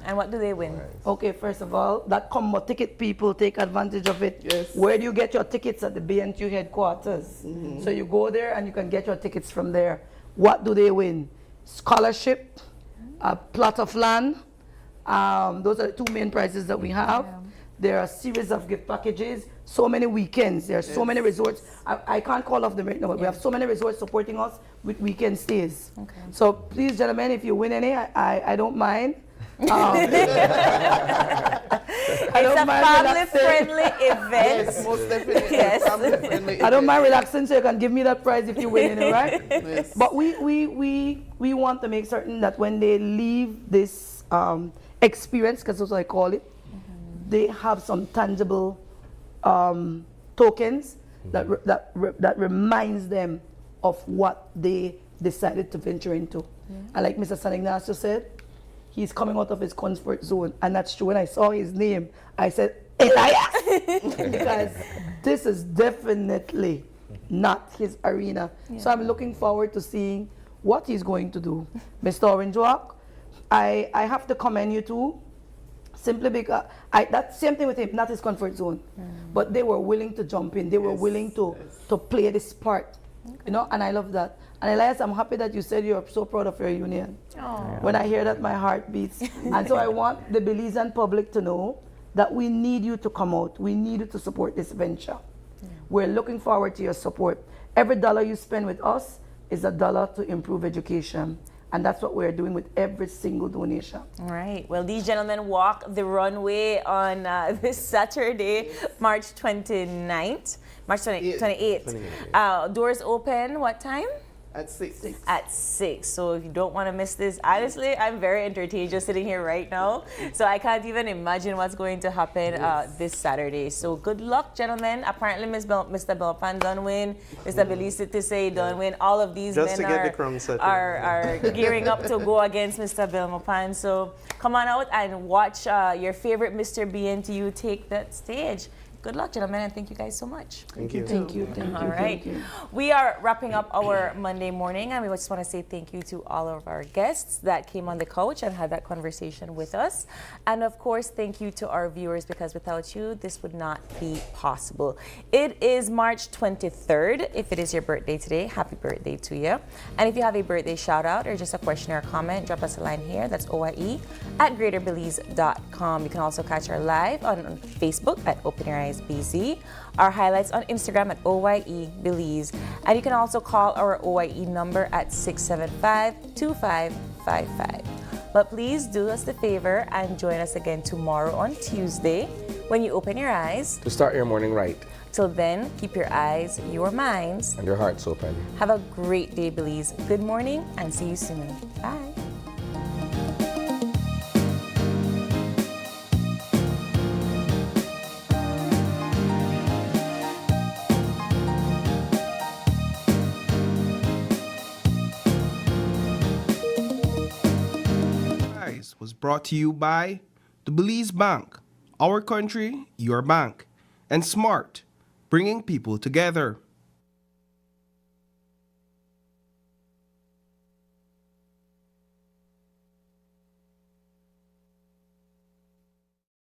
Speaker 4: And what do they win?
Speaker 3: Okay, first of all, that combo ticket people take advantage of it.
Speaker 11: Yes.
Speaker 3: Where do you get your tickets? At the BNTU headquarters. So you go there and you can get your tickets from there. What do they win? Scholarship, a plot of land. Those are the two main prizes that we have. There are a series of gift packages, so many weekends. There are so many resorts. I can't call off them right now, but we have so many resorts supporting us with weekend stays. Okay. So please, gentlemen, if you win any, I don't mind.
Speaker 4: It's a family-friendly event.
Speaker 11: Yes, most definitely.
Speaker 4: Yes.
Speaker 11: Family-friendly
Speaker 3: I don't
Speaker 11: event.
Speaker 3: mind relaxing, so you can give me that prize if you win it, right?
Speaker 11: Yes.
Speaker 3: But we want to make certain that when they leave this experience, because that's what I call it, they have some tangible tokens that reminds them of what they decided to venture into. And like Mr. San Ignacio said, he's coming out of his comfort zone, and that's true. When I saw his name, I said, Elias! Because this is definitely not his arena. So I'm looking forward to seeing what he's going to do. Mr. Orange Walk, I have to commend you too, simply because that same thing with him, not his comfort zone, but they were willing to jump in. They were willing to play this part, you know, and I love that. And Elias, I'm happy that you said you're so proud of your union. When I hear that, my heart beats. And so I want the Belizean public to know that we need you to come out. We need you to support this venture. We're looking forward to your support. Every dollar you spend with us is a dollar to improve education. And that's what we're doing with every single donation.
Speaker 4: All right. Well, these gentlemen walk the runway on this Saturday, March 29th. March 28th. Doors open what time?
Speaker 11: At 6.
Speaker 4: At 6. So if you don't want to miss this, honestly, I'm very entertained just sitting here right now. So I can't even imagine what's going to happen this Saturday. So good luck, gentlemen. Apparently, Mr. Belpan done win. Mr. Belize to say done win. All of these
Speaker 2: Just
Speaker 4: men
Speaker 2: to get the crumbs
Speaker 4: are gearing up to go against Mr. Belmopan. So come on out and watch your favorite Mr. BNTU take that stage. Good luck, gentlemen, and thank you guys so much.
Speaker 2: Thank you.
Speaker 3: Thank you.
Speaker 4: All right. We are wrapping up our Monday morning, and we just want to say thank you to all of our guests that came on the couch and had that conversation with us. And of course, thank you to our viewers, because without you, this would not be possible. It is March 23rd. If it is your birthday today, happy birthday to you. And if you have a birthday shout out or just a question or a comment, drop us a line here. That's oie@greaterbelize.com. You can also catch our live on Facebook at Open Your Eyes BC, our highlights on Instagram at OYE Belize, and you can also call our OYE number at 675-2555. But please do us the favor and join us again tomorrow on Tuesday when you open your eyes.
Speaker 13: To start your morning right.
Speaker 4: Till then, keep your eyes, your minds,
Speaker 13: And your hearts open.
Speaker 4: Have a great day, Belize. Good morning and see you soon. Bye.
Speaker 1: Was brought to you by the Belize Bank, our country, your bank, and Smart, bringing people together.